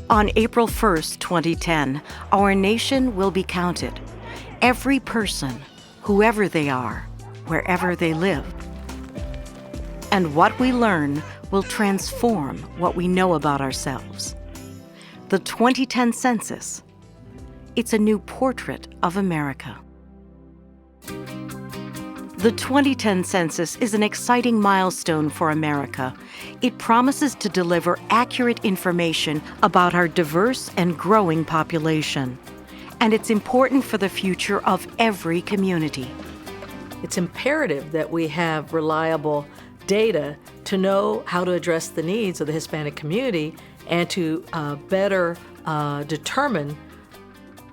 On April 1st, 2010, our nation will be counted. Every person, whoever they are, wherever they live. And what we learn will transform what we know about ourselves. The 2010 census, it's a new portrait of America. The 2010 census is an exciting milestone for America. It promises to deliver accurate information about our diverse and growing population. And it's important for the future of every community. It's imperative that we have reliable data to know how to address the needs of the Hispanic community and to better determine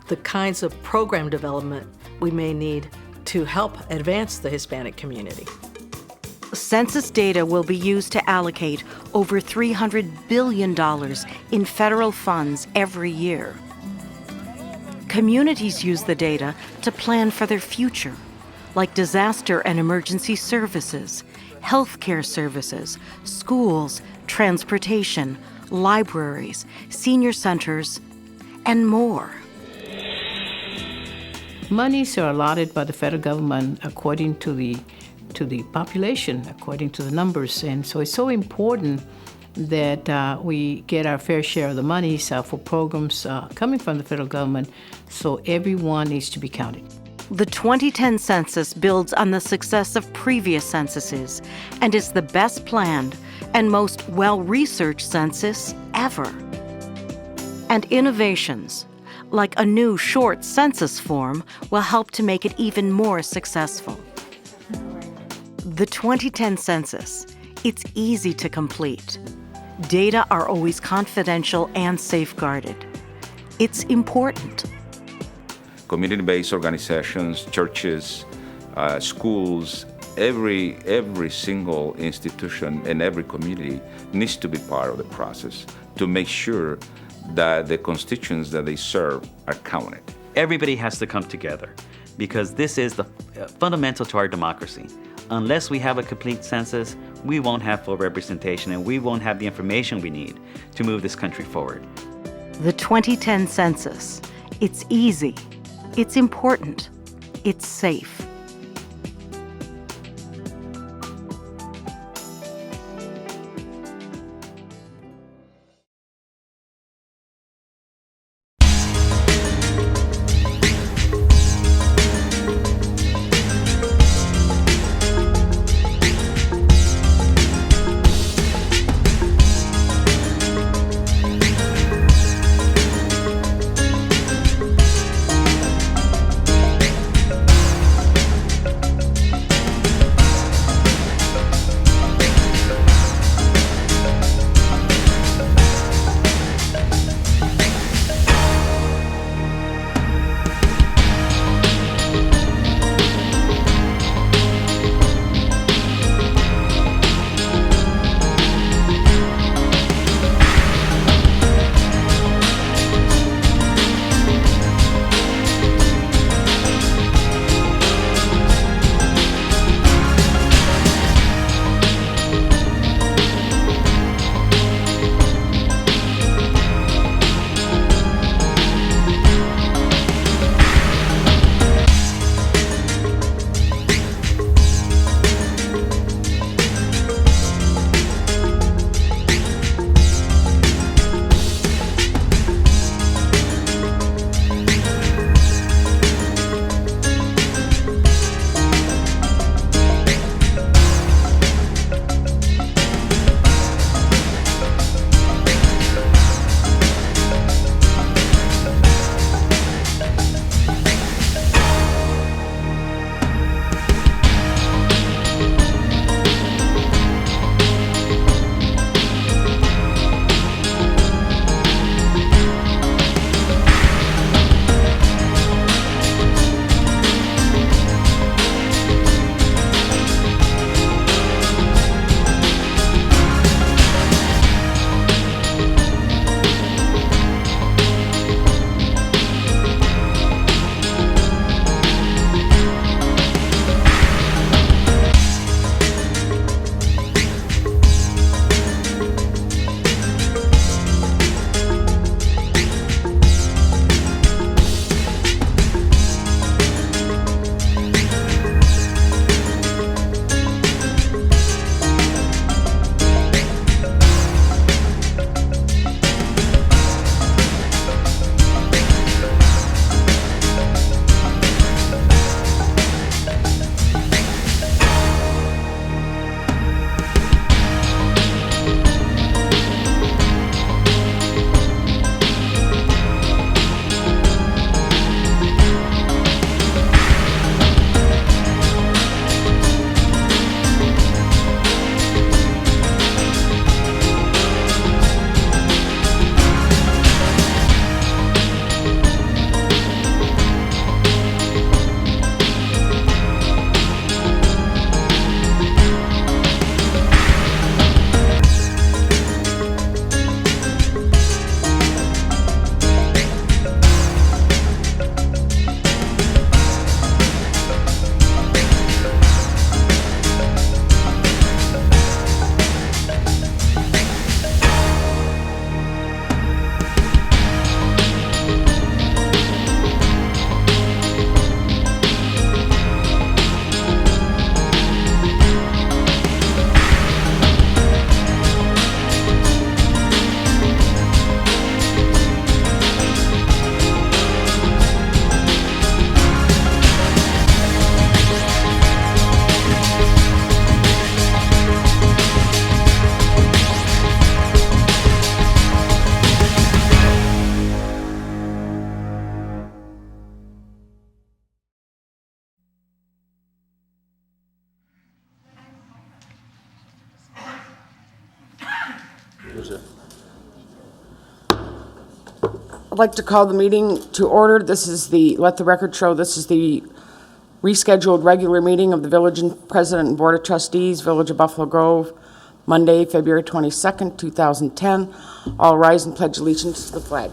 the kinds of program development we may need to help advance the Hispanic community. Census data will be used to allocate over $300 billion in federal funds every year. Communities use the data to plan for their future, like disaster and emergency services, healthcare services, schools, transportation, libraries, senior centers, and more. Monies are allotted by the federal government according to the population, according to the numbers. And so it's so important that we get our fair share of the monies for programs coming from the federal government, so everyone needs to be counted. The 2010 census builds on the success of previous censuses and is the best planned and most well-researched census ever. And innovations, like a new short census form, will help to make it even more successful. The 2010 census, it's easy to complete. Data are always confidential and safeguarded. It's important. Community-based organizations, churches, schools, every single institution and every community needs to be part of the process to make sure that the constituents that they serve are counted. Everybody has to come together because this is the fundamental to our democracy. Unless we have a complete census, we won't have full representation and we won't have the information we need to move this country forward. The 2010 census, it's easy, it's important, it's safe. I'd like to call the meeting to order. This is let the record show, this is the rescheduled regular meeting of the Village and President and Board of Trustees, Village of Buffalo Grove, Monday, February 22nd, 2010. All rise and pledge allegiance to the flag.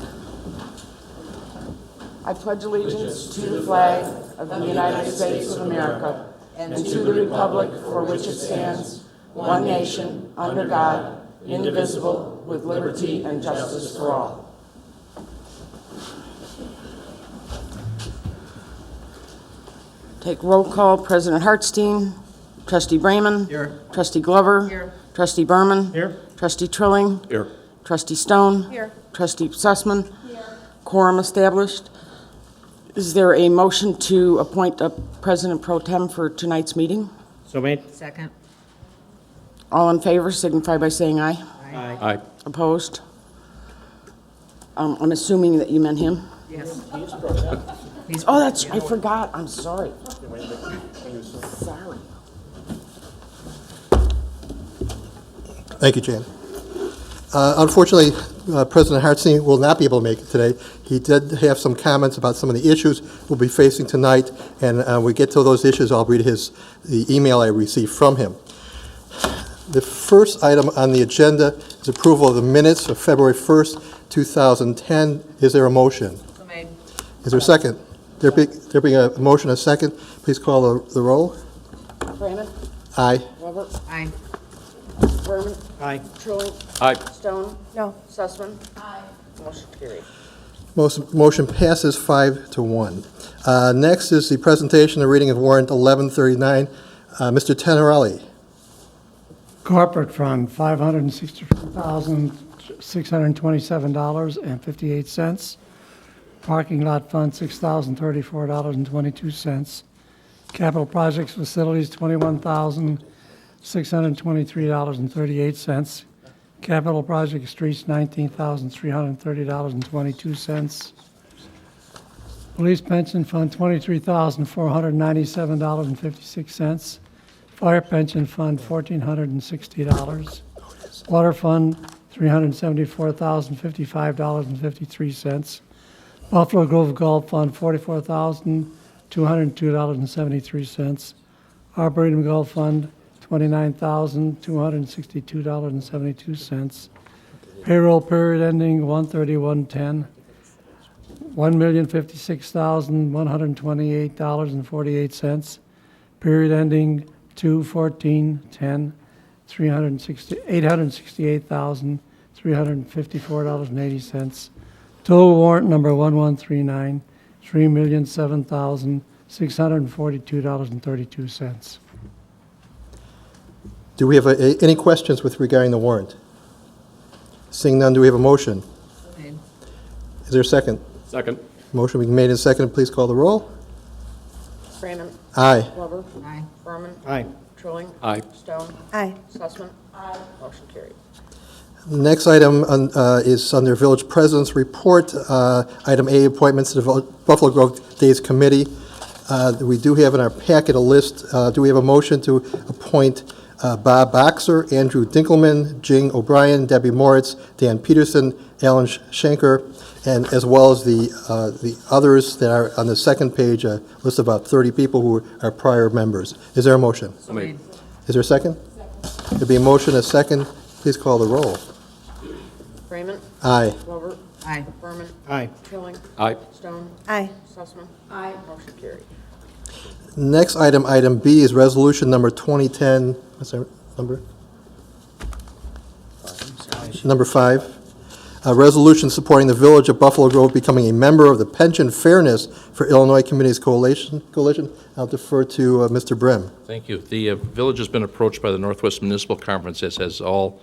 I pledge allegiance to the flag of the United States of America and to the republic for which it stands, one nation, under God, indivisible, with liberty and justice for all. Take roll call. President Hartstein, Trustee Brayman. Here. Trustee Glover. Here. Trustee Berman. Here. Trustee Trilling. Here. Trustee Stone. Here. Trustee Sussman. Here. Quorum established. Is there a motion to appoint a President Pro Tem for tonight's meeting? So made. Second. All in favor signify by saying aye. Aye. Aye. Opposed? I'm assuming that you meant him. Yes. Oh, I forgot. I'm sorry. Sorry. Thank you, Jan. Unfortunately, President Hartstein will not be able to make it today. He did have some comments about some of the issues we'll be facing tonight, and when we get to those issues, I'll read the email I received from him. The first item on the agenda is approval of the minutes of February 1st, 2010. Is there a motion? So made. Is there a second? There being a motion, a second, please call the roll. Brayman. Aye. Robert. Aye. Berman. Aye. Trilling. Aye. Stone. No. Sussman. Aye. Motion carried. Motion passes 5-1. Next is the presentation and reading of warrant 1139. Mr. Tenorelli. Corporate fund, $564,627.58. Parking lot fund, $6,034.22. Capital projects facilities, $21,623.38. Capital project streets, $19,330.22. Police pension fund, $23,497.56. Fire pension fund, $1,460. Water fund, $374,055.53. Buffalo Grove Golf Fund, $44,202.73. Arboretum Golf Fund, $29,262.72. Payroll period ending 1/31/10, $1,056,128.48. Period ending 2/14/10, $868,354.80. Total warrant number 1139, $3,007,642.32. Do we have any questions with regarding the warrant? Seeing none, do we have a motion? Made. Is there a second? Second. Motion being made and seconded. Please call the roll. Brayman. Aye. Glover. Aye. Berman. Aye. Trilling. Aye. Stone. Aye. Sussman. Aye. Motion carried. The next item is under Village President's Report. Item A, appointments to the Buffalo Grove Days Committee. We do have in our packet a list. Do we have a motion to appoint Bob Boxer, Andrew Dinkelman, Jing O'Brien, Debbie Moritz, Dan Peterson, Alan Schenker, and as well as the others that are on the second page, a list of about 30 people who are prior members. Is there a motion? So made. Is there a second? There'll be a motion, a second. Please call the roll. Brayman. Aye. Glover. Aye. Berman. Aye. Trilling. Aye. Stone. Aye. Sussman. Aye. Motion carried. Next item B, is resolution number 2010, what's that number? Number 5. A resolution supporting the Village of Buffalo Grove becoming a member of the Pension Fairness for Illinois Communities Coalition. I'll defer to Mr. Brim. Thank you. The village has been approached by the Northwest Municipal Conference, as has all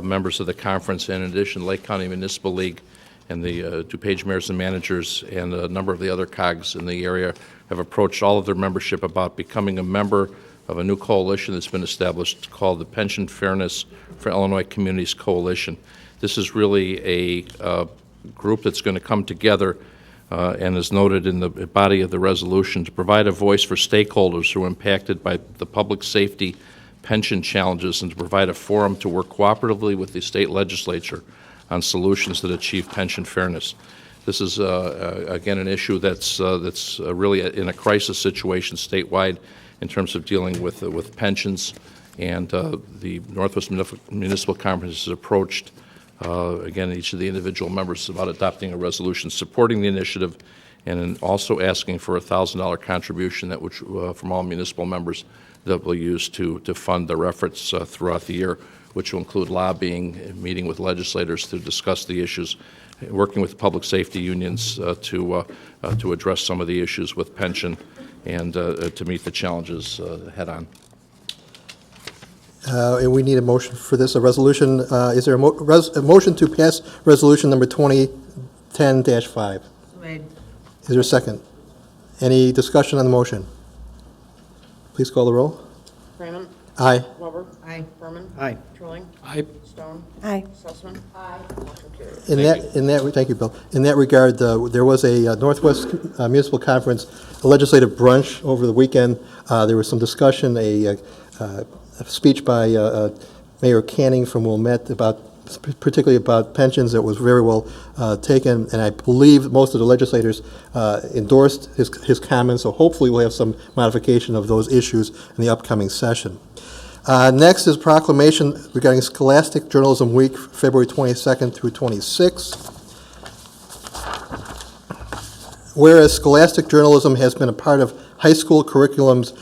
members of the conference. In addition, Lake County Municipal League and the DuPage mayors and managers and a number of the other COGs in the area have approached all of their membership about becoming a member of a new coalition that's been established called the Pension Fairness for Illinois Communities Coalition. This is really a group that's going to come together and is noted in the body of the resolution to provide a voice for stakeholders who are impacted by the public safety, pension challenges and to provide a forum to work cooperatively with the state legislature on solutions that achieve pension fairness. This is, again, an issue that's really in a crisis situation statewide in terms of dealing with pensions, and the Northwest Municipal Conference has approached, again, each of the individual members about adopting a resolution supporting the initiative, and also asking for a $1,000 contribution that which from all municipal members that will use to fund their efforts throughout the year, which will include lobbying, meeting with legislators to discuss the issues, working with public safety unions to address some of the issues with pension and to meet the challenges head on. And we need a motion for this, a resolution. Is there a motion to pass resolution number 2010-5? Made. Is there a second? Any discussion on the motion? Please call the roll. Freeman. Aye. Glover. Aye. Berman. Aye. Trilling. Aye. Stone. Aye. Sussman. Aye. Motion carried. Thank you, Bill. In that regard, there was a Northwest Municipal Conference legislative brunch over the weekend. There was some discussion, a speech by Mayor Canning from Wilmette particularly about pensions that was very well taken, and I believe most of the legislators endorsed his comments, so hopefully we'll have some modification of those issues in the upcoming session. Next is proclamation regarding Scholastic Journalism Week, February 22nd through 26th. Whereas scholastic journalism has been a part of high school curriculums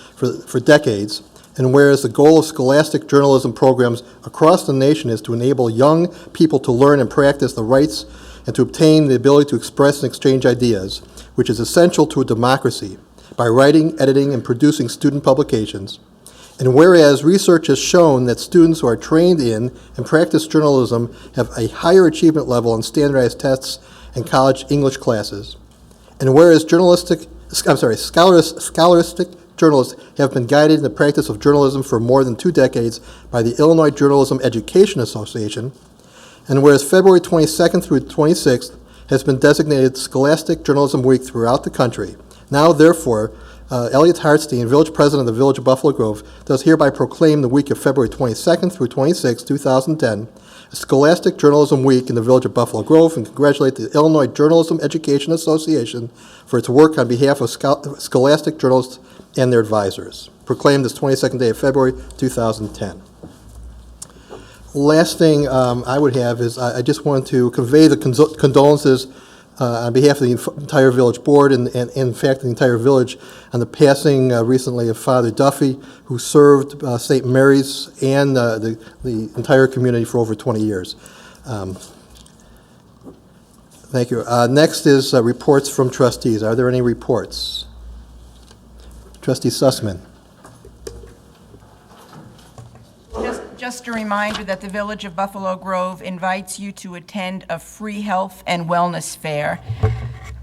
for decades, and whereas the goal of scholastic journalism programs across the nation is to enable young people to learn and practice the rights and to obtain the ability to express and exchange ideas, which is essential to a democracy, by writing, editing, and producing student publications. And whereas research has shown that students who are trained in and practice journalism have a higher achievement level on standardized tests and college English classes. And whereas scholastic journalists have been guided in the practice of journalism for more than 2 decades by the Illinois Journalism Education Association, and whereas February 22nd through 26th has been designated Scholastic Journalism Week throughout the country. Now, therefore, Elliot Hartstein, Village President of the Village of Buffalo Grove, does hereby proclaim the week of February 22nd through 26th, 2010, a Scholastic Journalism Week in the Village of Buffalo Grove, and congratulate the Illinois Journalism Education Association for its work on behalf of scholastic journalists and their advisors. Proclaimed this 22nd day of February, 2010. Last thing I would have is I just want to convey the condolences on behalf of the entire village board and in fact the entire village on the passing recently of Father Duffy, who served St. Mary's and the entire community for over 20 years. Thank you. Next is reports from trustees. Are there any reports? Trustee Sussman. Just a reminder that the Village of Buffalo Grove invites you to attend a free health and wellness fair.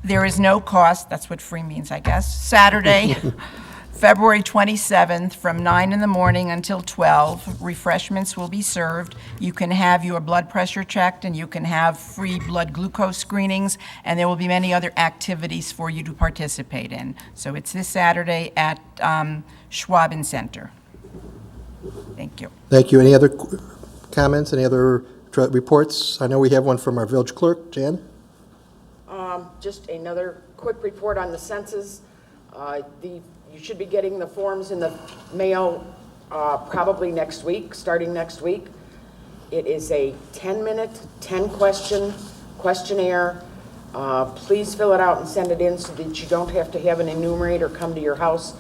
There is no cost, that's what free means, I guess, Saturday, February 27th from 9 in the morning until 12. Refreshments will be served. You can have your blood pressure checked, and you can have free blood glucose screenings, and there will be many other activities for you to participate in. So it's this Saturday at Schwaben Center. Thank you. Thank you. Any other comments? Any other reports? I know we have one from our village clerk, Jan. Just another quick report on the census. You should be getting the forms in the mail probably next week, starting next week. It is a 10-minute, 10-question questionnaire. Please fill it out and send it in so that you don't have to have an enumerator come to your house.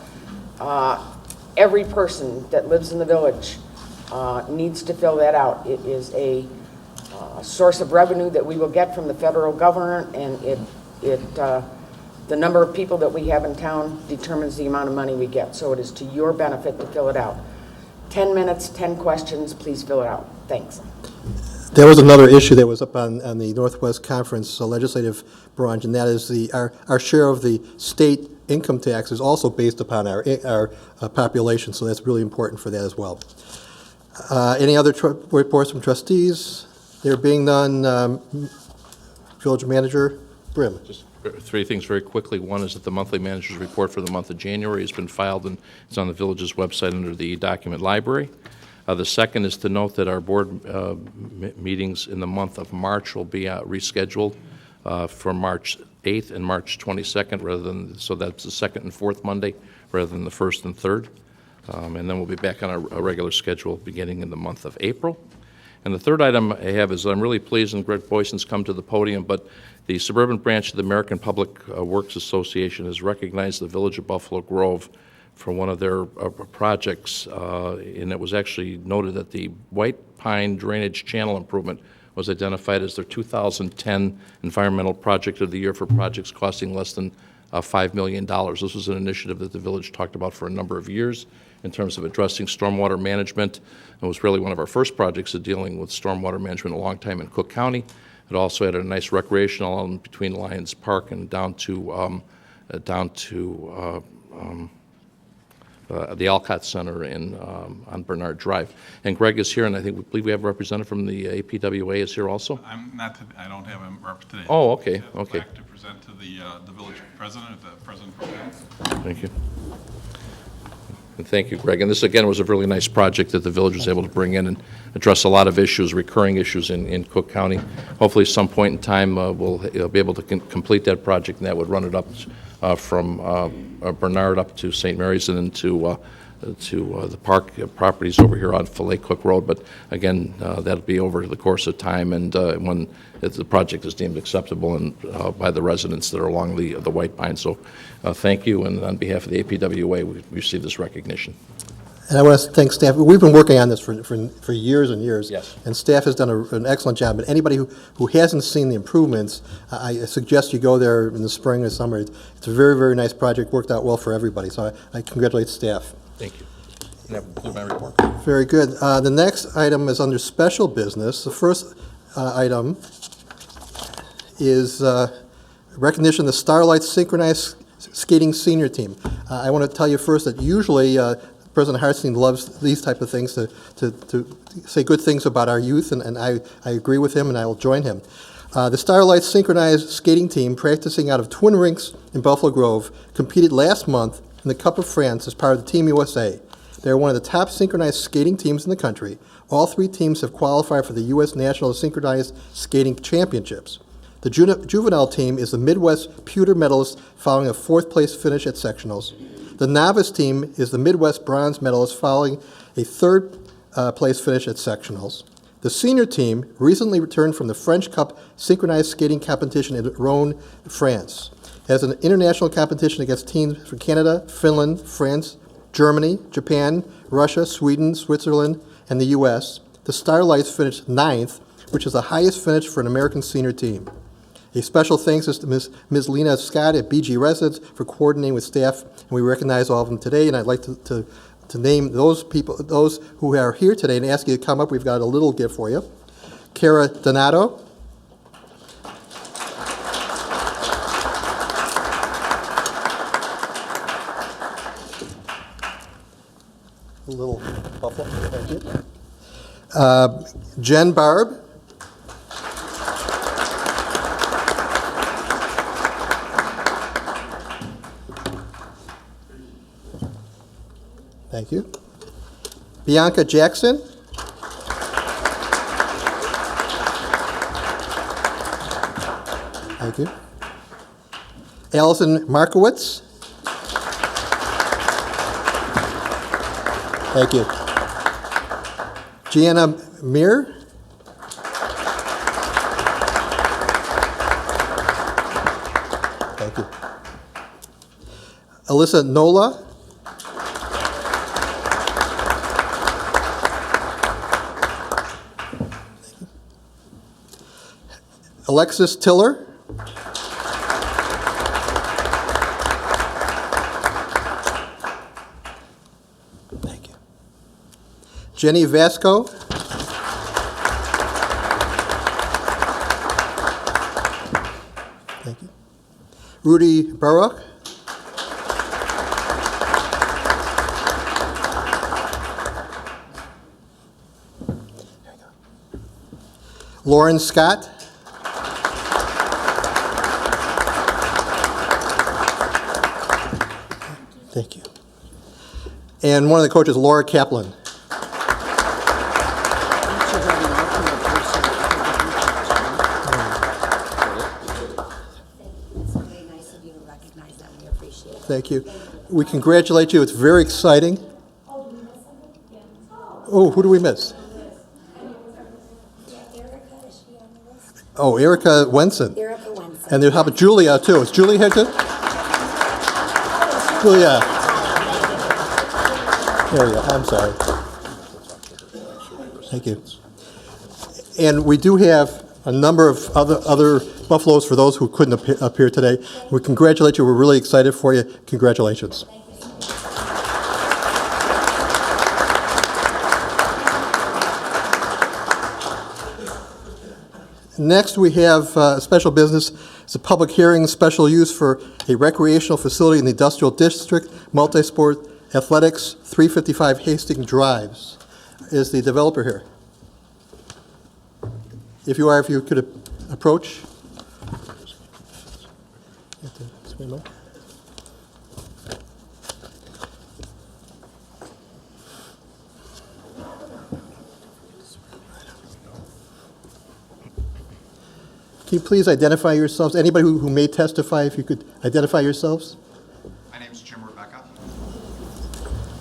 Every person that lives in the village needs to fill that out. It is a source of revenue that we will get from the federal government, and the number of people that we have in town determines the amount of money we get. So it is to your benefit to fill it out. 10 minutes, 10 questions, please fill it out. Thanks. There was another issue that was up on the Northwest Conference legislative branch, and that is our share of the state income tax is also based upon our population, so that's really important for that as well. Any other reports from trustees? There being none, Village Manager Brim. Just Three things very quickly. One is that the monthly manager's report for the month of January has been filed and it's on the village's website under the document library. The second is to note that our board meetings in the month of March will be rescheduled for March 8th and March 22nd, so that's the second and fourth Monday rather than the first and third. And then we'll be back on a regular schedule beginning in the month of April. And the third item I have is I'm really pleased, and Greg Boyson's come to the podium, but the suburban branch of the American Public Works Association has recognized the Village of Buffalo Grove for one of their projects, and it was actually noted that the White Pine Drainage Channel Improvement was identified as their 2010 Environmental Project of the Year for projects costing less than $5 million. This was an initiative that the village talked about for a number of years in terms of addressing stormwater management. It was really one of our first projects of dealing with stormwater management a long time in Cook County. It also had a nice recreational element between Lions Park and down to the Alcott Center on Bernard Drive. And Greg is here, and we believe we have a representative from the APWA is here also. I don't have a representative. Oh, okay, okay. To present to the village president, the president pro tem. Thank you. And thank you, Greg. And this, again, was a really nice project that the village was able to bring in and address a lot of issues, recurring issues in Cook County. Hopefully, some point in time, we'll be able to complete that project, and that would run it up from Bernard up to St. Mary's and then to the park properties over here on Filet Cook Road. But again, that'll be over the course of time, and if the project is deemed acceptable and by the residents that are along the White Pine. So thank you, and on behalf of the APWA, we received this recognition. And I want to thank staff. We've been working on this for years and years. Yes. And staff has done an excellent job. But anybody who hasn't seen the improvements, I suggest you go there in the spring or summer. It's a very, very nice project, worked out well for everybody. So I congratulate staff. Thank you. And that will conclude my report. Very good. The next item is under special business. The first item is recognition of the Starlight Synchronized Skating Senior Team. I want to tell you first that usually President Hartstein loves these type of things to say good things about our youth, and I agree with him, and I will join him. The Starlight Synchronized Skating Team, practicing out of Twin Rinks in Buffalo Grove, competed last month in the Cup of France as part of the Team USA. They are one of the top synchronized skating teams in the country. All three teams have qualified for the U.S. National Synchronized Skating Championships. The juvenile team is the Midwest Pewter medalist following a fourth-place finish at sectionals. The novice team is the Midwest bronze medalist following a third-place finish at sectionals. The senior team recently returned from the French Cup synchronized skating competition in Rhône, France. As an international competition against teams from Canada, Finland, France, Germany, Japan, Russia, Sweden, Switzerland, and the U.S., the Starlights finished 9th, which is the highest finish for an American senior team. A special thanks is to Ms. Lena Scott at BG Residence for coordinating with staff, and we recognize all of them today, and I'd like to name those people, those who are here today, and ask you to come up. We've got a little gift for you. Cara Donato. A little buffalo, thank you. Jen Barb. Thank you. Bianca Jackson. Thank you. Allison Markowitz. Thank you. Gianna Meir. Thank you. Alyssa Nola. Alexis Tiller. Thank you. Jenny Vasco. Thank you. Rudy Baruch. Lauren Scott. And one of the coaches, Laura Kaplan. Thank you. We congratulate you. It's very exciting. Oh, who do we miss? Oh, Erica Wenson. And there's how about Julia, too? Is Julia here, too? Julia. There you go. I'm sorry. Thank you. And we do have a number of other Buffaloes for those who couldn't appear today. We congratulate you. We're really excited for you. Congratulations. Next, we have special business. It's a public hearing, special use for a recreational facility in the Industrial District, multi-sport athletics, 355 Hastings Drives. Is the developer here? If you are, if you could approach. Can you please identify yourselves? Anybody who may testify, if you could identify yourselves? My name is Jim Rebecca.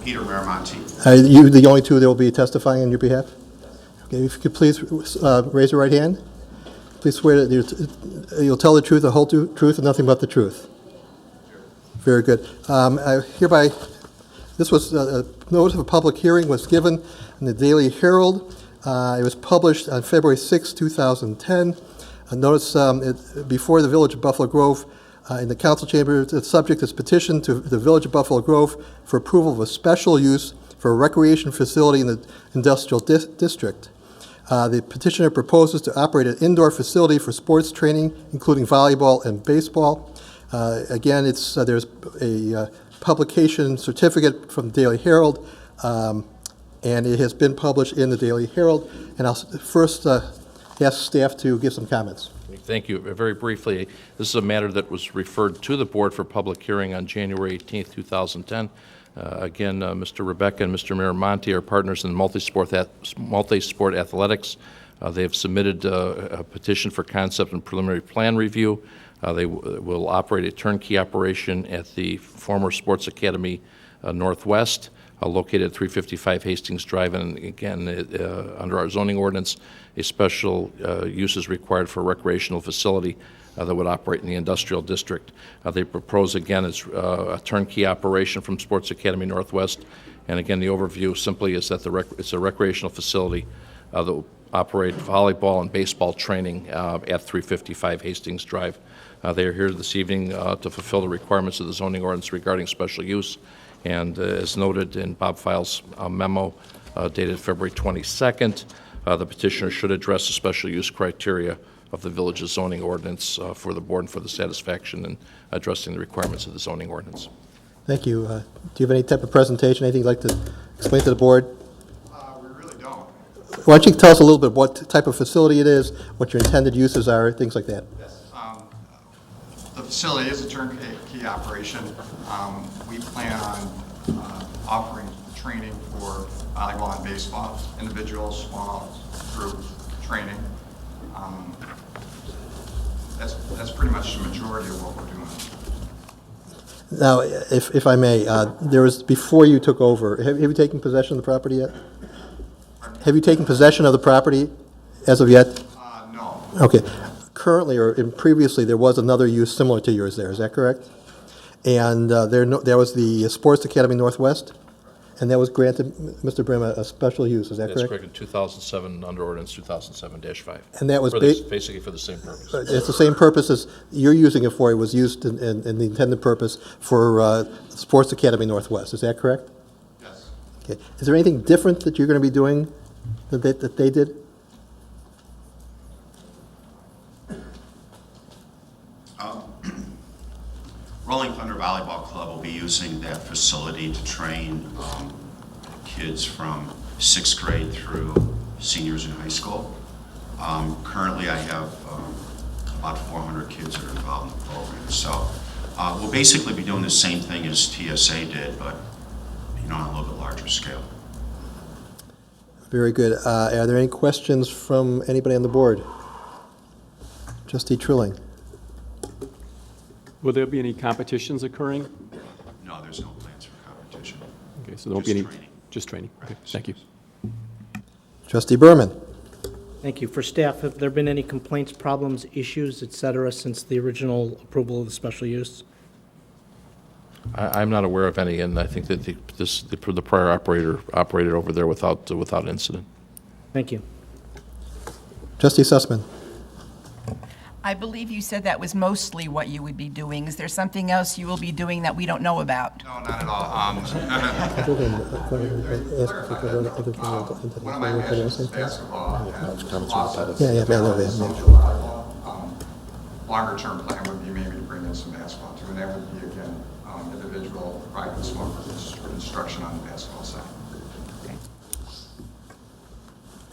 Peter Miramonte. Are you the only two that will be testifying on your behalf? Okay, if you could please raise your right hand. Please swear that you'll tell the truth, the whole truth, and nothing but the truth. Very good. Hereby, this was a notice of a public hearing was given in the Daily Herald. It was published on February 6, 2010. A notice before the Village of Buffalo Grove in the council chamber. The subject is petition to the Village of Buffalo Grove for approval of a special use for a recreation facility in the industrial district. The petitioner proposes to operate an indoor facility for sports training, including volleyball and baseball. Again, there's a publication certificate from the Daily Herald, and it has been published in the Daily Herald. And I'll first ask staff to give some comments. Thank you. Very briefly, this is a matter that was referred to the board for public hearing on January 18th, 2010. Again, Mr. Rebecca and Mr. Miramonte are partners in multi-sport athletics. They have submitted a petition for concept and preliminary plan review. They will operate a turnkey operation at the former Sports Academy Northwest, located at 355 Hastings Drive. And again, under our zoning ordinance, a special use is required for a recreational facility that would operate in the industrial district. They propose, again, it's a turnkey operation from Sports Academy Northwest. And again, the overview simply is that it's a recreational facility that will operate volleyball and baseball training at 355 Hastings Drive. They are here this evening to fulfill the requirements of the zoning ordinance regarding special use. And as noted in Bob File's memo dated February 22nd, the petitioner should address the special use criteria of the village's zoning ordinance for the board and for the satisfaction in addressing the requirements of the zoning ordinance. Thank you. Do you have any type of presentation, anything you'd like to explain to the board? We really don't. Why don't you tell us a little bit what type of facility it is, what your intended uses are, things like that? Yes. The facility is a turnkey operation. We plan on offering training for volleyball and baseball, individual, small, group training. That's pretty much the majority of what we're doing. Now, if I may, there was, before you took over, have you taken possession of the property yet? Have you taken possession of the property as of yet? No. Okay. Currently, or previously, there was another use similar to yours there, is that correct? And there was the Sports Academy Northwest, and that was granted, Mr. Brim, a special use, is that correct? That's correct, in 2007, under ordinance 2007-5. And that was basically for the same purpose. It's the same purpose as you're using it for. It was used in the intended purpose for Sports Academy Northwest, is that correct? Yes. Okay. Is there anything different that you're going to be doing that they did? Rolling Thunder Volleyball Club will be using that facility to train kids from 6th grade through seniors in high school. Currently, I have about 400 kids that are involved in the program. So we'll basically be doing the same thing as TSA did, but on a little bit larger scale. Very good. Are there any questions from anybody on the board? Trustee Trilling. Will there be any competitions occurring? No, there's no plans for competition. Okay, so there won't be any. Training. Just training. Okay, thank you. Trustee Berman. Thank you. For staff, have there been any complaints, problems, issues, et cetera, since the original approval of the special use? I'm not aware of any, and I think that the prior operator operated over there without incident. Thank you. Trustee Sussman. I believe you said that was mostly what you would be doing. Is there something else you will be doing that we don't know about? No, not at all. One of my passions is basketball. Longer-term plan would be maybe to bring in some basketball too, and that would be, again, individual private smokers for instruction on the basketball side.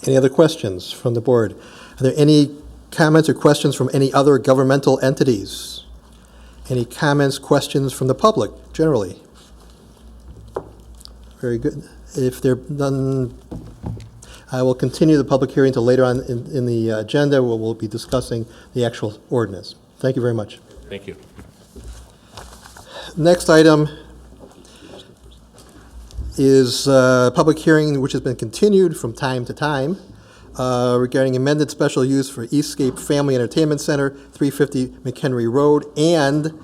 Any other questions from the board? Are there any comments or questions from any other governmental entities? Any comments, questions from the public, generally? Very good. If there are none, I will continue the public hearing until later on in the agenda, where we'll be discussing the actual ordinance. Thank you very much. Thank you. Next item is a public hearing which has been continued from time to time regarding amended special use for Eastgate Family Entertainment Center, 350 McHenry Road, and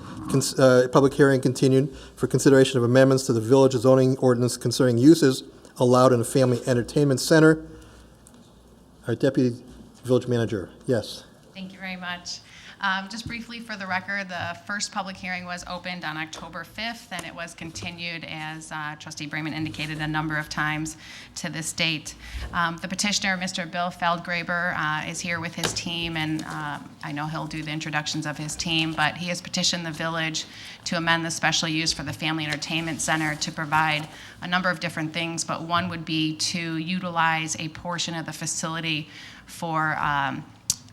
public hearing continued for consideration of amendments to the village zoning ordinance concerning uses allowed in a family entertainment center. Our Deputy Village Manager, yes. Thank you very much. Just briefly for the record, the first public hearing was opened on October 5th, and it was continued, as Trustee Brayman indicated, a number of times to this date. The petitioner, Mr. Bill Feldgraber, is here with his team, and I know he'll do the introductions of his team, but he has petitioned the village to amend the special use for the Family Entertainment Center to provide a number of different things, but one would be to utilize a portion of the facility for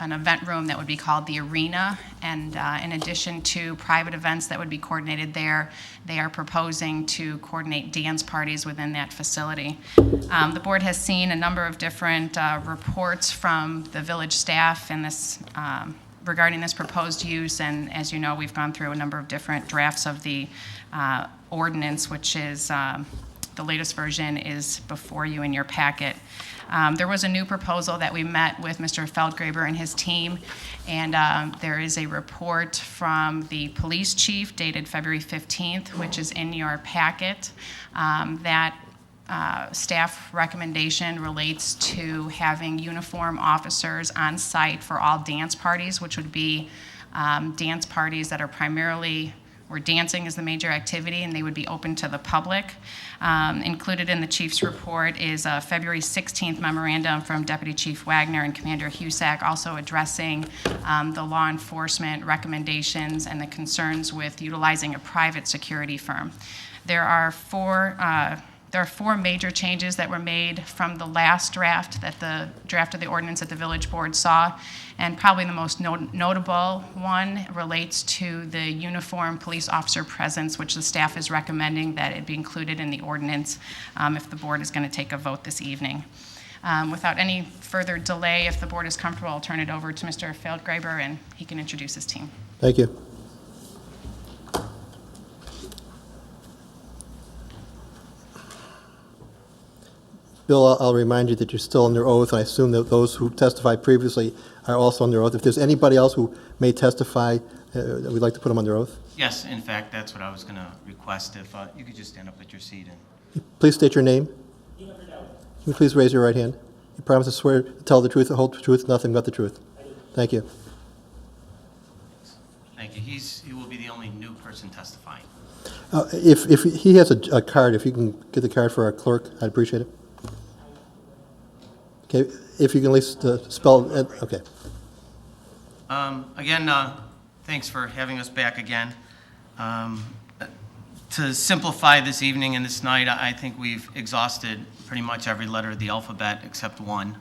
an event room that would be called the Arena, and in addition to private events that would be coordinated there, they are proposing to coordinate dance parties within that facility. The board has seen a number of different reports from the village staff in this regarding this proposed use, and as you know, we've gone through a number of different drafts of the ordinance, which is the latest version is before you in your packet. There was a new proposal that we met with Mr. Feldgraber and his team, and there is a report from the police chief dated February 15th, which is in your packet. That staff recommendation relates to having uniform officers on site for all dance parties, which would be dance parties that are primarily where dancing is the major activity, and they would be open to the public. Included in the chief's report is a February 16th memorandum from Deputy Chief Wagner and Commander Husak, also addressing the law enforcement recommendations and the concerns with utilizing a private security firm. There are four major changes that were made from the last draft, that the draft of the ordinance that the village board saw, and probably the most notable one relates to the uniform police officer presence, which the staff is recommending that it be included in the ordinance if the board is going to take a vote this evening. Without any further delay, if the board is comfortable, I'll turn it over to Mr. Feldgraber and he can introduce his team. Thank you. Bill, I'll remind you that you're still under oath. I assume that those who testified previously are also under oath. If there's anybody else who may testify, we'd like to put them under oath. Yes, in fact, that's what I was going to request. If you could just stand up at your seat. And Please state your name. Can you please raise your right hand? You promise to swear to tell the truth, the whole truth, nothing but the truth. Thank you. Thank you. He will be the only new person testifying. If he has a card, if you can get the card for our clerk, I'd appreciate it. Okay, if you can at least spell it, okay. Again, thanks for having us back again. To simplify this evening and this night, I think we've exhausted pretty much every letter of the alphabet except one,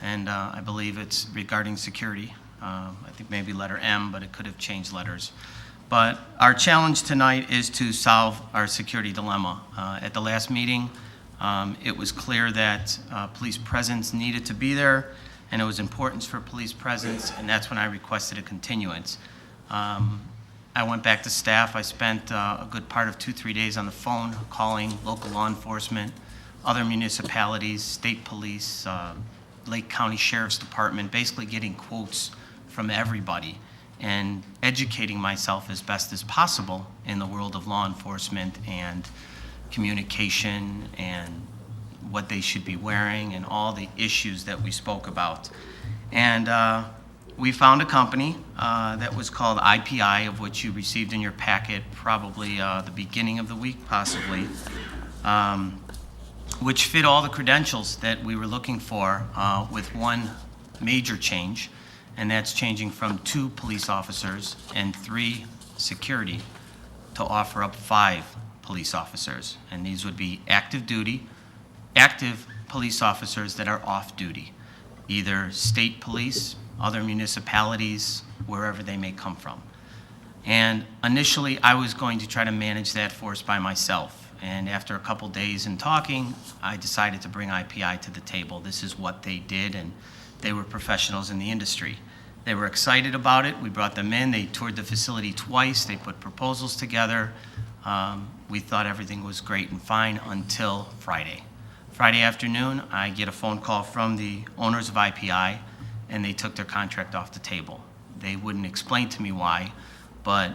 and I believe it's regarding security. I think maybe letter M, but it could have changed letters. But our challenge tonight is to solve our security dilemma. At the last meeting, it was clear that police presence needed to be there, and it was important for police presence, and that's when I requested a continuance. I went back to staff. I spent a good part of 2-3 days on the phone calling local law enforcement, other municipalities, state police, Lake County Sheriff's Department, basically getting quotes from everybody and educating myself as best as possible in the world of law enforcement and communication and what they should be wearing and all the issues that we spoke about. And we found a company that was called IPI, of which you received in your packet probably the beginning of the week, possibly, which fit all the credentials that we were looking for with one major change, and that's changing from 2 police officers and 3 security to offer up 5 police officers. And these would be active police officers that are off duty, either state police, other municipalities, wherever they may come from. And initially, I was going to try to manage that force by myself. And after a couple days in talking, I decided to bring IPI to the table. This is what they did, and they were professionals in the industry. They were excited about it. We brought them in. They toured the facility twice. They put proposals together. We thought everything was great and fine until Friday. Friday afternoon, I get a phone call from the owners of IPI, and they took their contract off the table. They wouldn't explain to me why, but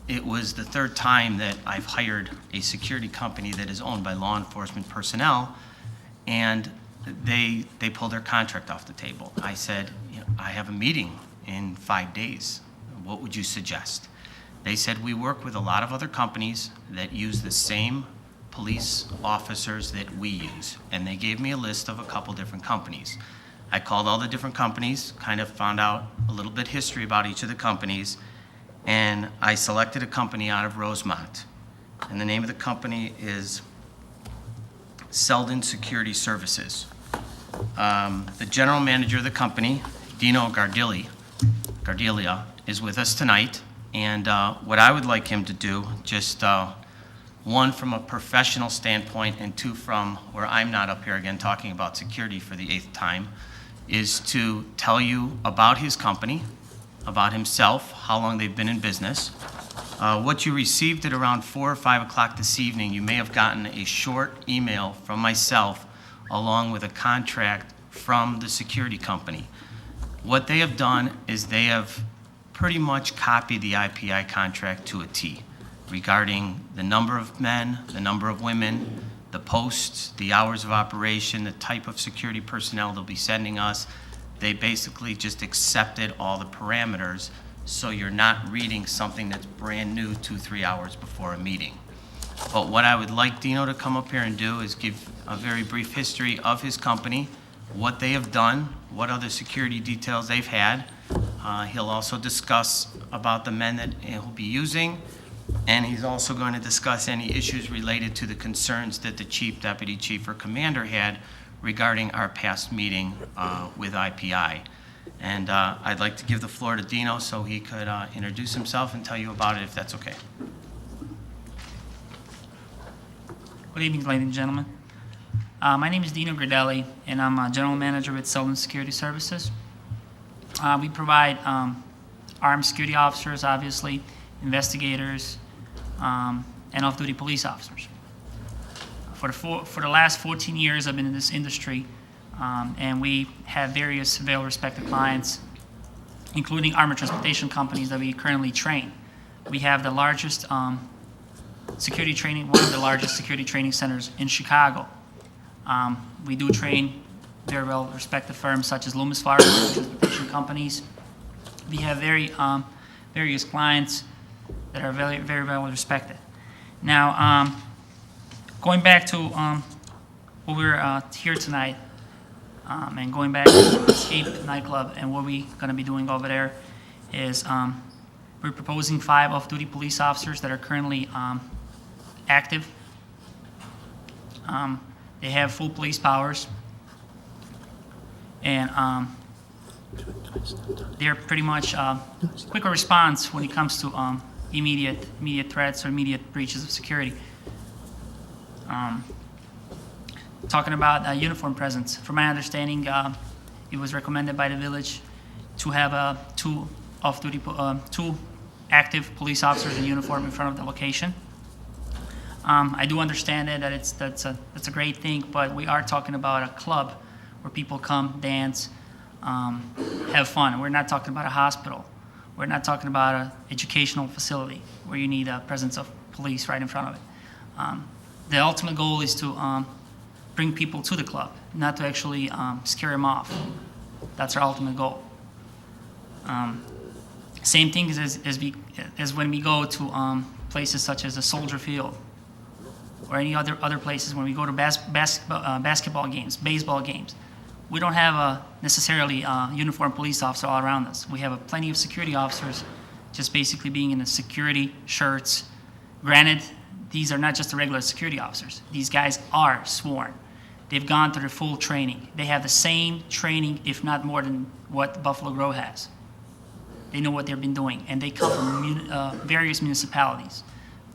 it was the 3rd time that I've hired a security company that is owned by law enforcement personnel, and they pulled their contract off the table. I said, I have a meeting in 5 days. What would you suggest? They said, we work with a lot of other companies that use the same police officers that we use. And they gave me a list of a couple different companies. I called all the different companies, kind of found out a little bit history about each of the companies, and I selected a company out of Rosemont. And the name of the company is Selden Security Services. The general manager of the company, Dino Gardelia, is with us tonight. And what I would like him to do, just 1, from a professional standpoint, and 2, from where I'm not up here again talking about security for the 8th time, is to tell you about his company, about himself, how long they've been in business. What you received at around 4 or 5 o'clock this evening, you may have gotten a short email from myself along with a contract from the security company. What they have done is they have pretty much copied the IPI contract to a T regarding the number of men, the number of women, the posts, the hours of operation, the type of security personnel they'll be sending us. They basically just accepted all the parameters, so you're not reading something that's brand new 2-3 hours before a meeting. But what I would like Dino to come up here and do is give a very brief history of his company, what they have done, what other security details they've had. He'll also discuss about the men that he'll be using, and he's also going to discuss any issues related to the concerns that the chief, deputy chief, or commander had regarding our past meeting with IPI. And I'd like to give the floor to Dino so he could introduce himself and tell you about it, if that's okay. Good evening, ladies and gentlemen. My name is Dino Gradelli, and I'm a general manager with Selden Security Services. We provide armed security officers, obviously, investigators, and off-duty police officers. For the last 14 years, I've been in this industry, and we have various well-respected clients, including armored transportation companies that we currently train. We have the largest security training, one of the largest security training centers in Chicago. We do train very well-respected firms such as Loomis Fargo, transportation companies. We have various clients that are very, very well-respected. Now, going back to what we're here tonight, and going back to Escape nightclub and what we're going to be doing over there is we're proposing 5 off-duty police officers that are currently active. They have full police powers, and they're pretty much quicker response when it comes to immediate threats or immediate breaches of security. Talking about uniform presence, from my understanding, it was recommended by the village to have two active police officers in uniform in front of the location. I do understand that that's a great thing, but we are talking about a club where people come, dance, have fun. We're not talking about a hospital. We're not talking about an educational facility where you need a presence of police right in front of it. The ultimate goal is to bring people to the club, not to actually scare them off. That's our ultimate goal. Same thing as when we go to places such as a soldier field or any other places. When we go to basketball games, baseball games, we don't have necessarily a uniformed police officer all around us. We have plenty of security officers just basically being in the security shirts. Granted, these are not just the regular security officers. These guys are sworn. They've gone through the full training. They have the same training, if not more than what Buffalo Grove has. They know what they've been doing, and they come from various municipalities,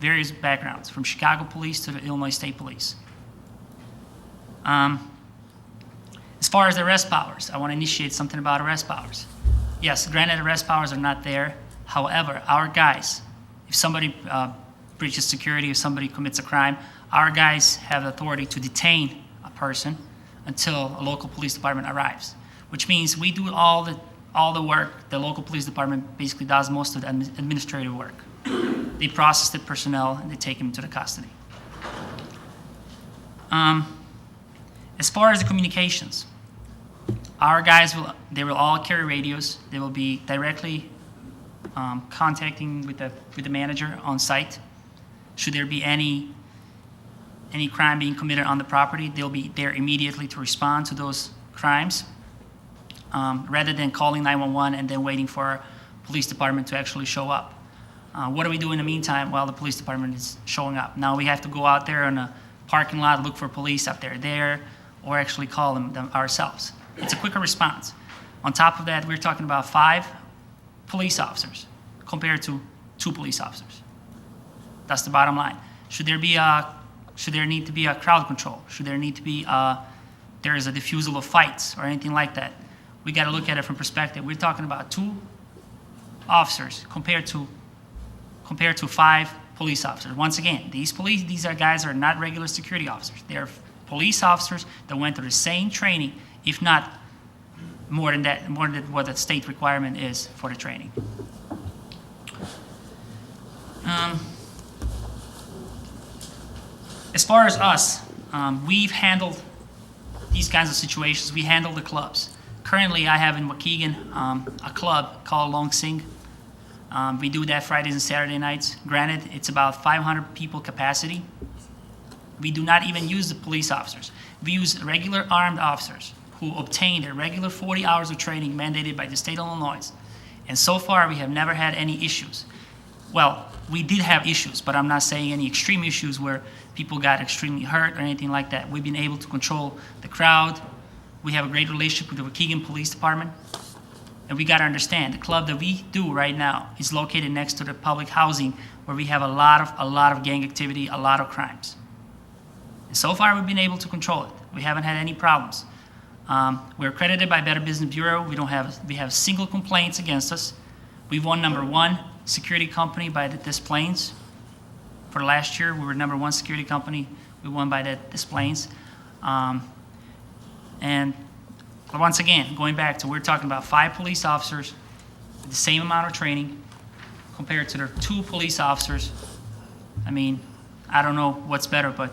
various backgrounds, from Chicago Police to the Illinois State Police. As far as the arrest powers, I want to initiate something about arrest powers. Yes, granted, arrest powers are not there. However, our guys, if somebody breaches security, if somebody commits a crime, our guys have the authority to detain a person until a local police department arrives, which means we do all the work. The local police department basically does most of the administrative work. They process the personnel and they take them into the custody. As far as the communications, our guys will all carry radios. They will be directly contacting with the manager on site. Should there be any crime being committed on the property, they'll be there immediately to respond to those crimes, rather than calling 911 and then waiting for our police department to actually show up. What do we do in the meantime while the police department is showing up? Now we have to go out there in a parking lot, look for police if they're there, or actually call them ourselves. It's a quicker response. On top of that, we're talking about 5 police officers compared to 2 police officers. That's the bottom line. Should there need to be a crowd control? Should there need to be there is a diffusal of fights or anything like that? We got to look at it from perspective. We're talking about 2 officers compared to 5 police officers. Once again, these guys are not regular security officers. They're police officers that went through the same training, if not more than what the state requirement is for the training. As far as us, we've handled these kinds of situations. We handle the clubs. Currently, I have in Waukegan a club called Long Sing. We do that Fridays and Saturday nights. Granted, it's about 500 people capacity. We do not even use the police officers. We use regular armed officers who obtain their regular 40 hours of training mandated by the state of Illinois. And so far, we have never had any issues. Well, we did have issues, but I'm not saying any extreme issues where people got extremely hurt or anything like that. We've been able to control the crowd. We have a great relationship with the Waukegan Police Department. And we got to understand, the club that we do right now is located next to the public housing where we have a lot of gang activity, a lot of crimes. And so far, we've been able to control it. We haven't had any problems. We're accredited by Better Business Bureau. We have single complaints against us. We've won #1 security company by the Des Plaines. For last year, we were #1 security company. We won by the Des Plaines. And once again, going back to, we're talking about 5 police officers with the same amount of training compared to their 2 police officers. I mean, I don't know what's better, but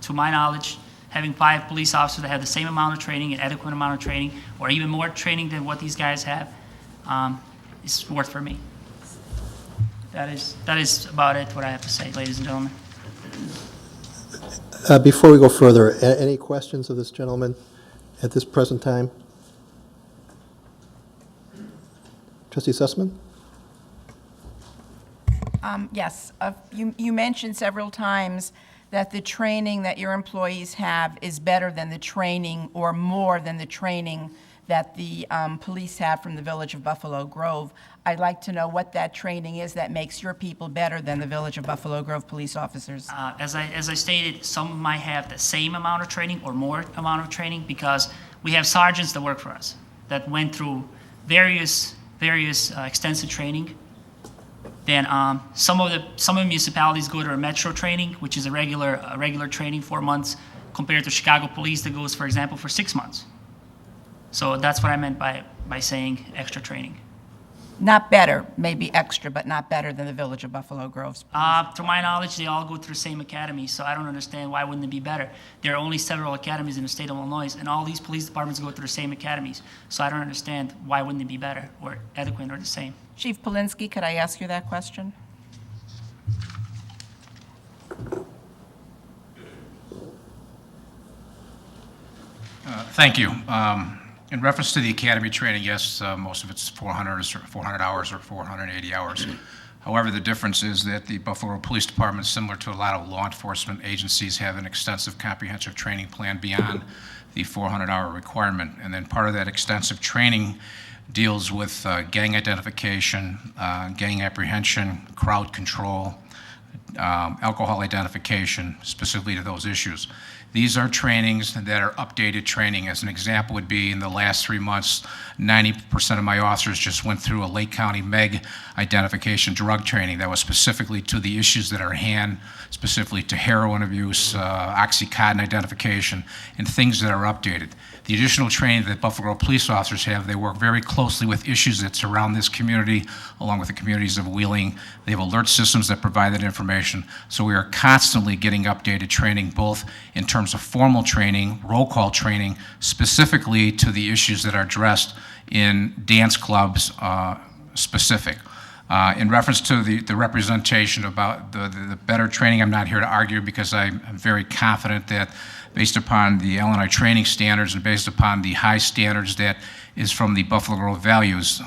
to my knowledge, having 5 police officers that have the same amount of training, an adequate amount of training, or even more training than what these guys have, is worth for me. That is about it, what I have to say, ladies and gentlemen. Before we go further, any questions of this gentleman at this present time? Trustee Sussman? Yes. You mentioned several times that the training that your employees have is better than the training or more than the training that the police have from the Village of Buffalo Grove. I'd like to know what that training is that makes your people better than the Village of Buffalo Grove police officers. As I stated, some might have the same amount of training or more amount of training because we have sergeants that work for us that went through various extensive training. Then some of the municipalities go to a metro training, which is a regular training, 4 months, compared to Chicago Police that goes, for example, for 6 months. So that's what I meant by saying extra training. Not better, maybe extra, but not better than the Village of Buffalo Grove's. To my knowledge, they all go through the same academy, so I don't understand why wouldn't it be better. There are only several academies in the state of Illinois, and all these police departments go through the same academies. So I don't understand why wouldn't it be better or adequate or the same. Chief Polinsky, could I ask you that question? Thank you. In reference to the academy training, yes, most of it's 400 hours or 480 hours. However, the difference is that the Buffalo Police Department, similar to a lot of law enforcement agencies, have an extensive comprehensive training plan beyond the 400-hour requirement. And then part of that extensive training deals with gang identification, gang apprehension, crowd control, alcohol identification, specifically to those issues. These are trainings that are updated training. As an example would be in the last 3 months, 90% of my officers just went through a Lake County MEG identification drug training that was specifically to the issues that are at hand, specifically to heroin abuse, Oxycontin identification, and things that are updated. The additional training that Buffalo police officers have, they work very closely with issues that surround this community, along with the communities of Wheeling. They have alert systems that provide that information. So we are constantly getting updated training, both in terms of formal training, roll call training, specifically to the issues that are addressed in dance clubs specific. In reference to the representation about the better training, I'm not here to argue because I'm very confident that based upon the Illinois training standards and based upon the high standards that is from the Buffalo Grove values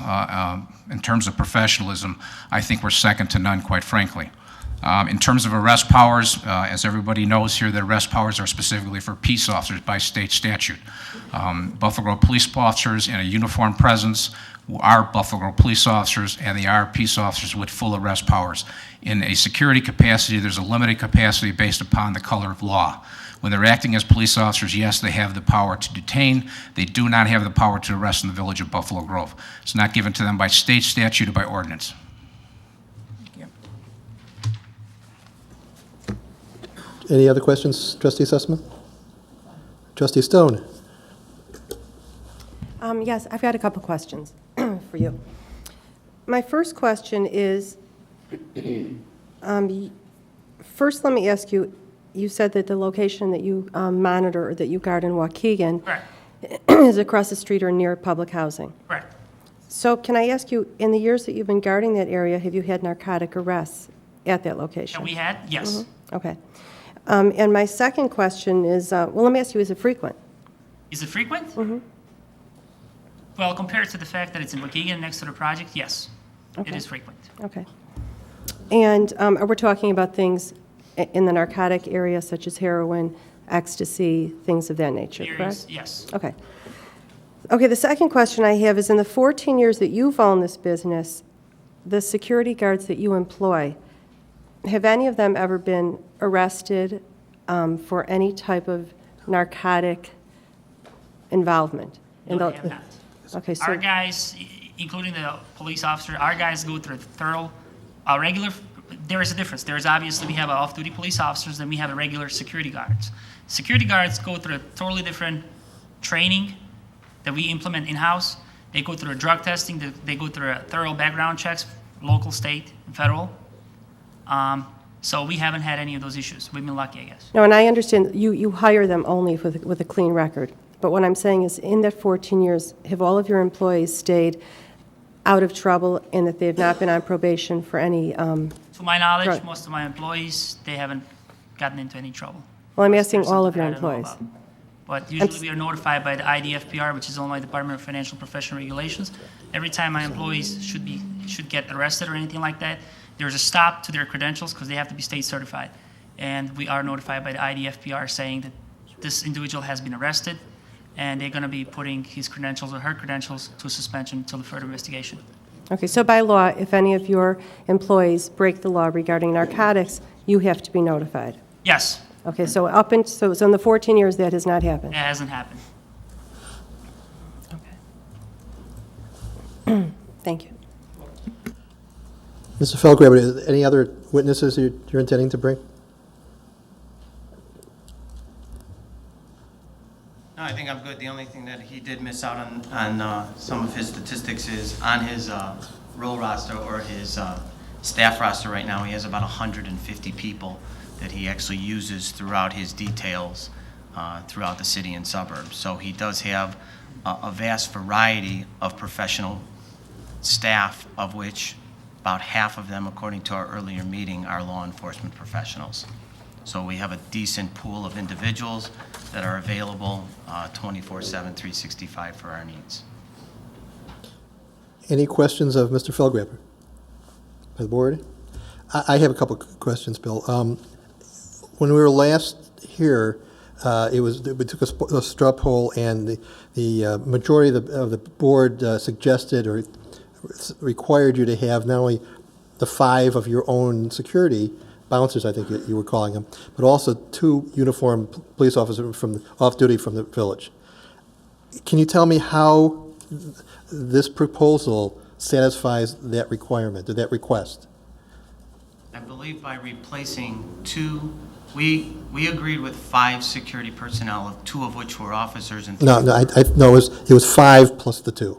in terms of professionalism, I think we're second to none, quite frankly. In terms of arrest powers, as everybody knows here, the arrest powers are specifically for peace officers by state statute. Buffalo Grove police officers in a uniformed presence are Buffalo Grove police officers, and they are peace officers with full arrest powers. In a security capacity, there's a limited capacity based upon the color of law. When they're acting as police officers, yes, they have the power to detain. They do not have the power to arrest in the Village of Buffalo Grove. It's not given to them by state statute or by ordinance. Any other questions, Trustee Sussman? Trustee Stone? Yes, I've got a couple questions for you. My first question is, first let me ask you, you said that the location that you monitor or that you guard in Waukegan is across the street or near public housing. Correct. So can I ask you, in the years that you've been guarding that area, have you had narcotic arrests at that location? That we had? Yes. Mm-hmm. Okay. And my second question is, well, let me ask you, is it frequent? Is it frequent? Mm-hmm. Well, compared to the fact that it's in Waukegan next to the project, yes, Okay. it is frequent. Okay. And we're talking about things in the narcotic area, such as heroin, ecstasy, things of that nature, correct? Yes. Okay. Okay, the second question I have is, in the 14 years that you've owned this business, the security guards that you employ, have any of them ever been arrested for any type of narcotic involvement? No, they have not. Okay, so Our guys, including the police officer, our guys go through a thorough, regular, there is a difference. There is obviously, we have off-duty police officers, and we have regular security guards. Security guards go through a totally different training that we implement in-house. They go through a drug testing, they go through a thorough background checks, local, state, and federal. So we haven't had any of those issues. We've been lucky, I guess. No, and I understand you hire them only with a clean record. But what I'm saying is, in that 14 years, have all of your employees stayed out of trouble and that they have not been on probation for any To my knowledge, drug? most of my employees, they haven't gotten into any trouble. Well, I'm asking There's all of something your I don't know employees. about. But usually we are notified by the IDFPR, which is Illinois Department of Financial Professional Regulations. Every time my employees should get arrested or anything like that, there's a stop to their credentials because they have to be state certified. And we are notified by the IDFPR saying that this individual has been arrested. and they're going to be putting his credentials or her credentials to suspension until the further investigation. Okay, so by law, if any of your employees break the law regarding narcotics, you have to be notified? Yes, Okay, so so in the 14 years, that has not happened? it hasn't happened. Thank you. Mr. Feldgraber, any other witnesses you're intending to bring? No, I think I'm good. The only thing that he did miss out on some of his statistics is on his role roster or his staff roster right now, he has about 150 people that he actually uses throughout his details throughout the city and suburbs. So he does have a vast variety of professional staff, of which about half of them, according to our earlier meeting, are law enforcement professionals. So we have a decent pool of individuals that are available 24/7, 365 for our needs. Any questions of Mr. Feldgraber by the board? I have a couple of questions, Bill. When we were last here, we took a straw poll, and the majority of the board suggested or required you to have not only the 5 of your own security bouncers, I think you were calling them, but also 2 uniformed police officers off duty from the village. Can you tell me how this proposal satisfies that requirement or that request? I believe by replacing 2, we agreed with 5 security personnel, 2 of which were officers and 3. No, it was 5 plus the 2.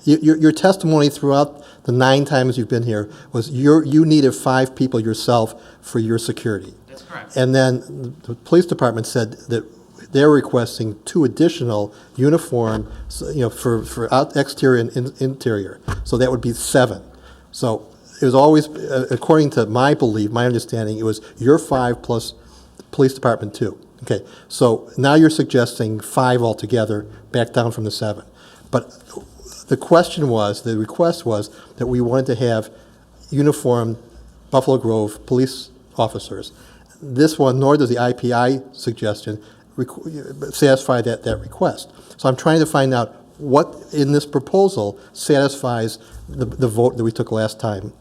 Your testimony throughout the 9 times you've been here was you needed 5 people yourself for your security. That's correct. And then the police department said that they're requesting 2 additional uniform, for exterior and interior. So that would be 7. So it was always, according to my belief, my understanding, it was your 5 plus the police department 2. Okay, so now you're suggesting 5 altogether, back down from the 7. But the request was that we wanted to have uniformed Buffalo Grove police officers. This one, nor does the IPI suggestion satisfy that request. So I'm trying to find out what in this proposal satisfies the vote that we took last time.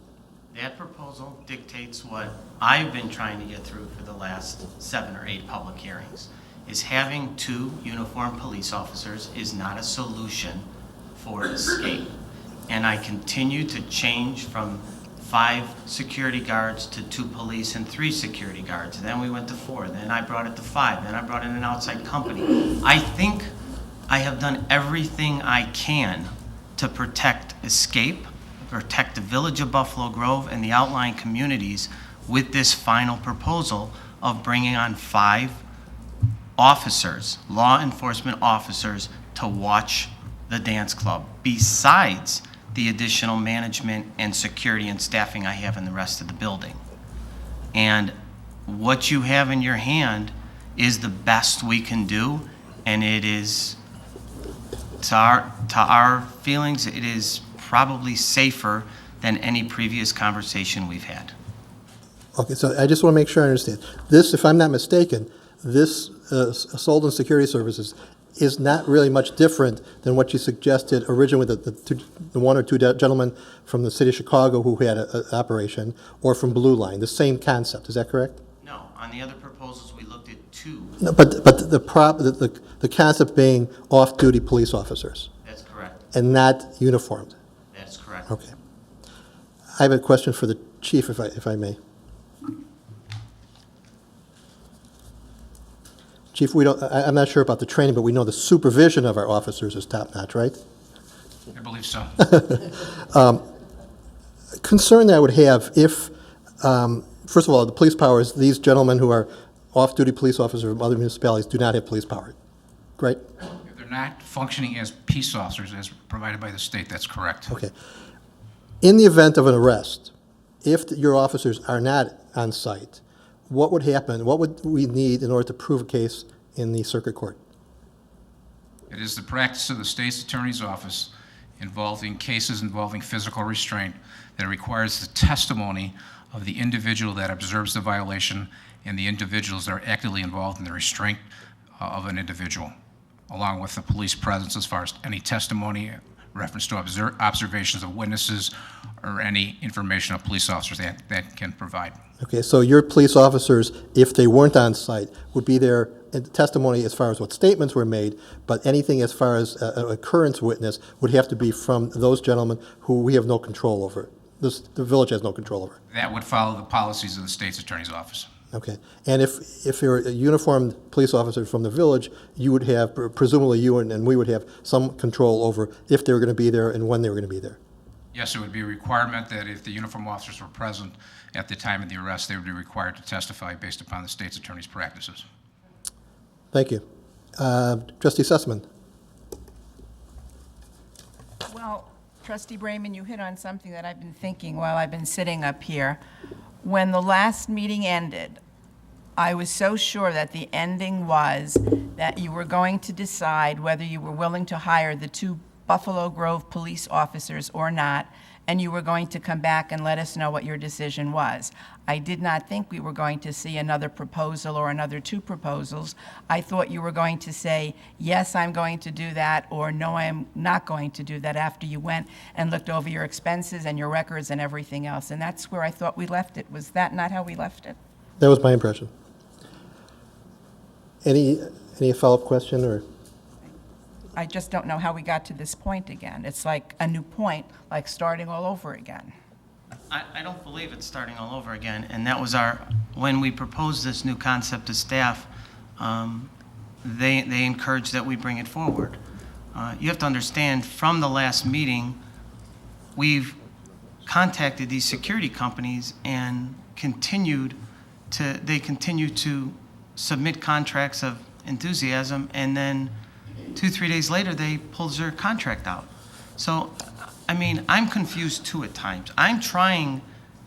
That proposal dictates what I've been trying to get through for the last 7 or 8 public hearings, is having 2 uniformed police officers is not a solution for escape. And I continue to change from 5 security guards to 2 police and 3 security guards. And then we went to 4. Then I brought it to 5. Then I brought in an outside company. I think I have done everything I can to protect escape, protect the village of Buffalo Grove and the outlying communities with this final proposal of bringing on 5 officers, law enforcement officers, to watch the dance club, besides the additional management and security and staffing I have in the rest of the building. And what you have in your hand is the best we can do, and it is, to our feelings, it is probably safer than any previous conversation we've had. Okay, so I just want to make sure I understand. This, if I'm not mistaken, this Solden Security Services is not really much different than what you suggested originally with the 1 or 2 gentlemen from the city of Chicago who had an operation, or from Blue Line, the same concept. Is that correct? No, on the other proposals, we looked at 2. No, but the concept being off-duty police officers. That's correct. And not uniformed. That's correct. Okay. I have a question for the chief, if I may. Chief, I'm not sure about the training, but we know the supervision of our officers is top-notch, right? I believe so. Concern that I would have if, first of all, the police powers, these gentlemen who are off-duty police officers from other municipalities do not have police power, right? They're not functioning as peace officers as provided by the state. That's correct. Okay. In the event of an arrest, if your officers are not on site, what would happen? What would we need in order to prove a case in the circuit court? It is the practice of the state's attorney's office involving cases involving physical restraint that requires the testimony of the individual that observes the violation and the individuals that are actively involved in the restraint of an individual. along with the police presence as far as any testimony, reference to observations of witnesses, or any information of police officers that can provide. Okay, so your police officers, if they weren't on site, would be there in testimony as far as what statements were made, but anything as far as an occurrence witness would have to be from those gentlemen who we have no control over. The village has no control over. That would follow the policies of the state's attorney's office. Okay, and if you're a uniformed police officer from the village, you would have, presumably you and we would have some control over if they were going to be there and when they were going to be there. Yes, it would be a requirement that if the uniform officers were present at the time of the arrest, they would be required to testify based upon the state's attorney's practices. Thank you. Trustee Sussman. Well, Trustee Brayman, you hit on something that I've been thinking while I've been sitting up here. When the last meeting ended, I was so sure that the ending was that you were going to decide whether you were willing to hire the 2 Buffalo Grove police officers or not, and you were going to come back and let us know what your decision was. I did not think we were going to see another proposal or another 2 proposals. I thought you were going to say, yes, I'm going to do that, or no, I'm not going to do that after you went and looked over your expenses and your records and everything else. And that's where I thought we left it. Was that not how we left it? That was my impression. Any follow-up question or? I just don't know how we got to this point again. It's like a new point, like starting all over again. I don't believe it's starting all over again, and that was when we proposed this new concept to staff, they encouraged that we bring it forward. You have to understand, from the last meeting, we've contacted these security companies and they continue to submit contracts of enthusiasm, and then 2-3 days later, they pulled their contract out. So, I mean, I'm confused too at times. I'm trying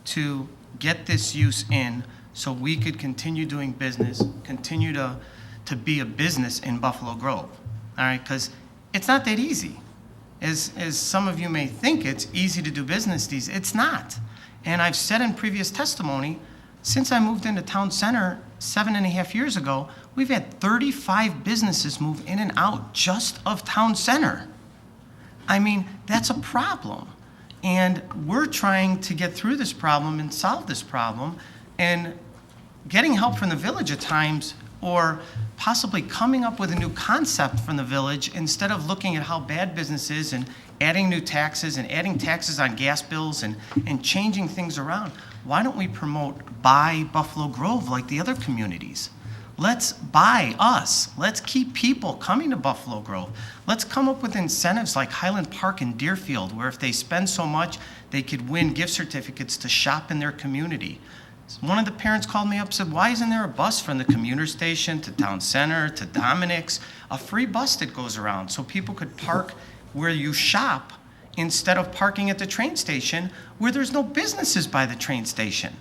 to get this use in so we could continue doing business, continue to be a business in Buffalo Grove, all right? Because it's not that easy. As some of you may think it's easy to do business it's not. And I've said in previous testimony, since I moved into town center 7.5 years ago, we've had 35 businesses move in and out just of town center. I mean, that's a problem. And we're trying to get through this problem and solve this problem, and getting help from the village at times, or possibly coming up with a new concept from the village instead of looking at how bad business is and adding new taxes and adding taxes on gas bills and changing things around. Why don't we promote Buy Buffalo Grove like the other communities? Let's buy us. Let's keep people coming to Buffalo Grove. Let's come up with incentives like Highland Park and Deerfield, where if they spend so much, they could win gift certificates to shop in their community. One of the parents called me up and said, why isn't there a bus from the commuter station to town center to Dominic's, a free bus that goes around so people could park where you shop instead of parking at the train station where there's no businesses by the train station,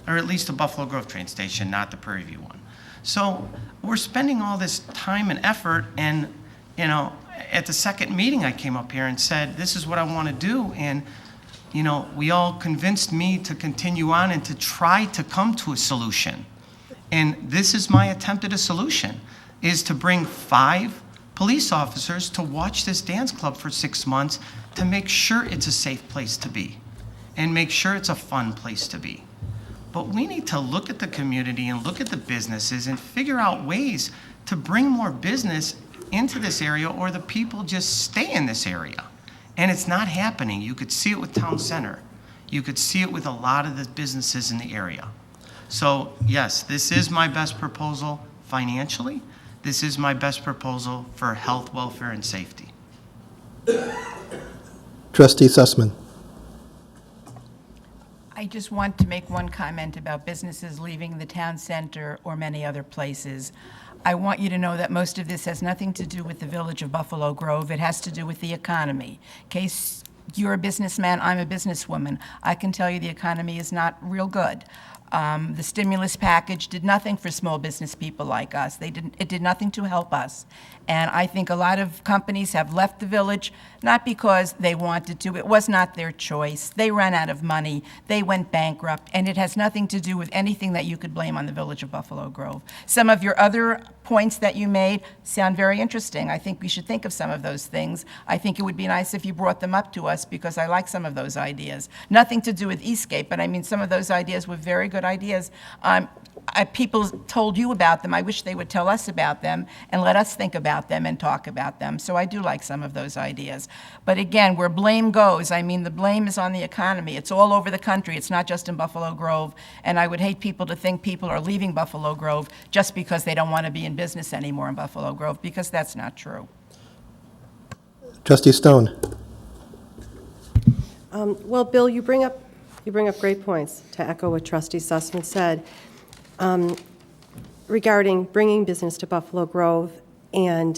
or at least the Buffalo Grove train station, not the Prairie View one. So we're spending all this time and effort, and at the second meeting I came up here and said, this is what I want to do, and we all convinced me to continue on and to try to come to a solution. And this is my attempt at a solution, is to bring 5 police officers to watch this dance club for 6 months to make sure it's a safe place to be and make sure it's a fun place to be. But we need to look at the community and look at the businesses and figure out ways to bring more business into this area, or the people just stay in this area. And it's not happening. You could see it with Town Center. You could see it with a lot of the businesses in the area. So yes, this is my best proposal financially. This is my best proposal for health, welfare, and safety. Trustee Sussman. I just want to make one comment about businesses leaving the town center or many other places. I want you to know that most of this has nothing to do with the village of Buffalo Grove. It has to do with the economy. In case you're a businessman, I'm a businesswoman. I can tell you the economy is not real good. The stimulus package did nothing for small business people like us. It did nothing to help us. And I think a lot of companies have left the village, not because they wanted to. It was not their choice. They ran out of money. They went bankrupt. And it has nothing to do with anything that you could blame on the village of Buffalo Grove. Some of your other points that you made sound very interesting. I think we should think of some of those things. I think it would be nice if you brought them up to us, because I like some of those ideas. Nothing to do with Eastgate, but I mean, some of those ideas were very good ideas. People told you about them. I wish they would tell us about them and let us think about them and talk about them. So I do like some of those ideas. But again, where blame goes, I mean, the blame is on the economy. It's all over the country. It's not just in Buffalo Grove. And I would hate people to think people are leaving Buffalo Grove just because they don't want to be in business anymore in Buffalo Grove, because that's not true. Trustee Stone. Well, Bill, you bring up great points, to echo what Trustee Sussman said, regarding bringing business to Buffalo Grove and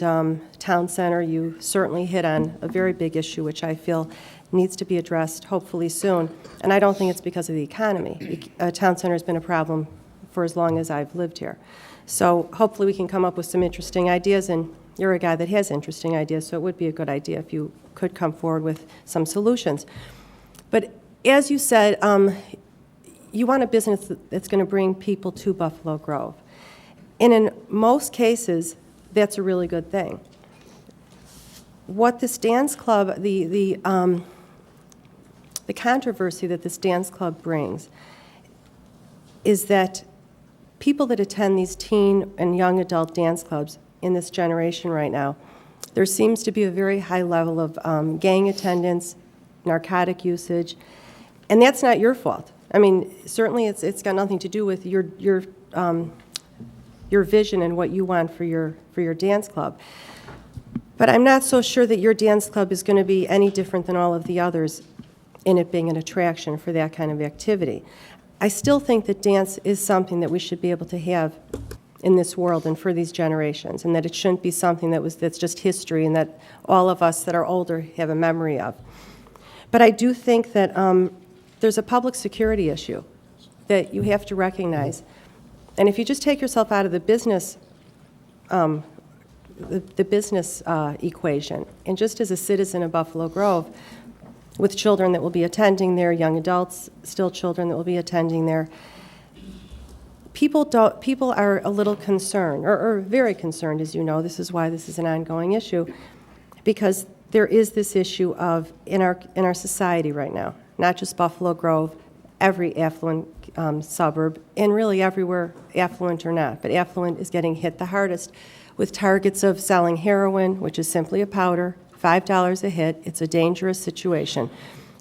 Town Center. You certainly hit on a very big issue, which I feel needs to be addressed hopefully soon. And I don't think it's because of the economy. Town Center has been a problem for as long as I've lived here. So hopefully we can come up with some interesting ideas, and you're a guy that has interesting ideas, so it would be a good idea if you could come forward with some solutions. But as you said, you want a business that's going to bring people to Buffalo Grove. And in most cases, that's a really good thing. What this dance club, the controversy that this dance club brings is that people that attend these teen and young adult dance clubs in this generation right now, there seems to be a very high level of gang attendance, narcotic usage, and that's not your fault. I mean, certainly it's got nothing to do with your vision and what you want for your dance club. But I'm not so sure that your dance club is going to be any different than all of the others in it being an attraction for that kind of activity. I still think that dance is something that we should be able to have in this world and for these generations, and that it shouldn't be something that's just history and that all of us that are older have a memory of. But I do think that there's a public security issue that you have to recognize. And if you just take yourself out of the business equation, and just as a citizen of Buffalo Grove, with children that will be attending there, young adults, still children that will be attending there, people are a little concerned, or very concerned, as you know. This is why this is an ongoing issue, because there is this issue of, in our society right now, not just Buffalo Grove, every affluent suburb, and really everywhere, affluent or not, but affluent is getting hit the hardest with targets of selling heroin, which is simply a powder, $5 a hit. It's a dangerous situation.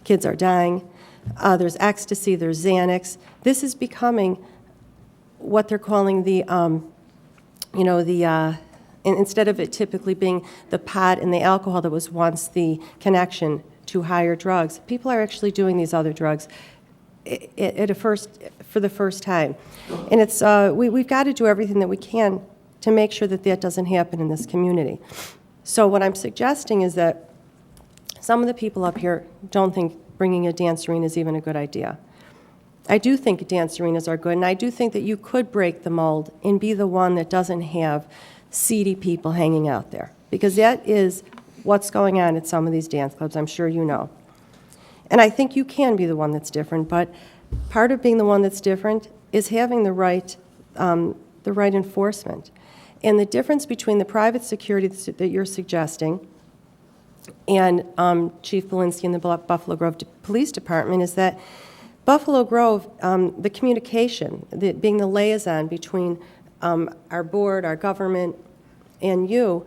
Kids are dying. There's ecstasy, there's Xanax. This is becoming what they're calling the, instead of it typically being the pot and the alcohol that was once the connection to higher drugs, people are actually doing these other drugs for the first time. And it's, we've got to do everything that we can to make sure that that doesn't happen in this community. So what I'm suggesting is that some of the people up here don't think bringing a dance arena is even a good idea. I do think dance arenas are good, and I do think that you could break the mold and be the one that doesn't have seedy people hanging out there, because that is what's going on at some of these dance clubs, I'm sure you know. And I think you can be the one that's different, but part of being the one that's different is having the right enforcement. And the difference between the private security that you're suggesting and Chief Belinsky and the Buffalo Grove Police Department is that Buffalo Grove, the communication, being the liaison between our board, our government, and you,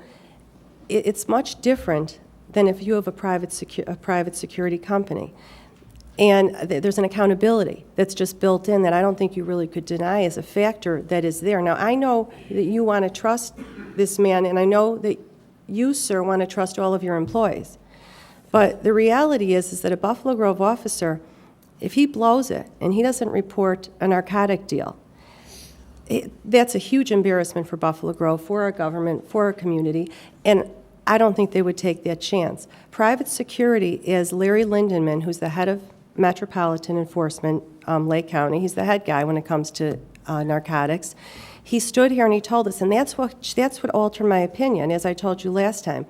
it's much different than if you have a private security company. And there's an accountability that's just built in that I don't think you really could deny as a factor that is there. Now, I know that you want to trust this man, and I know that you, sir, want to trust all of your employees. But the reality is that a Buffalo Grove officer, if he blows it and he doesn't report a narcotic deal, that's a huge embarrassment for Buffalo Grove, for our government, for our community, and I don't think they would take that chance. Private security, as Larry Lindenman, who's the head of Metropolitan Enforcement, Lake County. He's the head guy when it comes to narcotics. He stood here and he told us, and that's what altered my opinion, as I told you last time.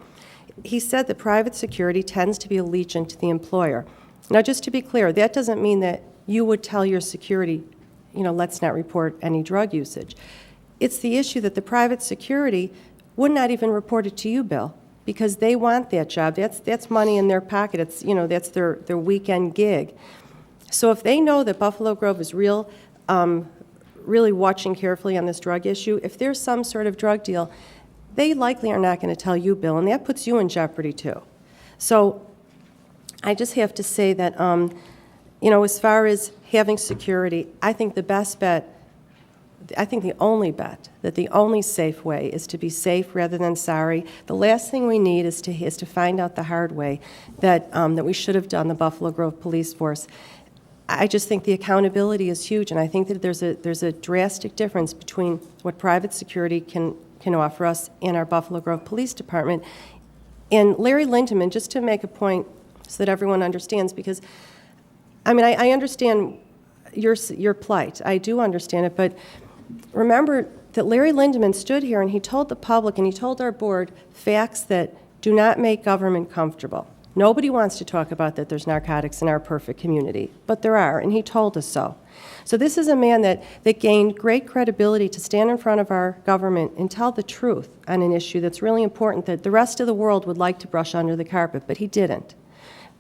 He said that private security tends to be allegiant to the employer. Now, just to be clear, that doesn't mean that you would tell your security, let's not report any drug usage. It's the issue that the private security would not even report it to you, Bill, because they want that job. That's money in their pocket. It's, that's their weekend gig. So if they know that Buffalo Grove is really watching carefully on this drug issue, if there's some sort of drug deal, they likely are not going to tell you, Bill, and that puts you in jeopardy too. So I just have to say that, as far as having security, I think the best bet, I think the only bet, that the only safe way is to be safe rather than sorry. The last thing we need is to find out the hard way that we should have done the Buffalo Grove Police Force. I just think the accountability is huge, and I think that there's a drastic difference between what private security can offer us in our Buffalo Grove Police Department. And Larry Lindeman, just to make a point so that everyone understands, because, I understand your plight. I do understand it, but remember that Larry Lindeman stood here and he told the public and he told our board facts that do not make government comfortable. Nobody wants to talk about that there's narcotics in our perfect community, but there are, and he told us so. So this is a man that gained great credibility to stand in front of our government and tell the truth on an issue that's really important that the rest of the world would like to brush under the carpet, but he didn't.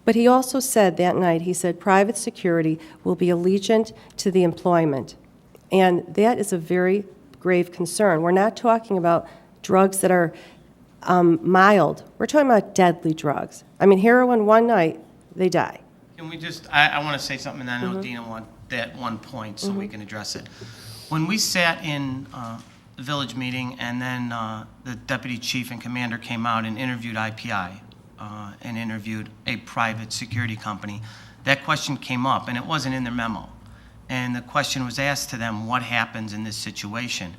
But he also said that night, he said, private security will be allegiant to the employment. And that is a very grave concern. We're not talking about drugs that are mild. We're talking about deadly drugs. Heroin, one night, they die. Can we just, I want to say something, and I know Dina wanted that one point so we can address it. When we sat in the village meeting and then the deputy chief and commander came out and interviewed IPI and interviewed a private security company, that question came up, and it wasn't in their memo. And the question was asked to them, what happens in this situation?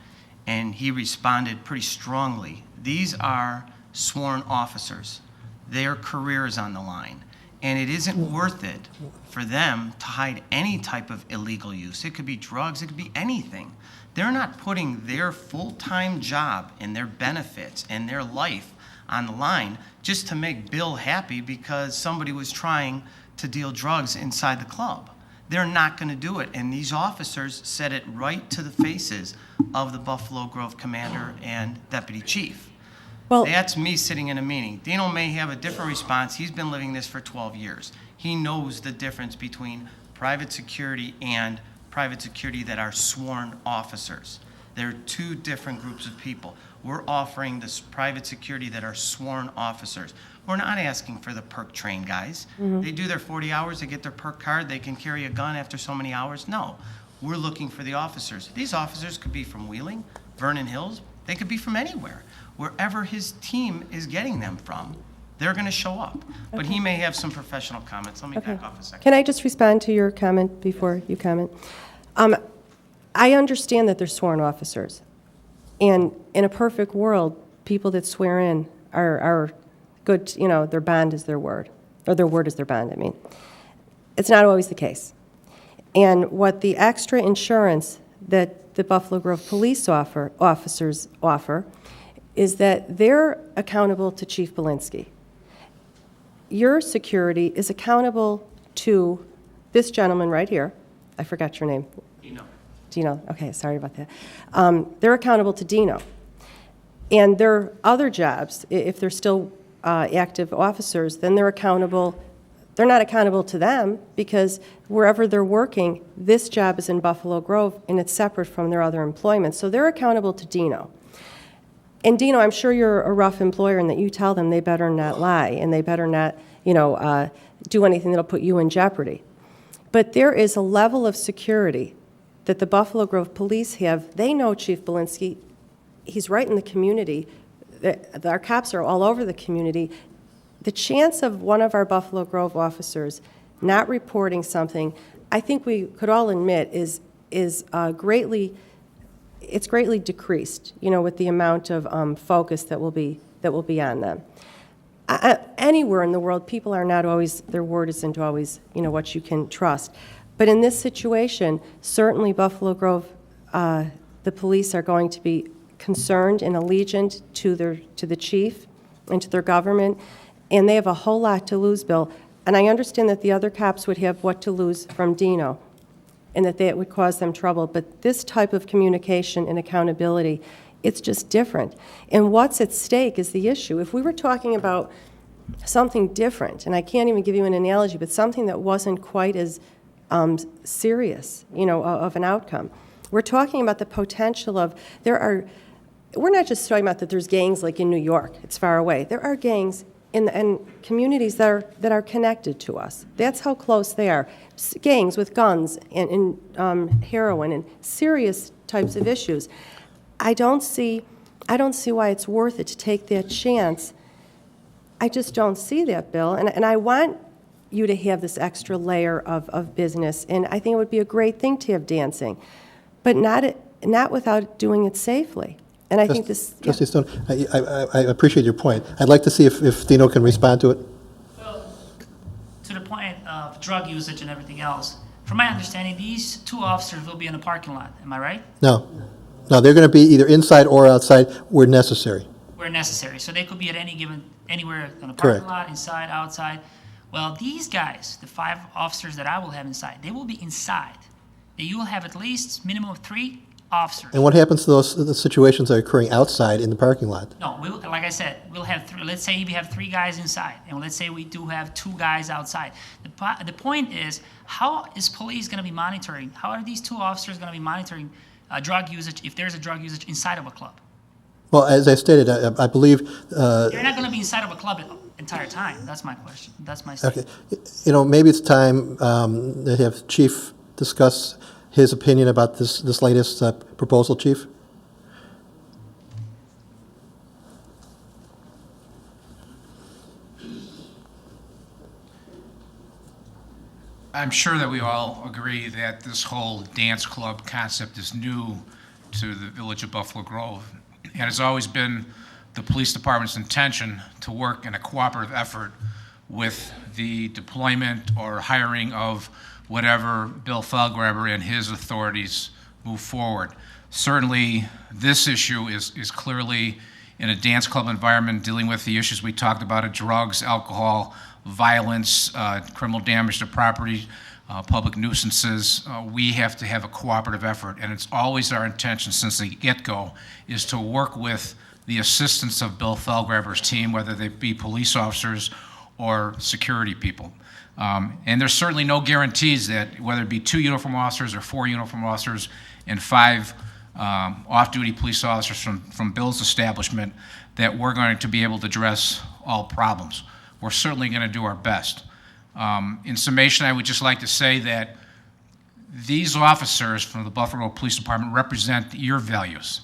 And he responded pretty strongly. These are sworn officers. Their career is on the line. And it isn't worth it for them to hide any type of illegal use. It could be drugs, it could be anything. They're not putting their full-time job and their benefits and their life on the line just to make Bill happy because somebody was trying to deal drugs inside the club. They're not going to do it. And these officers said it right to the faces of the Buffalo Grove commander and deputy chief. Well, that's me sitting in a meeting. Dino may have a different response. He's been living this for 12 years. He knows the difference between private security and private security that are sworn officers. They're two different groups of people. We're offering this private security that are sworn officers. We're not asking for the perk train guys. They do their 40 hours, they get their perk card, they can carry a gun after so many hours. No, we're looking for the officers. These officers could be from Wheeling, Vernon Hills, they could be from anywhere. Wherever his team is getting them from, they're going to show up. But he may have some professional comments. Let me back off a second. Can I just respond to your comment before you comment? I understand that they're sworn officers. And in a perfect world, people that swear in are good, their bond is their word, or their word is their bond, It's not always the case. And what the extra insurance that the Buffalo Grove police officers offer is that they're accountable to Chief Belinsky. Your security is accountable to this gentleman right here. I forgot your name. Dino. Okay, sorry about that. They're accountable to Dino. And their other jobs, if they're still active officers, then they're accountable. They're not accountable to them because wherever they're working, this job is in Buffalo Grove and it's separate from their other employment. So they're accountable to Dino. And Dino, I'm sure you're a rough employer and that you tell them they better not lie and they better not, do anything that'll put you in jeopardy. But there is a level of security that the Buffalo Grove police have. They know Chief Belinsky. He's right in the community. Our cops are all over the community. The chance of one of our Buffalo Grove officers not reporting something, I think we could all admit, is greatly decreased, with the amount of focus that will be on them. Anywhere in the world, people are not always, their word isn't always, what you can trust. But in this situation, certainly Buffalo Grove, the police are going to be concerned and allegiant to the chief and to their government, and they have a whole lot to lose, Bill. And I understand that the other cops would have what to lose from Dino, and that it would cause them trouble. But this type of communication and accountability, it's just different. And what's at stake is the issue. If we were talking about something different, and I can't even give you an analogy, but something that wasn't quite as serious, of an outcome. We're talking about the potential of, we're not just talking about that there's gangs like in New York, it's far away. There are gangs in communities that are connected to us. That's how close they are. Gangs with guns and heroin and serious types of issues. I don't see why it's worth it to take that chance. I just don't see that, Bill. And I want you to have this extra layer of business, and I think it would be a great thing to have dancing, but not without doing it safely. And I think this... Trustee Stone, I appreciate your point. I'd like to see if Dino can respond to it. Well, to the point of drug usage and everything else, from my understanding, these two officers will be in the parking lot. Am I right? No, they're going to be either inside or outside where necessary. Where necessary. So they could be at anywhere in the parking Correct. lot, inside, outside. Well, these guys, the 5 officers that I will have inside, they will be inside. You will have at least minimum of 3 officers. And what happens to the situations that are occurring outside in the parking lot? No, like I said, we'll have 3. Let's say we have 3 guys inside, and let's say we do have 2 guys outside. The point is, how is police going to be monitoring? How are these 2 officers going to be monitoring drug usage if there's a drug usage inside of a club? Well, as I stated, I believe... You're not going to be inside of a club the entire time. That's my question. That's my statement. Okay. Maybe it's time to have Chief discuss his opinion about this latest proposal, Chief. I'm sure that we all agree that this whole dance club concept is new to the village of Buffalo Grove. And it's always been the police department's intention to work in a cooperative effort with the deployment or hiring of whatever Bill Feldgraber and his authorities move forward. Certainly, this issue is clearly in a dance club environment dealing with the issues we talked about of drugs, alcohol, violence, criminal damage to property, public nuisances. We have to have a cooperative effort, and it's always our intention since the get-go is to work with the assistance of Bill Feldgraber's team, whether they be police officers or security people. And there's certainly no guarantees that whether it be 2 uniform officers or 4 uniform officers and 5 off-duty police officers from Bill's establishment that we're going to be able to address all problems. We're certainly going to do our best. In summation, I would just like to say that these officers from the Buffalo Police Department represent your values,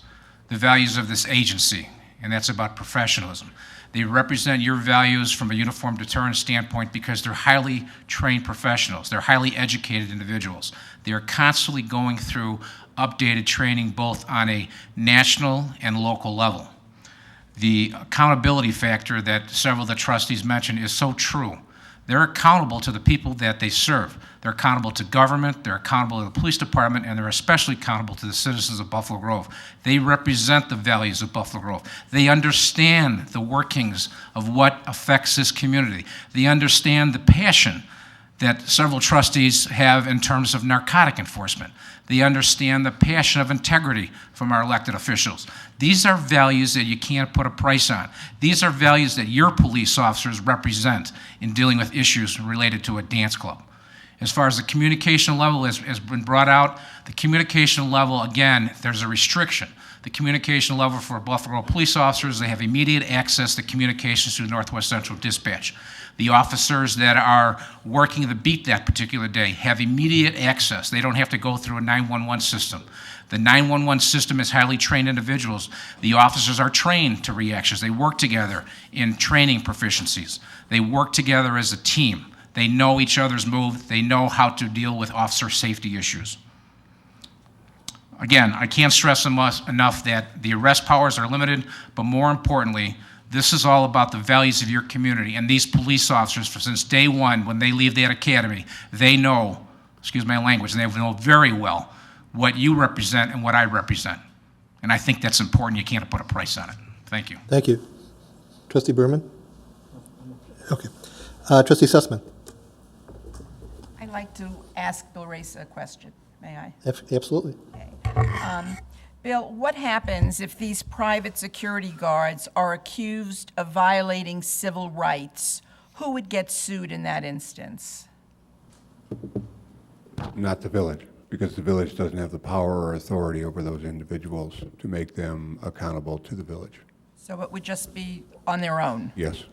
the values of this agency, and that's about professionalism. They represent your values from a uniform deterrence standpoint because they're highly trained professionals. They're highly educated individuals. They are constantly going through updated training both on a national and local level. The accountability factor that several of the trustees mentioned is so true. They're accountable to the people that they serve. They're accountable to government, they're accountable to the police department, and they're especially accountable to the citizens of Buffalo Grove. They represent the values of Buffalo Grove. They understand the workings of what affects this community. They understand the passion that several trustees have in terms of narcotic enforcement. They understand the passion of integrity from our elected officials. These are values that you can't put a price on. These are values that your police officers represent in dealing with issues related to a dance club. As far as the communication level has been brought out, the communication level, again, there's a restriction. The communication level for Buffalo police officers, they have immediate access to communications through Northwest Central Dispatch. The officers that are working the beat that particular day have immediate access. They don't have to go through a 911 system. The 911 system is highly trained individuals. The officers are trained to reactions. They work together in training proficiencies. They work together as a team. They know each other's move. They know how to deal with officer safety issues. Again, I can't stress enough that the arrest powers are limited, but more importantly, This is all about the values of your community. And these police officers, since day one, when they leave that academy, they know, excuse my language, they know very well what you represent and what I represent. And I think that's important. You can't put a price on it. Thank you. Thank you. Trustee Berman? Okay. Trustee Sussman? I'd like to ask Bill Race a question. May I? Absolutely. Bill, what happens if these private security guards are accused of violating civil rights? Who would get sued in that instance? Not the village, because the village doesn't have the power or authority over those individuals to make them accountable to the village. So it would just be on their own? Yes.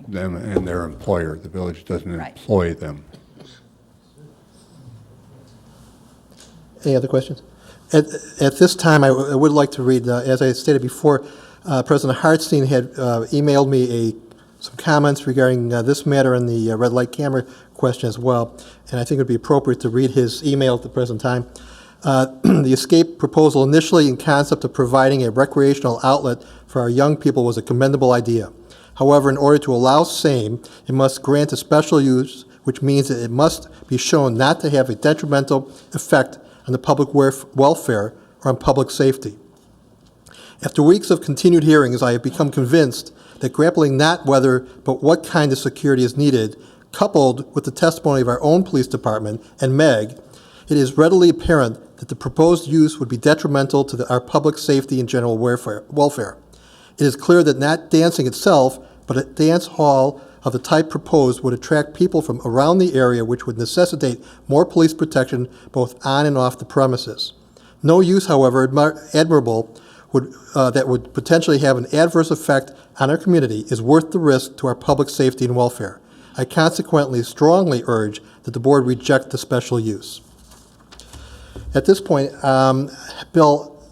Them and their employer. The village doesn't employ them. Any other questions? At this time, I would like to read, as I stated before, President Hartstein had emailed me some comments regarding this matter and the red light camera question as well, and I think it would be appropriate to read his email at the present time. The escape proposal initially in concept of providing a recreational outlet for our young people was a commendable idea. However, in order to allow same, it must grant a special use, which means that it must be shown not to have a detrimental effect on the public welfare or on public safety. After weeks of continued hearings, I have become convinced that grappling not whether, but what kind of security is needed, coupled with the testimony of our own police department and MEG, it is readily apparent that the proposed use would be detrimental to our public safety and general welfare. It is clear that not dancing itself, but a dance hall of the type proposed would attract people from around the area, which would necessitate more police protection both on and off the premises. No use, however, admirable that would potentially have an adverse effect on our community is worth the risk to our public safety and welfare. I consequently strongly urge that the board reject the special use. At this point, Bill,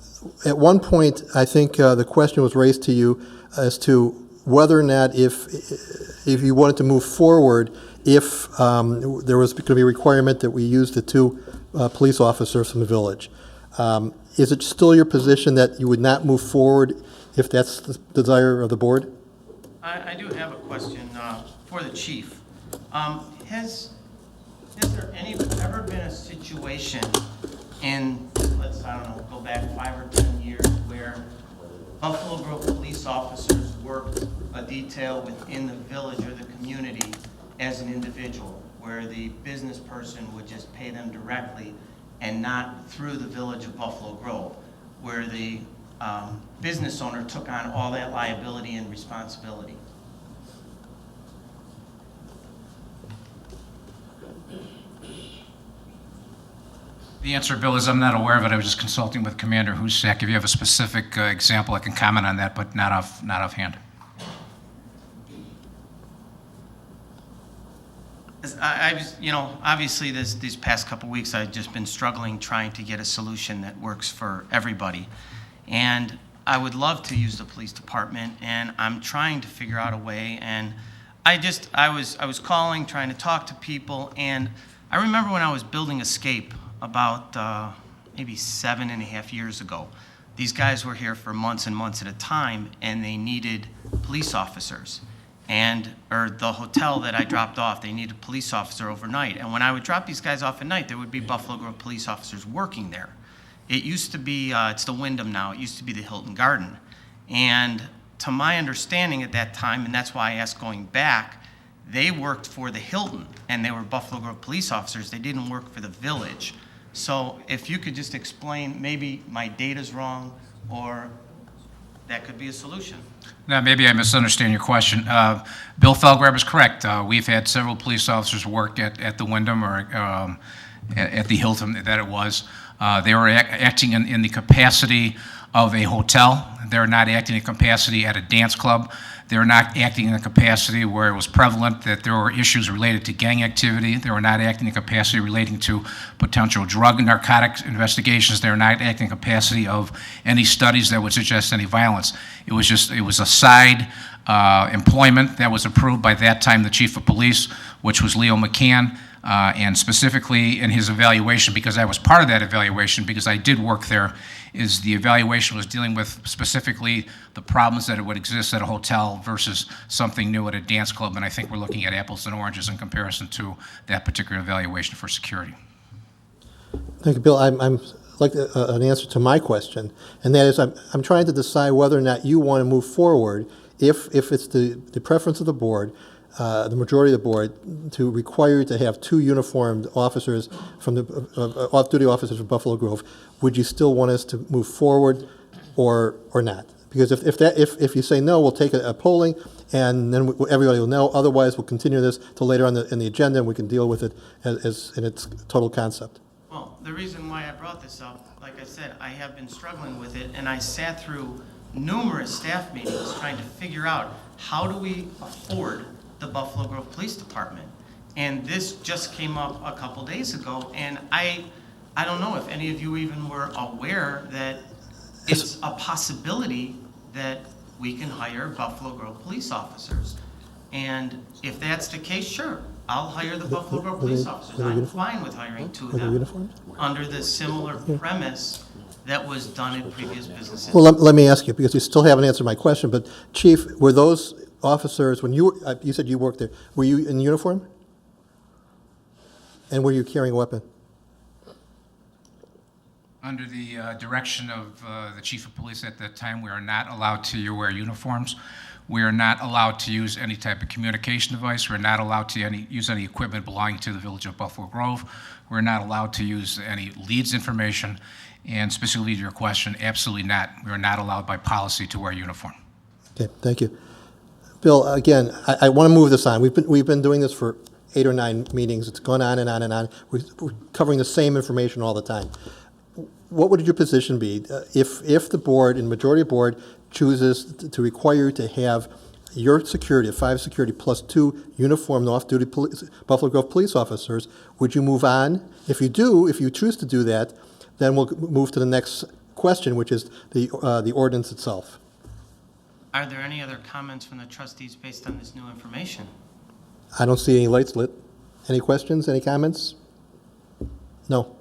at one point, I think the question was raised to you as to whether or not if you wanted to move forward, if there was going to be a requirement that we use the two police officers from the village. Is it still your position that you would not move forward if that's the desire of the board? I do have a question for the chief. Has there ever been a situation in, I don't know, go back 5 or 10 years where Buffalo Grove police officers worked a detail within the village or the community as an individual, where the business person would just pay them directly and not through the village of Buffalo Grove, where the business owner took on all that liability and responsibility? The answer, Bill, is I'm not aware of it. I was just consulting with Commander Husak. If you have a specific example, I can comment on that, but not offhand. Obviously these past couple weeks I've just been struggling trying to get a solution that works for everybody. And I would love to use the police department, and I'm trying to figure out a way. And I was calling, trying to talk to people, and I remember when I was building Escape about maybe 7.5 years ago. These guys were here for months and months at a time, and they needed police officers. Or the hotel that I dropped off, they needed a police officer overnight. And when I would drop these guys off at night, there would be Buffalo Grove police officers working there. It used to be, it's the Wyndham now, it used to be the Hilton Garden. And to my understanding at that time, and that's why I asked going back, they worked for the Hilton, and they were Buffalo Grove police officers. They didn't work for the village. So if you could just explain, maybe my data's wrong, or that could be a solution. Now, maybe I misunderstand your question. Bill Felgrab is correct. We've had several police officers work at the Wyndham or at the Hilton that it was. They were acting in the capacity of a hotel. They're not acting in capacity at a dance club. They're not acting in a capacity where it was prevalent that there were issues related to gang activity. They were not acting in capacity relating to potential drug and narcotics investigations. They were not acting in capacity of any studies that would suggest any violence. It was a side employment that was approved by that time the chief of police, which was Leo McCann. And specifically in his evaluation, because I was part of that evaluation, because I did work there, is the evaluation was dealing with specifically the problems that would exist at a hotel versus something new at a dance club, and I think we're looking at apples and oranges in comparison to that particular evaluation for security. Thank you, Bill. I'm like an answer to my question, and that is I'm trying to decide whether or not you want to move forward if it's the preference of the board, the majority of the board, to require to have 2 uniformed officers from the off-duty officers from Buffalo Grove. Would you still want us to move forward or not? Because if you say no, we'll take a polling, and then everybody will know. Otherwise, we'll continue this till later on in the agenda, and we can deal with it as in its total concept. Well, the reason why I brought this up, like I said, I have been struggling with it, and I sat through numerous staff meetings trying to figure out how do we afford the Buffalo Grove Police Department. And this just came up a couple days ago, and I don't know if any of you even were aware that it's a possibility that we can hire Buffalo Grove police officers. And if that's the case, sure, I'll hire the Buffalo Grove police officers. I'm fine with hiring 2 of them under the similar premise that was done in previous businesses. Well, let me ask you, because you still haven't answered my question, but Chief, were those officers, when you said you worked there, were you in uniform? And were you carrying a weapon? Under the direction of the chief of police at that time, we are not allowed to wear uniforms. We are not allowed to use any type of communication device. We're not allowed to use any equipment belonging to the village of Buffalo Grove. We're not allowed to use any leads information. And specifically to your question, absolutely not. We are not allowed by policy to wear uniform. Okay, thank you. Bill, again, I want to move this on. We've been doing this for 8 or 9 meetings. It's gone on and on and on. We're covering the same information all the time. What would your position be if the board, and majority of board, chooses to require you to have your security, 5 security plus 2 uniformed off-duty Buffalo Grove police officers? Would you move on? If you do, if you choose to do that, then we'll move to the next question, which is the ordinance itself. Are there any other comments from the trustees based on this new information? I don't see any lights lit. Any questions, any comments? No.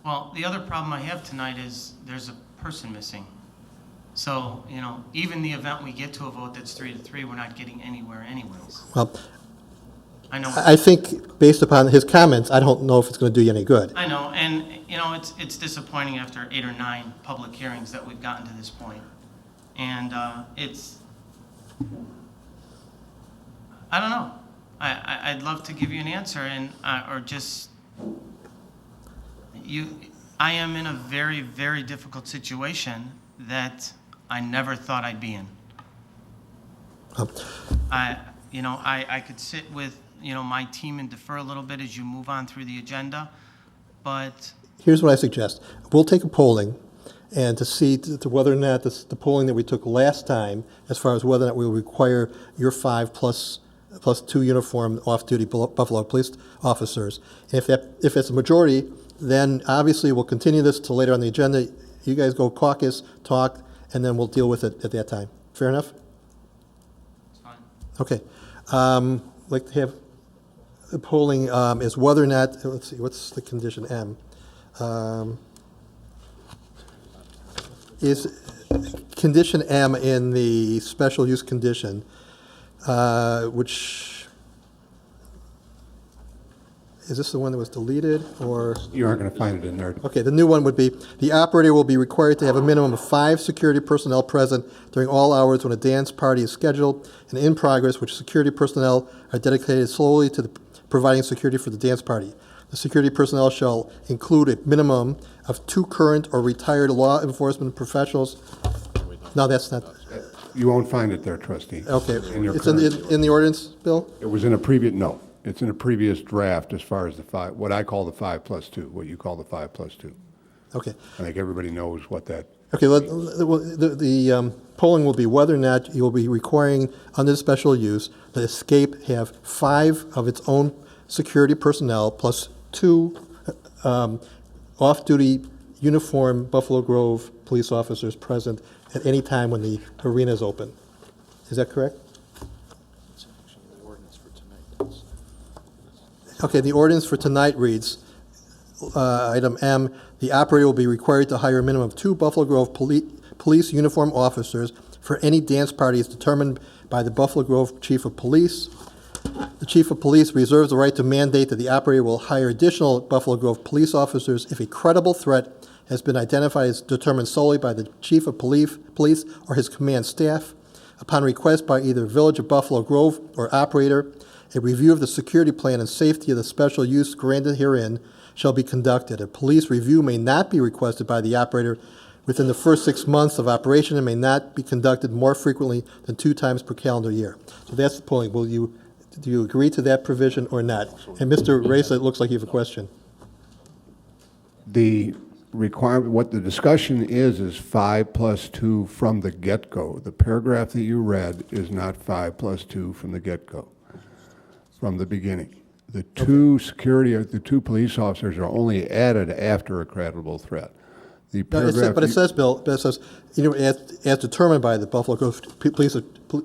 Well, the other problem I have tonight is there's a person missing. So, even the event we get to a vote that's 3-3, we're not getting anywhere anyways. Well, I know. I think based upon his comments, I don't know if it's going to do you any good. I know, and it's disappointing after 8 or 9 public hearings that we've gotten to this point. And it's, I don't know. I'd love to give you an answer, and or just I am in a very, very difficult situation that I never thought I'd be in. I could sit with my team and defer a little bit as you move on through the agenda, but Here's what I suggest. We'll take a polling, and to see to whether or not the polling that we took last time, as far as whether or not we will require your 5 plus 2 uniformed off-duty Buffalo police officers. And if it's a majority, then obviously we'll continue this till later on the agenda. You guys go caucus, talk, and then we'll deal with it at that time. Fair enough? it's fine. Okay. I'd like to have the polling is whether or not, let's see, what's the condition M? Is condition M in the special use condition, which, is this the one that was deleted, or? You aren't going to find it in there. Okay, the new one would be, the operator will be required to have a minimum of 5 security personnel present during all hours when a dance party is scheduled and in progress, which security personnel are dedicated solely to providing security for the dance party. The security personnel shall include a minimum of 2 current or retired law enforcement professionals. No, that's not. You won't find it there, trustee. Okay, it's current- in the ordinance, Bill? It was in a previous, no, it's in a previous draft as far as the 5, what I call the 5 plus 2, what you call the 5 plus 2. Okay. I think everybody knows what that. Okay, the polling will be whether or not you will be requiring, under the special use, that Escape have 5 of its own security personnel plus 2 off-duty uniform Buffalo Grove police officers present at any time when the arena is open. Is that correct? Okay, the ordinance for tonight reads, item M, the operator will be required to hire a minimum of 2 Buffalo Grove police uniform officers for any dance party as determined by the Buffalo Grove Chief of Police. The Chief of Police reserves the right to mandate that the operator will hire additional Buffalo Grove police officers if a credible threat has been identified as determined solely by the Chief of Police or his command staff. Upon request by either Village of Buffalo Grove or operator, a review of the security plan and safety of the special use granted herein shall be conducted. A police review may not be requested by the operator within the first 6 months of operation and may not be conducted more frequently than 2 times per calendar year. So that's the point. Do you agree to that provision or not? And Mr. Race, it looks like you have a question. The requirement, what the discussion is 5 plus 2 from the get-go. The paragraph that you read is not 5 plus 2 from the get-go, from the beginning. The the 2 police officers are only added after a credible threat. The paragraph. But it says, Bill, as determined by the Buffalo Grove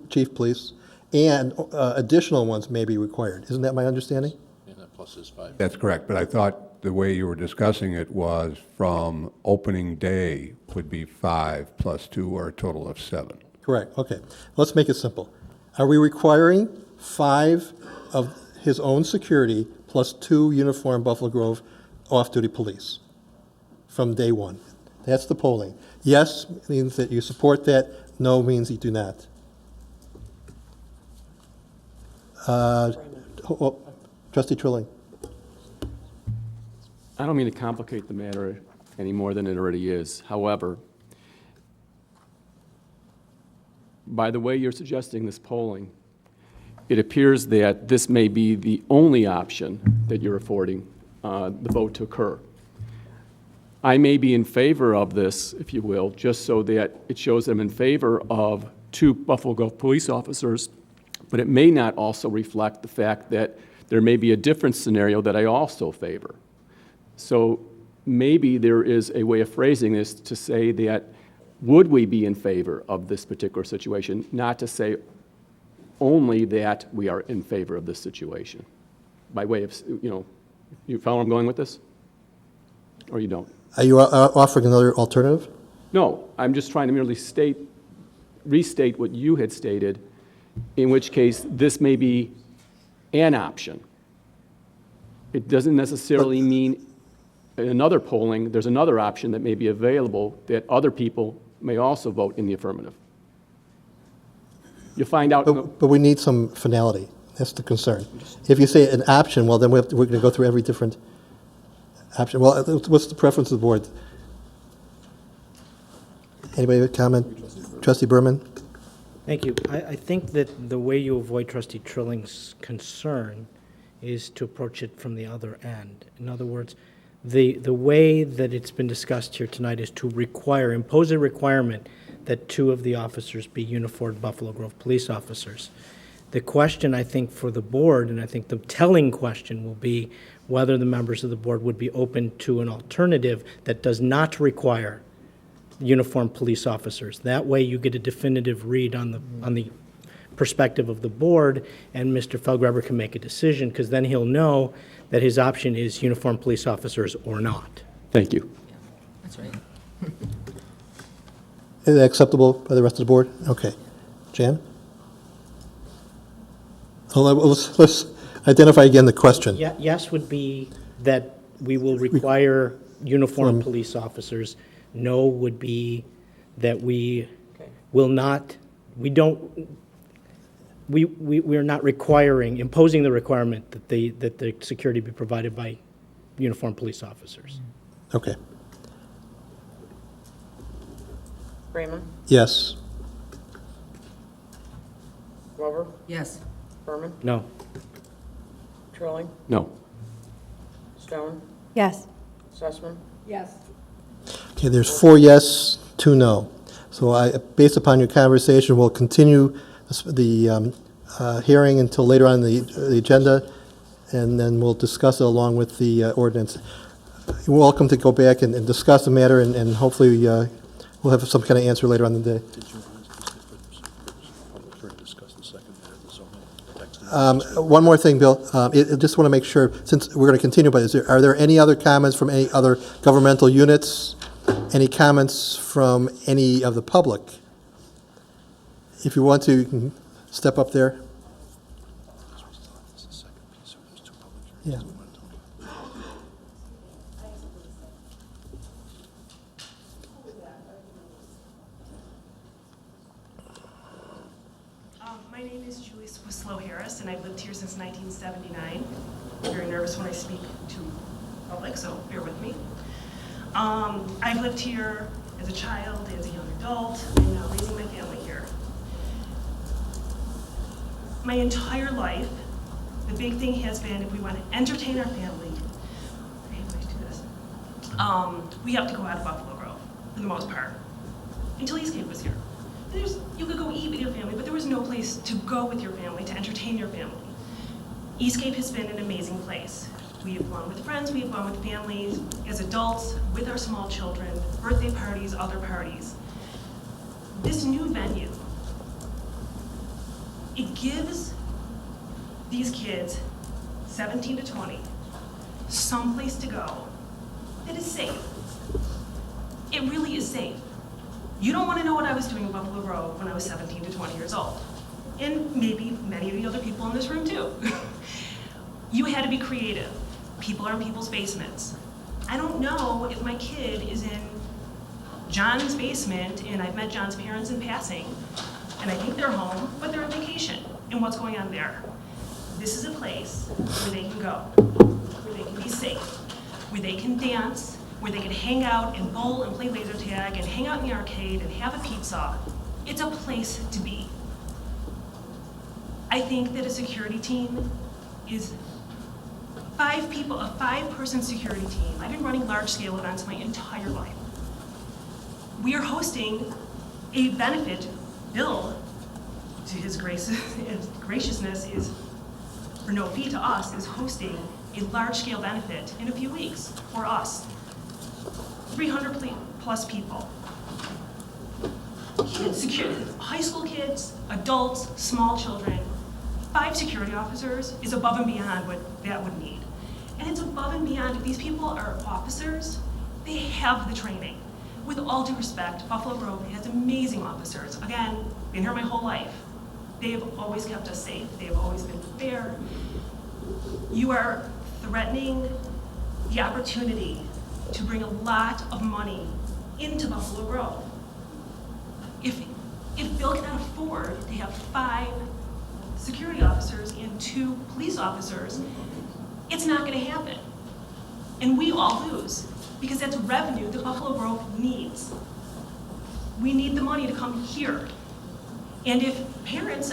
Chief of Police, and additional ones may be required. Isn't that my understanding? And that plus is 5. That's correct, but I thought the way you were discussing it was from opening day would be 5 plus 2, or a total of 7. Correct, okay. Let's make it simple. Are we requiring 5 of his own security plus 2 uniformed Buffalo Grove off-duty police from day one? That's the polling. Yes means that you support that. No means you do not. Trustee Trilling. I don't mean to complicate the matter any more than it already is. However, by the way you're suggesting this polling, it appears that this may be the only option that you're affording the vote to occur. I may be in favor of this, if you will, just so that it shows them in favor of 2 Buffalo Grove police officers, but it may not also reflect the fact that there may be a different scenario that I also favor. So maybe there is a way of phrasing this to say that would we be in favor of this particular situation, not to say only that we are in favor of this situation. By way of, you follow where I'm going with this? Or you don't? Are you offering another alternative? No, I'm just trying to merely restate what you had stated, in which case this may be an option. It doesn't necessarily mean in another polling, there's another option that may be available that other people may also vote in the affirmative. You'll find out. But we need some finality. That's the concern. If you say an option, well, then we're going to go through every different option. Well, what's the preference of the board? Anybody have a comment? Trustee Berman? Thank you. I think that the way you avoid Trustee Trilling's concern is to approach it from the other end. In other words, the way that it's been discussed here tonight is to impose a requirement that 2 of the officers be uniformed Buffalo Grove police officers. The question, I think, for the board, and I think the telling question will be whether the members of the board would be open to an alternative that does not require uniformed police officers. That way you get a definitive read on the perspective of the board, and Mr. Feldgräber can make a decision, because then he'll know that his option is uniformed police officers or not. Thank you. That's right. Is that acceptable by the rest of the board? Okay. Jan? Let's identify again the question. Yes would be that we will require uniformed police officers. No would be that we will not, we are not imposing the requirement that the security be provided by uniformed police officers. Okay. Raymond? Yes. Glover? Yes. Berman? No. Trilling? No. Stone? Yes. Sussman? Yes. Okay, there's 4 yes, 2 no. So based upon your conversation, we'll continue the hearing until later on in the agenda, and then we'll discuss it along with the ordinance. You're welcome to go back and discuss the matter, and hopefully we'll have some kind of answer later on in the day. One more thing, Bill. I just want to make sure, since we're going to continue, but are there any other comments from any other governmental units? Any comments from any of the public? If you want to, you can step up there. Yeah. My name is Julie Swislow Harris, and I've lived here since 1979. I'm very nervous when I speak to public, so bear with me. I've lived here as a child, as a young adult. I'm now raising my family here. My entire life, the big thing has been if we want to entertain our family, I hate to do this, we have to go out of Buffalo Grove, for the most part, until Eastgate was here. You could go eat with your family, but there was no place to go with your family, to entertain your family. Eastgate has been an amazing place. We have gone with friends, we have gone with families, as adults, with our small children, birthday parties, other parties. This new venue, it gives these kids, 17 to 20, someplace to go that is safe. It really is safe. You don't want to know what I was doing in Buffalo Grove when I was 17 to 20 years old. And maybe many of the other people in this room too. You had to be creative. People are in people's basements. I don't know if my kid is in John's basement, and I've met John's parents in passing, and I think they're home, but they're on vacation, and what's going on there. This is a place where they can go, where they can be safe, where they can dance, where they can hang out and bowl and play laser tag and hang out in the arcade and have a pizza. It's a place to be. I think that a security team is 5 people, a 5-person security team. I've been running large-scale events my entire life. We are hosting a benefit. Bill, to his graciousness, is for no fee to us, is hosting a large-scale benefit in a few weeks for us. 300 plus people. Kids, high school kids, adults, small children. 5 security officers is above and beyond what that would need. And it's above and beyond, if these people are officers, they have the training. With all due respect, Buffalo Grove has amazing officers. Again, been here my whole life. They have always kept us safe. They have always been fair. You are threatening the opportunity to bring a lot of money into Buffalo Grove. If Bill cannot afford to have 5 security officers and 2 police officers, it's not going to happen. And we all lose, because that's revenue that Buffalo Grove needs. We need the money to come here. And if parents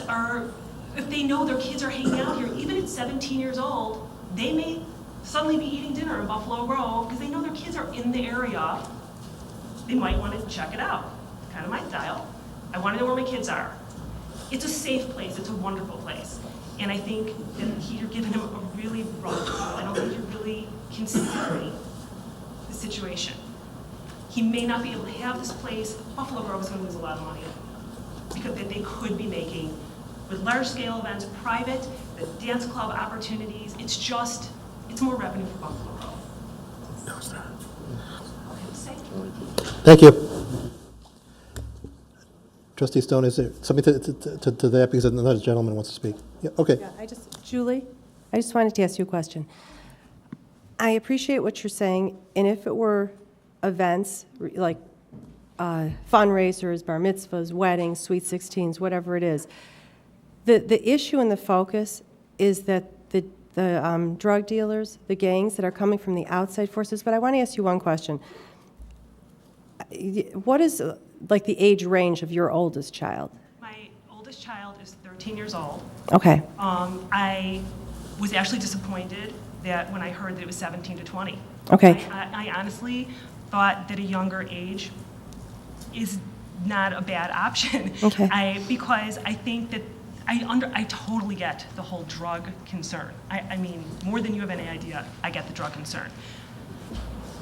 if they know their kids are hanging out here, even at 17 years old, they may suddenly be eating dinner in Buffalo Grove because they know their kids are in the area. They might want to check it out. Kind of my style. I want to know where my kids are. It's a safe place. It's a wonderful place. And I think that you're giving him a really rough deal. I don't think you're really considering the situation. He may not be able to have this place. Buffalo Grove is going to lose a lot of money because they could be making, with large-scale events, private, the dance club opportunities. It's more revenue for Buffalo Grove. No, it's not. Say. Thank you. Trustee Stone, is there something to that, because another gentleman wants to speak? Yeah, okay. Yeah, Julie, I just wanted to ask you a question. I appreciate what you're saying, and if it were events like fundraisers, bar mitzvahs, weddings, sweet 16s, whatever it is, the issue and the focus is that the drug dealers, the gangs that are coming from the outside forces. But I want to ask you one question. What is like the age range of your oldest child? My oldest child is 13 years old. Okay. I was actually disappointed that when I heard that it was 17 to 20. Okay. I honestly thought that a younger age is not a bad option. Okay. Because I think that I totally get the whole drug concern. I mean, more than you have any idea, I get the drug concern.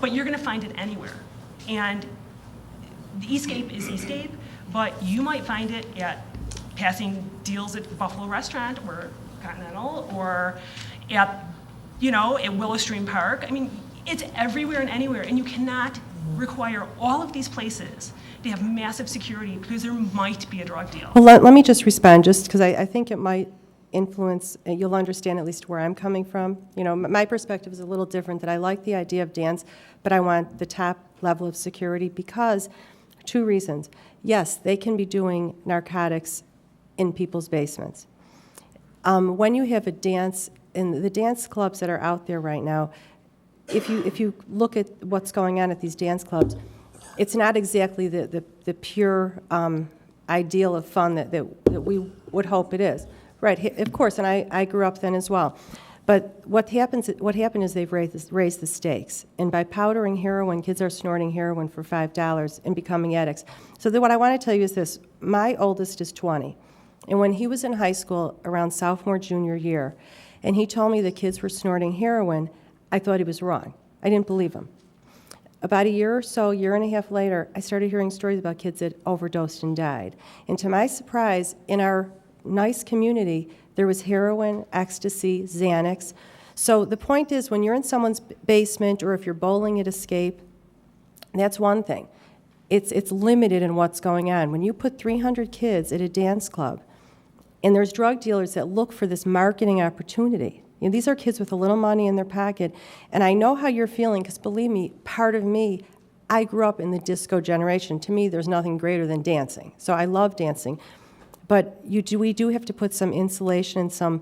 But you're going to find it anywhere. And the Eastgate is Eastgate, but you might find it at passing deals at Buffalo Restaurant or Continental or at, you know, at Willow Stream Park. I mean, it's everywhere and anywhere, and you cannot require all of these places to have massive security because there might be a drug deal. Well, let me just respond, just because I think it might influence, you'll understand at least where I'm coming from. You know, my perspective is a little different, that I like the idea of dance, but I want the top level of security because, 2 reasons. Yes, they can be doing narcotics in people's basements. When you have a dance, in the dance clubs that are out there right now, if you look at what's going on at these dance clubs, it's not exactly the pure ideal of fun that we would hope it is. Right, of course, and I grew up then as well. But what happened is they've raised the stakes. And by powdering heroin, kids are snorting heroin for $5 and becoming addicts. So what I want to tell you is this. My oldest is 20. And when he was in high school around sophomore, junior year, and he told me the kids were snorting heroin, I thought he was wrong. I didn't believe him. About a year or so, year and a half later, I started hearing stories about kids that overdosed and died. And to my surprise, in our nice community, there was heroin, ecstasy, Xanax. So the point is, when you're in someone's basement or if you're bowling at Escape, that's one thing. It's limited in what's going on. When you put 300 kids at a dance club, and there's drug dealers that look for this marketing opportunity. You know, these are kids with a little money in their pocket, and I know how you're feeling, because believe me, part of me, I grew up in the disco generation. To me, there's nothing greater than dancing. So I love dancing. But we do have to put some insulation and some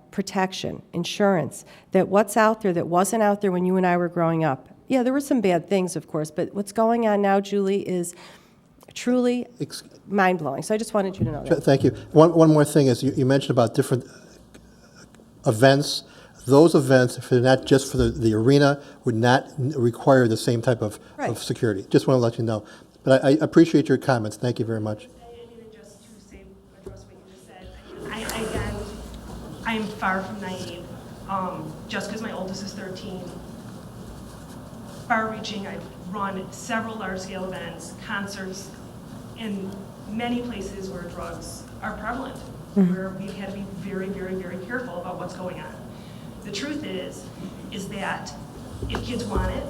protection, insurance, that what's out there that wasn't out there when you and I were growing up. Yeah, there were some bad things, of course, but what's going on now, Julie, is truly mind-blowing. So I just wanted you to know that. Thank you. One more thing is you mentioned about different events. Those events, if they're not just for the arena, would not require the same type of security. Just want to let you know. But I appreciate your comments. Thank you very much. Again, I am far from naive. Just because my oldest is 13, far-reaching, I've run several large-scale events, concerts, in many places where drugs are prevalent, where we've had to be very, very, very careful about what's going on. The truth is that if kids want it,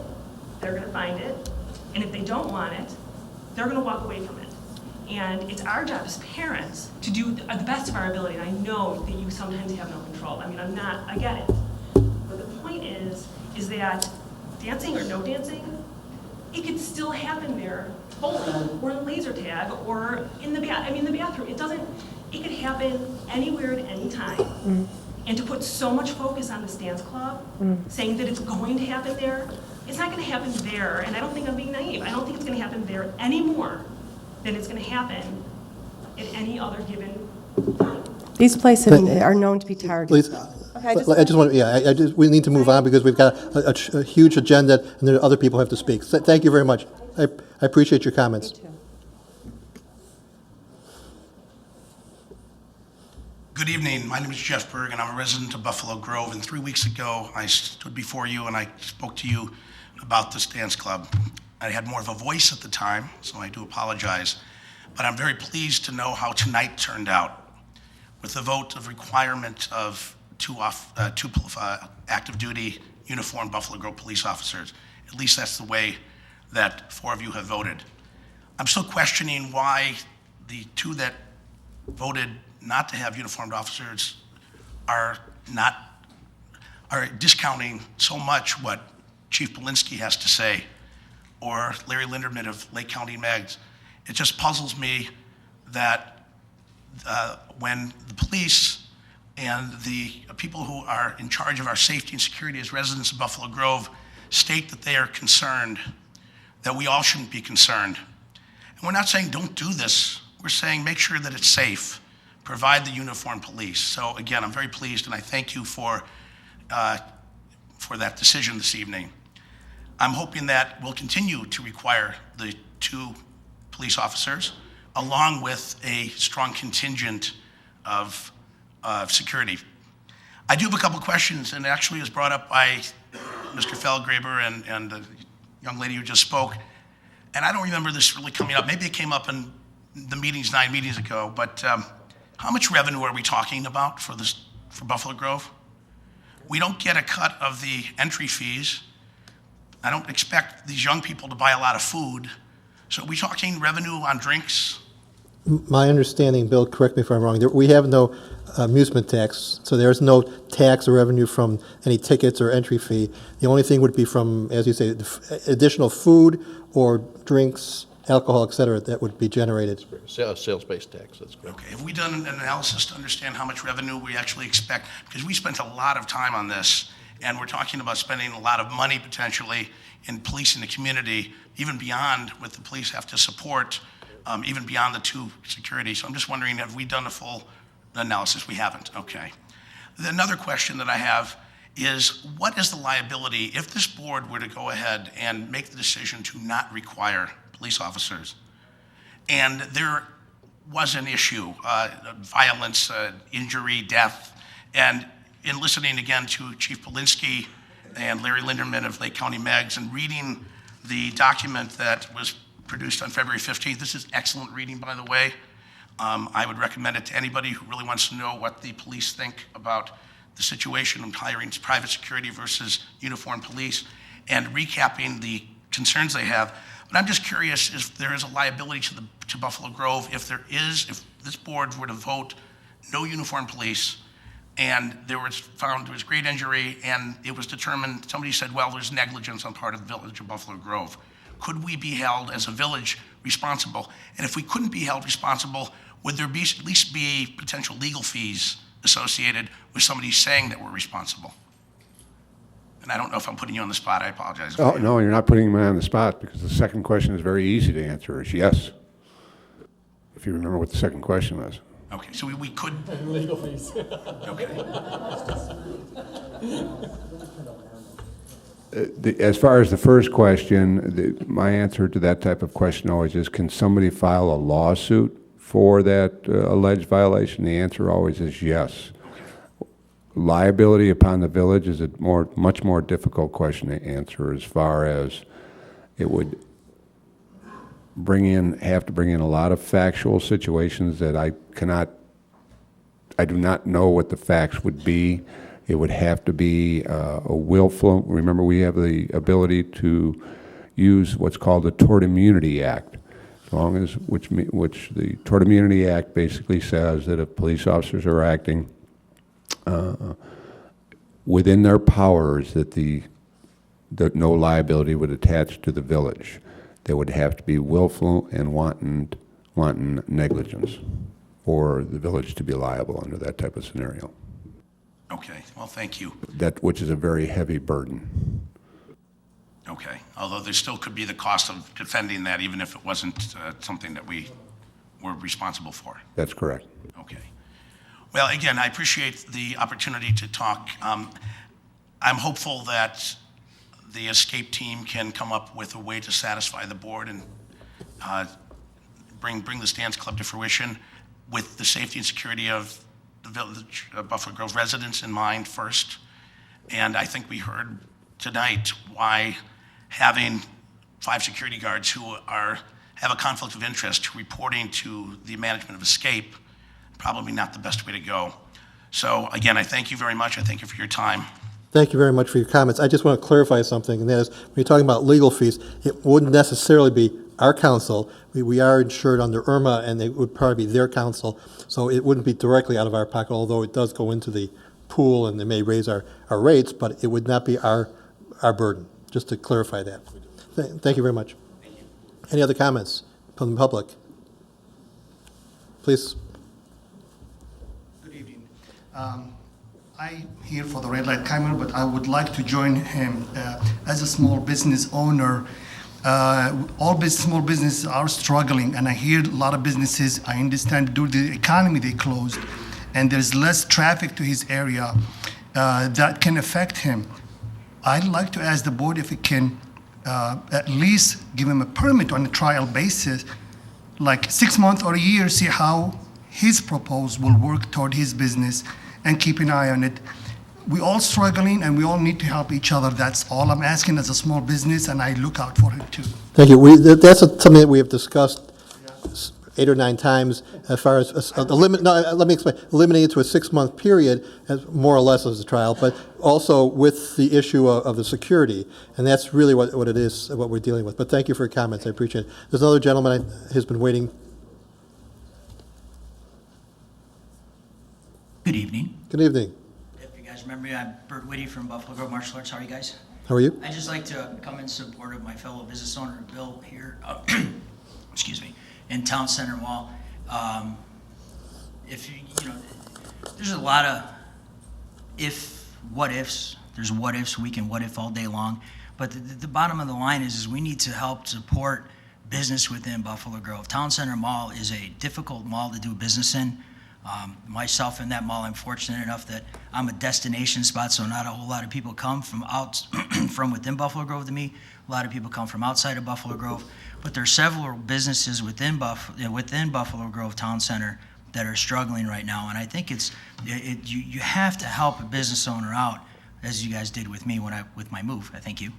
they're going to find it, and if they don't want it, they're going to walk away from it. And it's our job as parents to do the best of our ability. And I know that you sometimes have no control. I mean, I get it. But the point is that dancing or no dancing, it could still happen there, bowling or in laser tag or in the bathroom. It could happen anywhere at any time. And to put so much focus on this dance club, saying that it's going to happen there, it's not going to happen there. And I don't think I'm being naive. I don't think it's going to happen there anymore than it's going to happen at any other given time. These places are known to be targeted. Please. Okay, we need to move on because we've got a huge agenda and there are other people who have to speak. Thank you very much. I appreciate your comments. Me too. Good evening. My name is Jeff Berg, and I'm a resident of Buffalo Grove. And 3 weeks ago, I stood before you and I spoke to you about this dance club. I had more of a voice at the time, so I do apologize. But I'm very pleased to know how tonight turned out. With the vote of requirement of two active duty uniformed Buffalo Grove police officers. At least that's the way that 4 of you have voted. I'm still questioning why the 2 that voted not to have uniformed officers are discounting so much what Chief Polinsky has to say, or Larry Linderman of Lake County Megs. It just puzzles me that when the police and the people who are in charge of our safety and security as residents of Buffalo Grove state that they are concerned, that we all shouldn't be concerned. And we're not saying don't do this. We're saying make sure that it's safe. Provide the uniformed police. So again, I'm very pleased and I thank you for that decision this evening. I'm hoping that we'll continue to require the 2 police officers along with a strong contingent of security. I do have a couple questions, and actually it was brought up by Mr. Feldgraber and the young lady who just spoke. And I don't remember this really coming up. Maybe it came up in the meetings 9 meetings ago, but how much revenue are we talking about for this for Buffalo Grove. We don't get a cut of the entry fees. I don't expect these young people to buy a lot of food. So are we talking revenue on drinks? My understanding, Bill, correct me if I'm wrong, we have no amusement tax, so there's no tax or revenue from any tickets or entry fee. The only thing would be from, as you say, additional food or drinks, alcohol, et cetera, that would be generated. Sales-based tax, that's correct. Okay, have we done an analysis to understand how much revenue we actually expect? Because we spent a lot of time on this, and we're talking about spending a lot of money potentially in policing the community, even beyond what the police have to support, even beyond the 2 security. So I'm just wondering, have we done a full analysis? We haven't, okay. Another question that I have is, what is the liability if this board were to go ahead and make the decision to not require police officers, and there was an issue, violence, injury, death, and in listening again to Chief Polinsky and Larry Linderman of Lake County Megs and reading the document that was produced on February 15th, this is excellent reading, by the way. I would recommend it to anybody who really wants to know what the police think about the situation of hiring private security versus uniformed police and recapping the concerns they have. But I'm just curious if there is a liability to Buffalo Grove, if this board were to vote no uniformed police, and there was great injury, and it was determined, somebody said, well, there's negligence on part of the village of Buffalo Grove. Could we be held as a village responsible? And if we couldn't be held responsible, would there be at least be potential legal fees associated with somebody saying that we're responsible? And I don't know if I'm putting you on the spot. I apologize. Oh, no, you're not putting me on the spot, because the second question is very easy to answer, is yes. If you remember what the second question was. Okay, so we could. Legal fees. Okay. As far as the first question, my answer to that type of question always is, can somebody file a lawsuit for that alleged violation? The answer always is yes. Liability upon the village is a much more difficult question to answer, as far as it would have to bring in a lot of factual situations that I do not know what the facts would be. It would have to be a willful. Remember, we have the ability to use what's called the Tort Immunity Act, as long as which the Tort Immunity Act basically says that if police officers are acting within their powers, that no liability would attach to the village. There would have to be willful and wanton negligence for the village to be liable under that type of scenario. Okay, well, thank you. Which is a very heavy burden. Okay, although there still could be the cost of defending that, even if it wasn't something that we were responsible for. That's correct. Okay. Well, again, I appreciate the opportunity to talk. I'm hopeful that the escape team can come up with a way to satisfy the board and bring the Stance Club to fruition with the safety and security of the village of Buffalo Grove residents in mind first. And I think we heard tonight why having 5 security guards who have a conflict of interest reporting to the management of escape, probably not the best way to go. So again, I thank you very much. I thank you for your time. Thank you very much for your comments. I just want to clarify something, and that is, when you're talking about legal fees, it wouldn't necessarily be our counsel. We are insured under IRMA, and it would probably be their counsel, so it wouldn't be directly out of our pocket, although it does go into the pool, and they may raise our rates, but it would not be our burden, just to clarify that. Thank you very much. Thank you. Any other comments from the public? Please. Good evening. I'm here for the red light camera, but I would like to join him as a small business owner. Small businesses are struggling, and I hear a lot of businesses, I understand, due to the economy they closed, and there's less traffic to his area that can affect him. I'd like to ask the board if it can at least give him a permit on a trial basis, like 6 months or a year, see how his proposal will work toward his business, and keep an eye on it. We're all struggling, and we all need to help each other. That's all I'm asking as a small business, and I look out for it too. Thank you. That's something that we have discussed 8 or 9 times as far as let me explain. Limiting it to a 6-month period, as more or less as a trial, but also with the issue of the security, and that's really what it is, what we're dealing with. But thank you for your comments. I appreciate it. There's another gentleman who's been waiting. Good evening. Good evening. If you guys remember me, I'm Bert Whitty from Buffalo Grove Martial Arts. How are you guys? How are you? I'd just like to come in support of my fellow business owner, Bill, here, excuse me, in Town Center Mall. If you know, there's a lot of what ifs. There's what ifs. We can what if all day long. But the bottom of the line is we need to help support business within Buffalo Grove. Town Center Mall is a difficult mall to do business in. Myself in that mall, I'm fortunate enough that I'm a destination spot, so not a whole lot of people come from from within Buffalo Grove to me. A lot of people come from outside of Buffalo Grove, but there are several businesses within Buffalo Grove Town Center that are struggling right now, and I think you have to help a business owner out, as you guys did with me with my move. I thank you.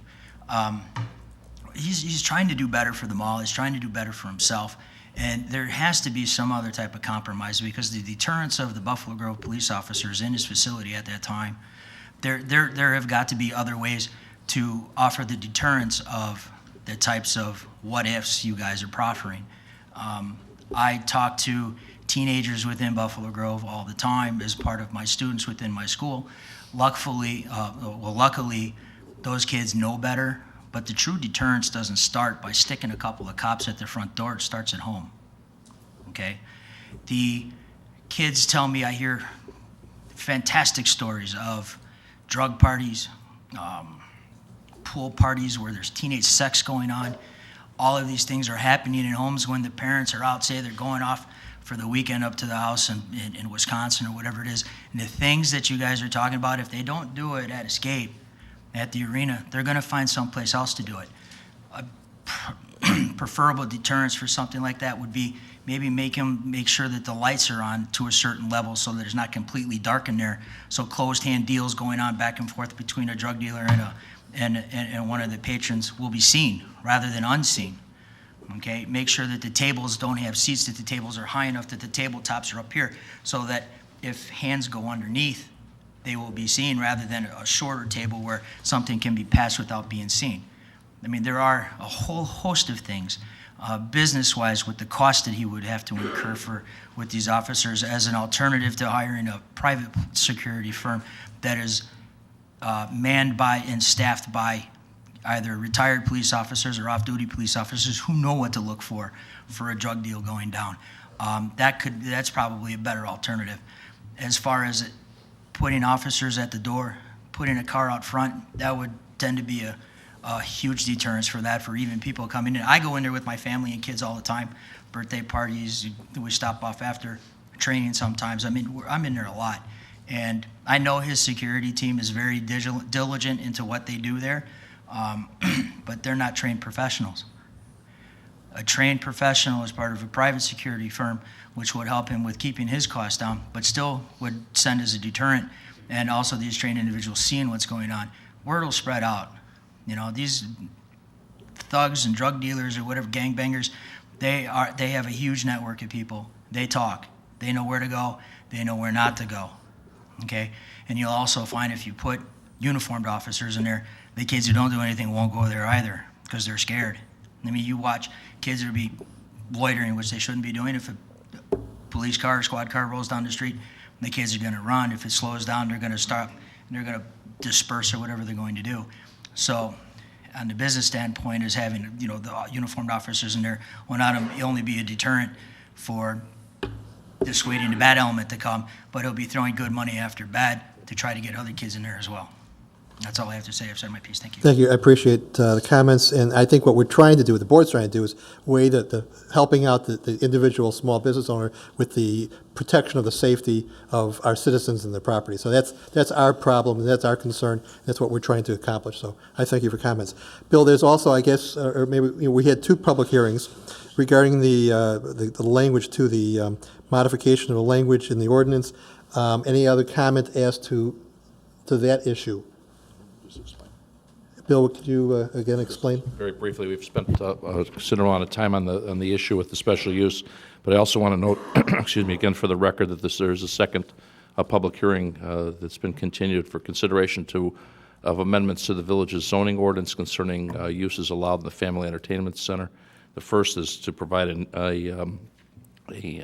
He's trying to do better for the mall. He's trying to do better for himself. And there has to be some other type of compromise because the deterrence of the Buffalo Grove police officers in his facility at that time, there have got to be other ways to offer the deterrence of the types of what ifs you guys are proffering. I talk to teenagers within Buffalo Grove all the time as part of my students within my school. Luckily, those kids know better. But the true deterrence doesn't start by sticking a couple of cops at their front door. It starts at home, okay? The kids tell me, I hear fantastic stories of drug parties, pool parties where there's teenage sex going on. All of these things are happening in homes when the parents are out, say they're going off for the weekend up to the house in Wisconsin or whatever it is. And the things that you guys are talking about, if they don't do it at Escape, at the arena, they're going to find someplace else to do it. A preferable deterrence for something like that would be maybe make sure that the lights are on to a certain level so that it's not completely dark in there. So closed hand deals going on back and forth between a drug dealer and one of the patrons will be seen rather than unseen. Okay, make sure that the tables don't have seats, that the tables are high enough that the tabletops are up here so that if hands go underneath, they will be seen rather than a shorter table where something can be passed without being seen. I mean, there are a whole host of things, business-wise, with the cost that he would have to incur with these officers as an alternative to hiring a private security firm that is manned by and staffed by either retired police officers or off-duty police officers who know what to look for a drug deal going down. That's probably a better alternative. As far as putting officers at the door, putting a car out front, that would tend to be a huge deterrence for that, for even people coming in. I go in there with my family and kids all the time, birthday parties, we stop off after training sometimes. I mean, I'm in there a lot. And I know his security team is very diligent into what they do there, but they're not trained professionals. A trained professional is part of a private security firm, which would help him with keeping his costs down, but still would send as a deterrent, and also these trained individuals seeing what's going on. Word will spread out. You know, these thugs and drug dealers or whatever, gangbangers, they have a huge network of people. They talk. They know where to go. They know where not to go. Okay? And you'll also find if you put uniformed officers in there, the kids who don't do anything won't go there either because they're scared. I mean, you watch kids that be loitering, which they shouldn't be doing. If a police car or squad car rolls down the street, the kids are going to run. If it slows down, they're going to stop, and they're going to disperse or whatever they're going to do. So on the business standpoint is having, you know, the uniformed officers in there will not only be a deterrent for dissuading the bad element to come, but it'll be throwing good money after bad to try to get other kids in there as well. That's all I have to say. I've said my piece. Thank you. Thank you. I appreciate the comments, and I think what we're trying to do, what the board's trying to do, is weigh the helping out the individual small business owner with the protection of the safety of our citizens and their property. So that's our problem, and that's our concern. That's what we're trying to accomplish. So I thank you for comments. Bill, there's also, I guess, or maybe we had 2 public hearings regarding the language to the modification of the language in the ordinance. Any other comment as to that issue? Bill, could you again explain? Very briefly, we've spent a considerable amount of time on the issue with the special use, but I also want to note, excuse me, again for the record, that there is a second public hearing that's been continued for consideration of amendments to the village's zoning ordinance concerning uses allowed in the Family Entertainment Center. The first is to provide an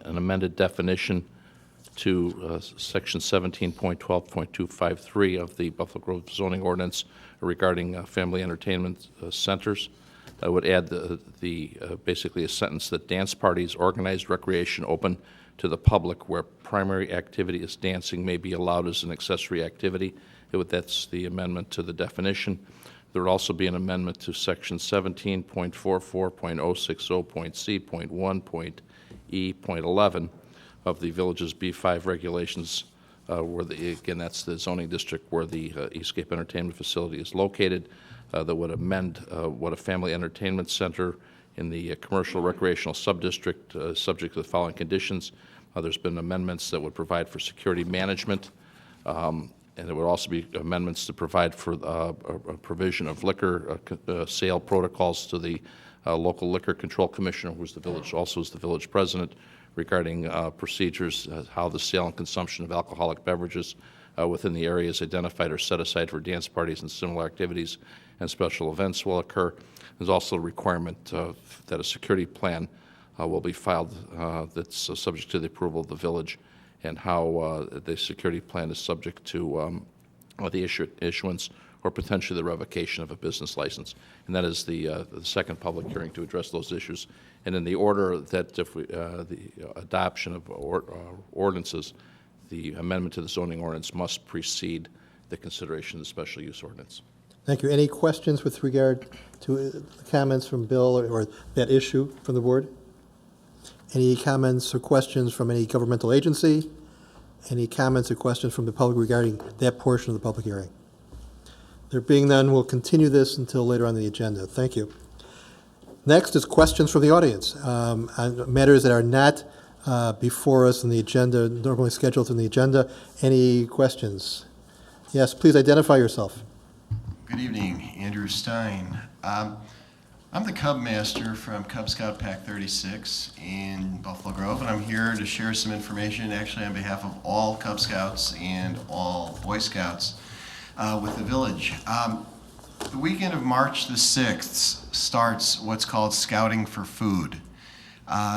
amended definition to Section 17.12.253 of the Buffalo Grove zoning ordinance regarding family entertainment centers. I would add basically a sentence that dance parties, organized recreation open to the public where primary activity is dancing may be allowed as an accessory activity. That's the amendment to the definition. There would also be an amendment to Section 17.44.060.C.1.E.11 of the village's B5 regulations, where again, that's the zoning district where the Eastcape Entertainment Facility is located, that would amend what a family entertainment center in the commercial recreational subdistrict, subject to the following conditions. There's been amendments that would provide for security management, and there would also be amendments to provide for a provision of liquor sale protocols to the local liquor control commissioner, who's the village, also is the village president, regarding procedures, how the sale and consumption of alcoholic beverages within the areas identified or set aside for dance parties and similar activities and special events will occur. There's also a requirement that a security plan will be filed that's subject to the approval of the village, and how the security plan is subject to the issuance or potentially the revocation of a business license. And that is the second public hearing to address those issues. And in the order that if the adoption of ordinances, the amendment to the zoning ordinance must precede the consideration of the special use ordinance. Thank you. Any questions with regard to comments from Bill or that issue from the board? Any comments or questions from any governmental agency? Any comments or questions from the public regarding that portion of the public hearing? There being none, we'll continue this until later on the agenda. Thank you. Next is questions from the audience on matters that are not before us in the agenda, normally scheduled in the agenda. Any questions? Yes, please identify yourself. Good evening, Andrew Stein. I'm the Cub Master from Cub Scout Pack 36 in Buffalo Grove, and I'm here to share some information actually on behalf of all Cub Scouts and all Boy Scouts with the village. The weekend of March the 6th starts what's called Scouting for Food.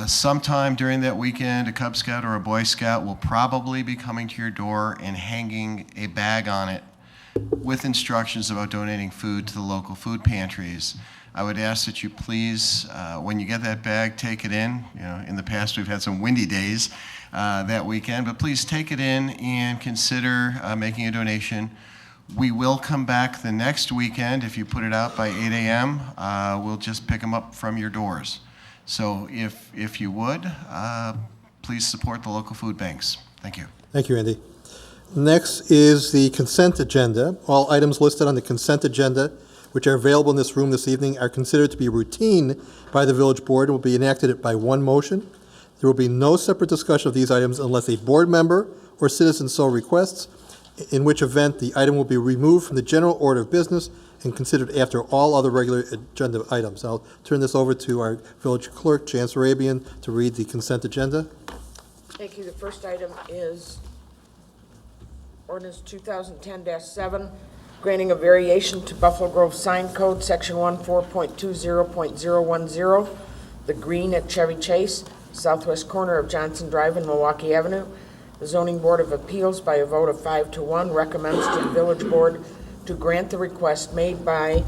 Sometime during that weekend, a Cub Scout or a Boy Scout will probably be coming to your door and hanging a bag on it with instructions about donating food to the local food pantries. I would ask that you please, when you get that bag, take it in. You know, in the past we've had some windy days that weekend, but please take it in and consider making a donation. We will come back the next weekend. If you put it out by 8 a.m., we'll just pick them up from your doors. So if you would, please support the local food banks. Thank you. Thank you, Andy. Next is the consent agenda. All items listed on the consent agenda, which are available in this room this evening, are considered to be routine by the village board and will be enacted by one motion. There will be no separate discussion of these items unless a board member or citizen so requests, in which event the item will be removed from the general order of business and considered after all other regular agenda items. I'll turn this over to our village clerk, Jan Sarabian, to read the consent agenda. Thank you. The first item is ordinance 2010-7, granting a variation to Buffalo Grove Sign Code, Section 14.20.010, the green at Chevy Chase, southwest corner of Johnson Drive and Milwaukee Avenue. The Zoning Board of Appeals, by a vote of 5-1, recommends to the Village Board to grant the request made by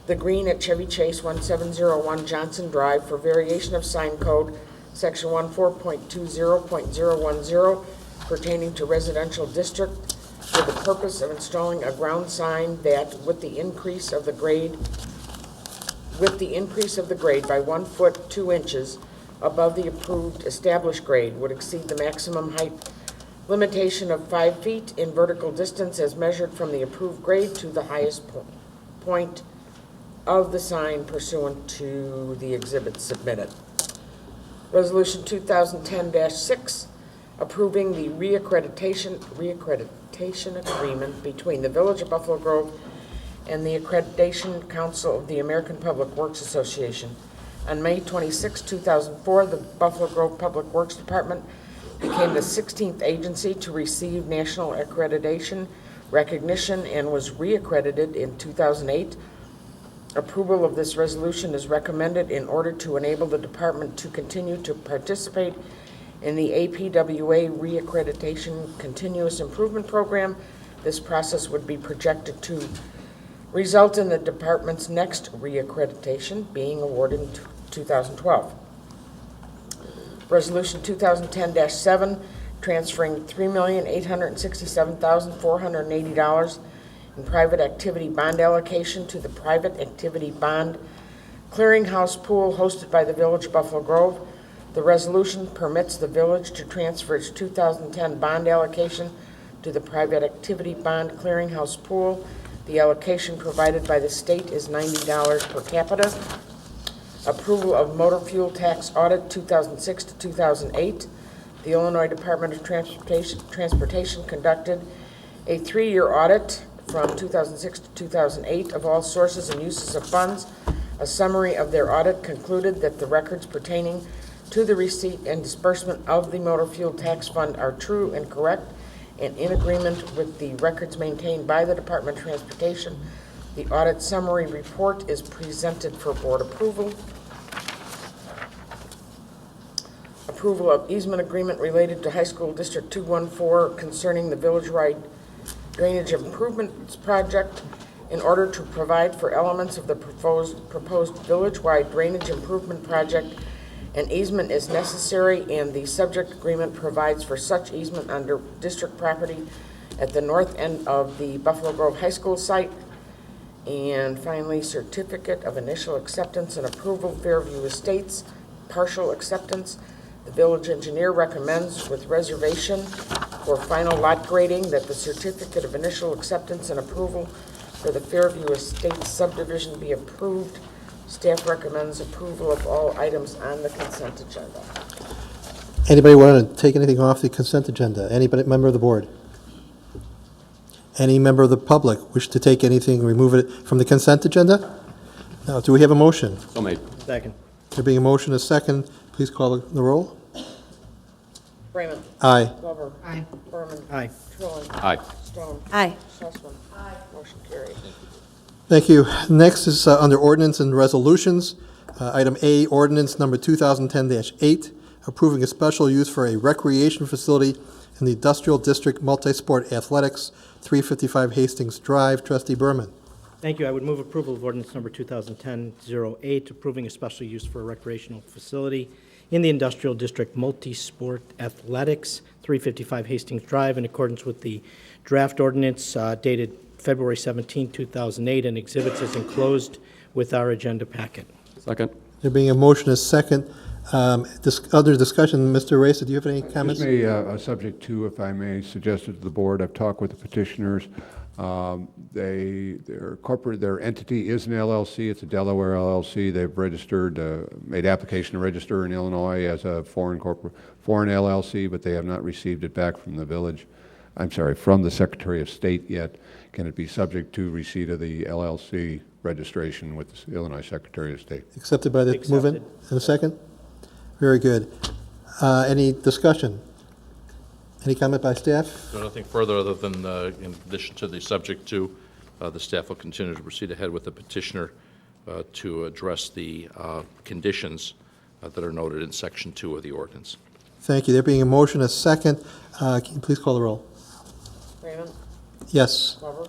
the green at Chevy Chase, 1701 Johnson Drive, for variation of sign code, Section 14.20.010, pertaining to residential district, for the purpose of installing a ground sign that, with the increase of the grade by 1 foot 2 inches above the approved established grade, would exceed the maximum height limitation of 5 feet in vertical distance as measured from the approved grade to the highest point of the sign pursuant to the exhibit submitted. Resolution 2010-6, approving the reaccreditation agreement between the Village of Buffalo Grove and the Accreditation Council of the American Public Works Association. On May 26, 2004, the Buffalo Grove Public Works Department became the 16th agency to receive national accreditation recognition and was reaccredited in 2008. Approval of this resolution is recommended in order to enable the department to continue to participate in the APWA reaccreditation continuous improvement program. This process would be projected to result in the department's next reaccreditation being awarded in 2012. Resolution 2010-7, transferring $3,867,480 in private activity bond allocation to the private activity bond clearinghouse pool hosted by the Village of Buffalo Grove. The resolution permits the village to transfer its 2010 bond allocation to the private activity bond clearinghouse pool. The allocation provided by the state is $90 per capita. Approval of motor fuel tax audit 2006 to 2008. The Illinois Department of Transportation conducted a 3-year audit from 2006 to 2008 of all sources and uses of funds. A summary of their audit concluded that the records pertaining to the receipt and disbursement of the motor fuel tax fund are true and correct and in agreement with the records maintained by the Department of Transportation. The audit summary report is presented for board approval. Approval of easement agreement related to High School District 214 concerning the village-wide drainage improvements project. In order to provide for elements of the proposed village-wide drainage improvement project, an easement is necessary, and the subject agreement provides for such easement under district property at the north end of the Buffalo Grove High School site. And finally, certificate of initial acceptance and approval, Fairview Estates, partial acceptance. The village engineer recommends with reservation for final lot grading that the certificate of initial acceptance and approval for the Fairview Estates subdivision be approved. Staff recommends approval of all items on the consent agenda. Anybody want to take anything off the consent agenda? Anybody, member of the board? Any member of the public wish to take anything, remove it from the consent agenda? Now, do we have a motion? So made. Second. There being a motion, a second, please call the roll. Freeman. Aye. Glover. Aye. Berman. Aye. Trilling. Aye. Stone. Aye. Sussman. Aye. Motion carried. Thank you. Next is under ordinance and resolutions. Item A, ordinance number 2010-8, approving a special use for a recreation facility in the Industrial District Multi-Sport Athletics, 355 Hastings Drive. Trustee Berman. Thank you. I would move approval of ordinance number 2010-08, approving a special use for a recreational facility in the Industrial District Multi-Sport Athletics, 355 Hastings Drive, in accordance with the draft ordinance dated February 17, 2008, and exhibits as enclosed with our agenda packet. Second. There being a motion, a second. Other discussion, Mr. Racer, do you have any comments? Just a subject to, if I may, suggested to the board. I've talked with the petitioners. Their entity is an LLC. It's a Delaware LLC. They've registered, made application to register in Illinois as a foreign LLC, but they have not received it back from the village. I'm sorry, from the Secretary of State yet. Can it be subject to receipt of the LLC registration with the Illinois Secretary of State? Accepted by the move-in? In a second? Very good. Any discussion? Any comment by staff? No, nothing further other than, in addition to the subject to, the staff will continue to proceed ahead with the petitioner to address the conditions that are noted in Section 2 of the ordinance. Thank you. There being a motion, a second, can you please call the roll? Freeman. Yes. Glover.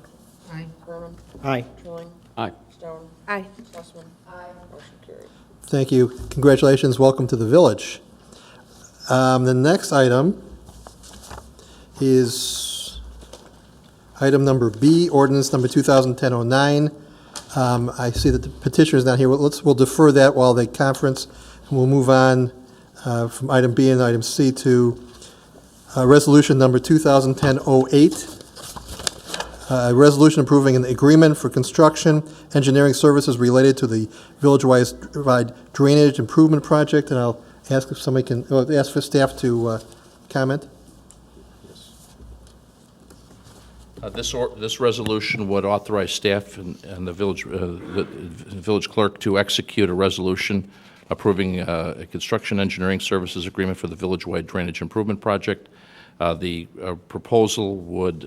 Aye. Berman. Aye. Trilling. Aye. Stone. Aye. Sussman. Aye. Motion carried. Thank you. Congratulations. Welcome to the village. The next item is item number B, ordinance number 2010-09. I see that the petitioner is not here. We'll defer that while they conference, and we'll move on from item B and item C to resolution number 2010-08. A resolution approving an agreement for construction, engineering services related to the village-wide drainage improvement project, and I'll ask if somebody can, ask for staff to comment. This resolution would authorize staff and the village clerk to execute a resolution approving a construction engineering services agreement for the village-wide drainage improvement project. The proposal would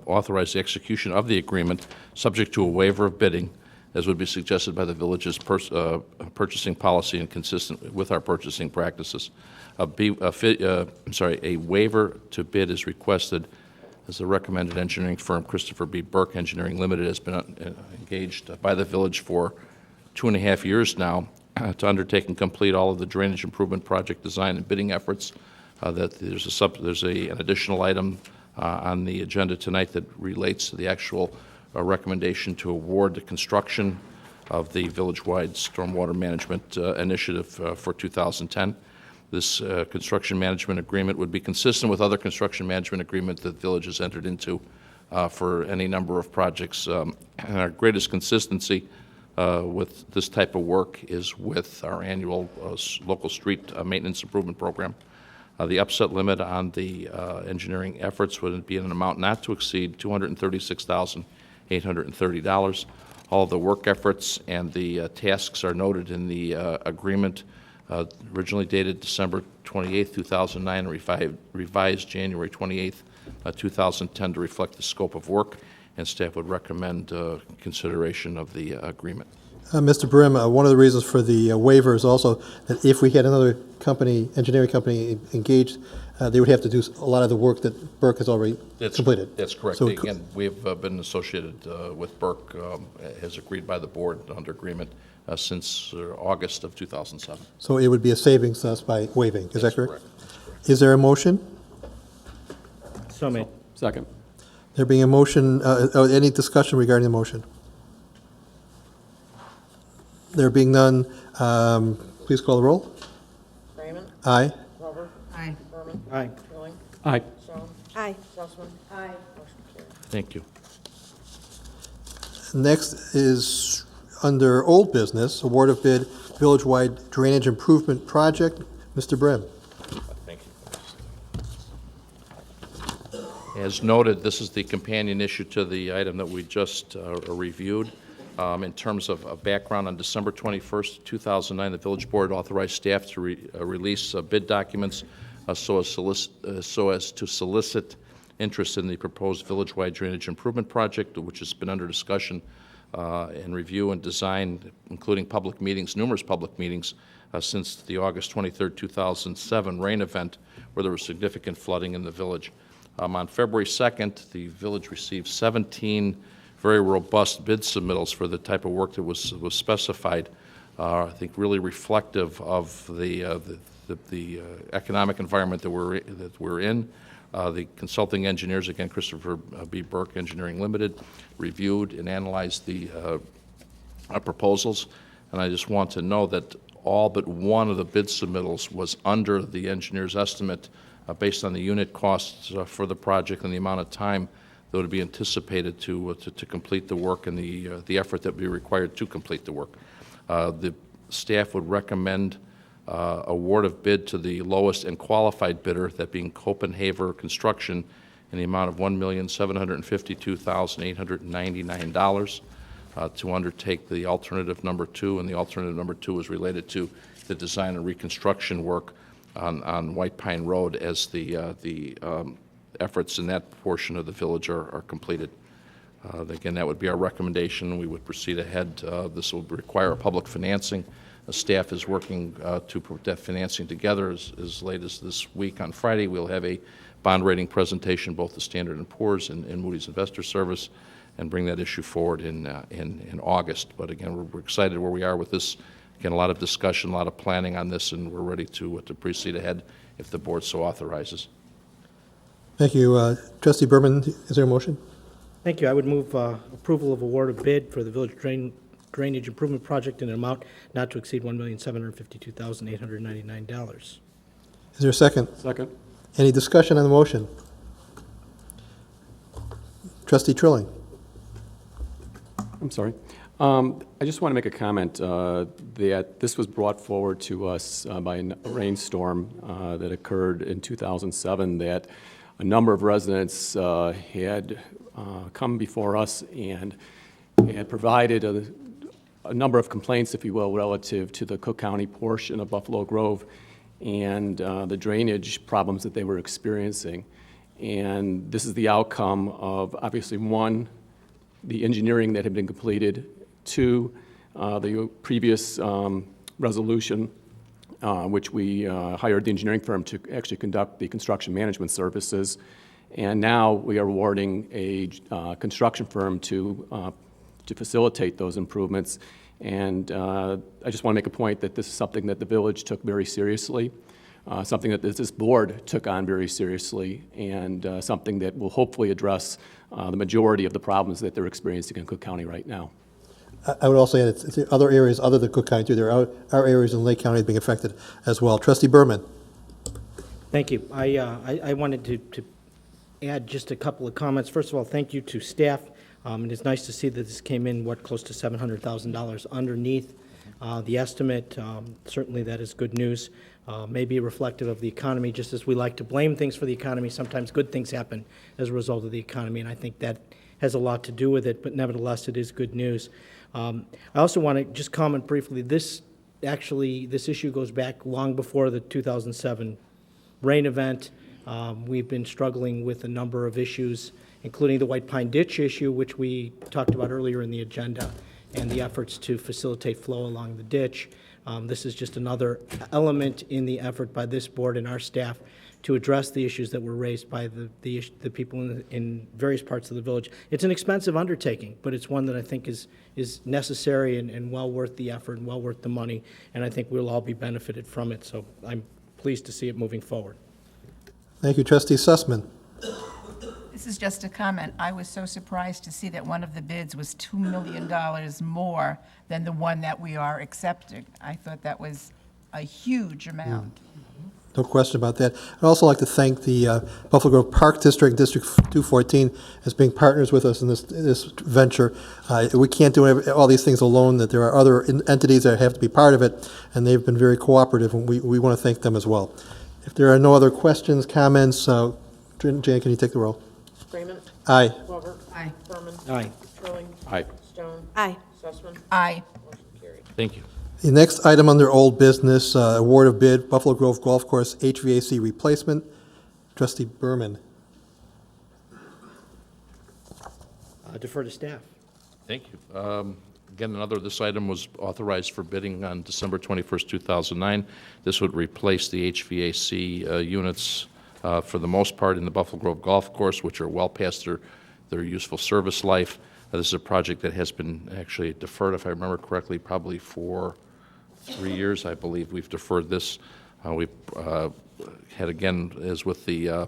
authorize the execution of the agreement subject to a waiver of bidding, as would be suggested by the village's purchasing policy and consistent with our purchasing practices. A waiver to bid is requested as the recommended engineering firm, Christopher B. Burke Engineering Limited, has been engaged by the village for 2.5 years now to undertake and complete all of the drainage improvement project design and bidding efforts. There's an additional item on the agenda tonight that relates to the actual recommendation to award the construction of the village-wide stormwater management initiative for 2010. This construction management agreement would be consistent with other construction management agreements that the village has entered into for any number of projects. And our greatest consistency with this type of work is with our annual local street maintenance improvement program. The upset limit on the engineering efforts would be in an amount not to exceed $236,830. All of the work efforts and the tasks are noted in the agreement, originally dated December 28, 2009, and revised January 28, 2010 to reflect the scope of work, and staff would recommend consideration of the agreement. Mr. Brim, one of the reasons for the waiver is also that if we had another company, engineering company engaged, they would have to do a lot of the work that Burke has already completed. That's correct. So Again, we have been associated with Burke, as agreed by the board under agreement since August of 2007. So it would be a savings to us by waiving, is that correct? Correct. Is there a motion? So made. Second. There being a motion, any discussion regarding the motion? There being none, please call the roll. Raymond? Aye. Glover? Aye. Berman? Aye. Trilling? Aye. Stone? Aye. Sussman? Aye. Motion carried. Thank you. Next is under old business, award of bid, village-wide drainage improvement project. Mr. Brim. Thank you. As noted, this is the companion issue to the item that we just reviewed. In terms of background, on December 21st, 2009, the village board authorized staff to release bid documents so as to solicit interest in the proposed village-wide drainage improvement project, which has been under discussion and review and design, including public meetings, numerous public meetings, since the August 23rd, 2007 rain event, where there was significant flooding in the village. On February 2nd, the village received 17 very robust bid submittals for the type of work that was specified. I think really reflective of the economic environment that we're in. The consulting engineers, again, Christopher B. Burke Engineering Limited, reviewed and analyzed the proposals. And I just want to know that all but one of the bid submittals was under the engineer's estimate based on the unit costs for the project and the amount of time that would be anticipated to complete the work and the effort that would be required to complete the work. The staff would recommend award of bid to the lowest and qualified bidder, that being Copenhagen Construction, in the amount of $1,752,899 to undertake the alternative number 2, and the alternative number 2 is related to the design and reconstruction work on White Pine Road as the efforts in that portion of the village are completed. Again, that would be our recommendation. We would proceed ahead. This will require a public financing. The staff is working to put that financing together as late as this week. On Friday, we'll have a bond rating presentation, both the Standard & Poor's and Moody's Investor Service, and bring that issue forward in August. But again, we're excited where we are with this. Again, a lot of discussion, a lot of planning on this, and we're ready to proceed ahead if the board so authorizes. Thank you. Trustee Berman, is there a motion? Thank you. I would move approval of award of bid for the village drainage improvement project in an amount not to exceed $1,752,899. Is there a second? Second. Any discussion on the motion? Trustee Trilling. I'm sorry. I just want to make a comment that this was brought forward to us by a rainstorm that occurred in 2007 that a number of residents had come before us and had provided a number of complaints, if you will, relative to the Cook County portion of Buffalo Grove and the drainage problems that they were experiencing. And this is the outcome of, obviously, one, the engineering that had been completed, two, the previous resolution, which we hired the engineering firm to actually conduct the construction management services. And now we are awarding a construction firm to facilitate those improvements. And I just want to make a point that this is something that the village took very seriously, something that this board took on very seriously, and something that will hopefully address the majority of the problems that they're experiencing in Cook County right now. I would also add it's other areas other than Cook County, too. There are areas in Lake County being affected as well. Trustee Berman. Thank you. I wanted to add just a couple of comments. First of all, thank you to staff. It is nice to see that this came in, close to $700,000 underneath the estimate. Certainly that is good news. Maybe reflective of the economy. Just as we like to blame things for the economy, sometimes good things happen as a result of the economy, and I think that has a lot to do with it, but nevertheless it is good news. I also want to just comment briefly, this issue goes back long before the 2007 rain event. We've been struggling with a number of issues, including the White Pine Ditch issue, which we talked about earlier in the agenda, and the efforts to facilitate flow along the ditch. This is just another element in the effort by this board and our staff to address the issues that were raised by the people in various parts of the village. It's an expensive undertaking, but it's one that I think is necessary and well worth the effort and well worth the money, and I think we'll all be benefited from it, so I'm pleased to see it moving forward. Thank you. Trustee Sussman. This is just a comment. I was so surprised to see that one of the bids was $2 million more than the one that we are accepting. I thought that was a huge amount. No question about that. I'd also like to thank the Buffalo Grove Park District, District 214, as being partners with us in this venture. We can't do all these things alone, that there are other entities that have to be part of it, and they've been very cooperative, and we want to thank them as well. If there are no other questions, comments, Jan, can you take the roll? Freeman. Aye. Glover. Aye. Berman. Aye. Trilling. Aye. Stone. Aye. Sussman. Aye. Motion carried. Thank you. The next item under old business, award of bid, Buffalo Grove Golf Course HVAC replacement. Trustee Berman. Defer to staff. Thank you. Again, this item was authorized for bidding on December 21st, 2009. This would replace the HVAC units for the most part in the Buffalo Grove Golf Course, which are well past their useful service life. This is a project that has been actually deferred, if I remember correctly, probably for 3 years, I believe. We've deferred this. We've had, again, as with the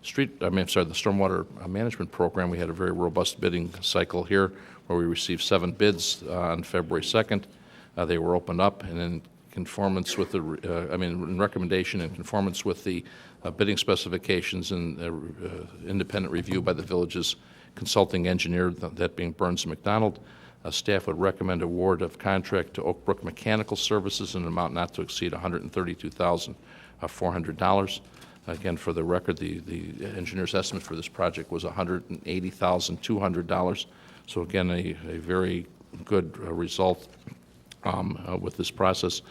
stormwater management program, we had a very robust bidding cycle here where we received 7 bids on February 2nd. They were opened up, and in conformance with in recommendation and conformance with the bidding specifications and independent review by the village's consulting engineer, that being Burns & McDonald, staff would recommend award of contract to Oak Brook Mechanical Services in an amount not to exceed $132,400. Again, for the record, the engineer's estimate for this project was $180,200. So again, a very good result with this process.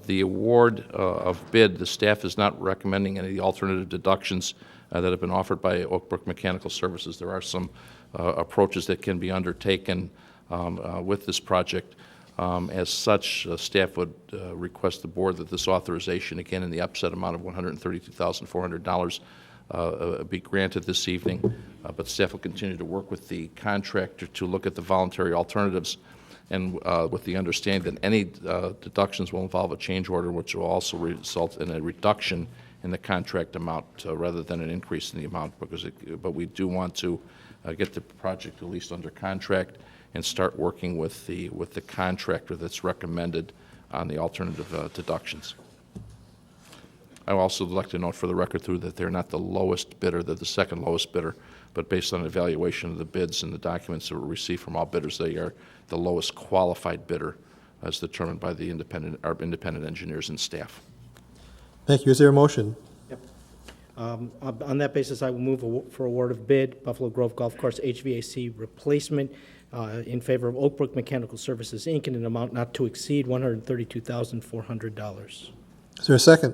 The award of bid, the staff is not recommending any alternative deductions that have been offered by Oak Brook Mechanical Services. There are some approaches that can be undertaken with this project. As such, staff would request the board that this authorization, again in the upset amount of $132,400, be granted this evening, but staff will continue to work with the contractor to look at the voluntary alternatives, and with the understanding that any deductions will involve a change order, which will also result in a reduction in the contract amount rather than an increase in the amount, but we do want to get the project at least under contract and start working with the contractor that's recommended on the alternative deductions. I would also like to note for the record, too, that they're not the lowest bidder, they're the second lowest bidder, but based on evaluation of the bids and the documents that were received from all bidders, they are the lowest qualified bidder as determined by our independent engineers and staff. Thank you. Is there a motion? Yep. On that basis, I will move for award of bid, Buffalo Grove Golf Course HVAC replacement in favor of Oak Brook Mechanical Services, Inc., in an amount not to exceed $132,400. Is there a second?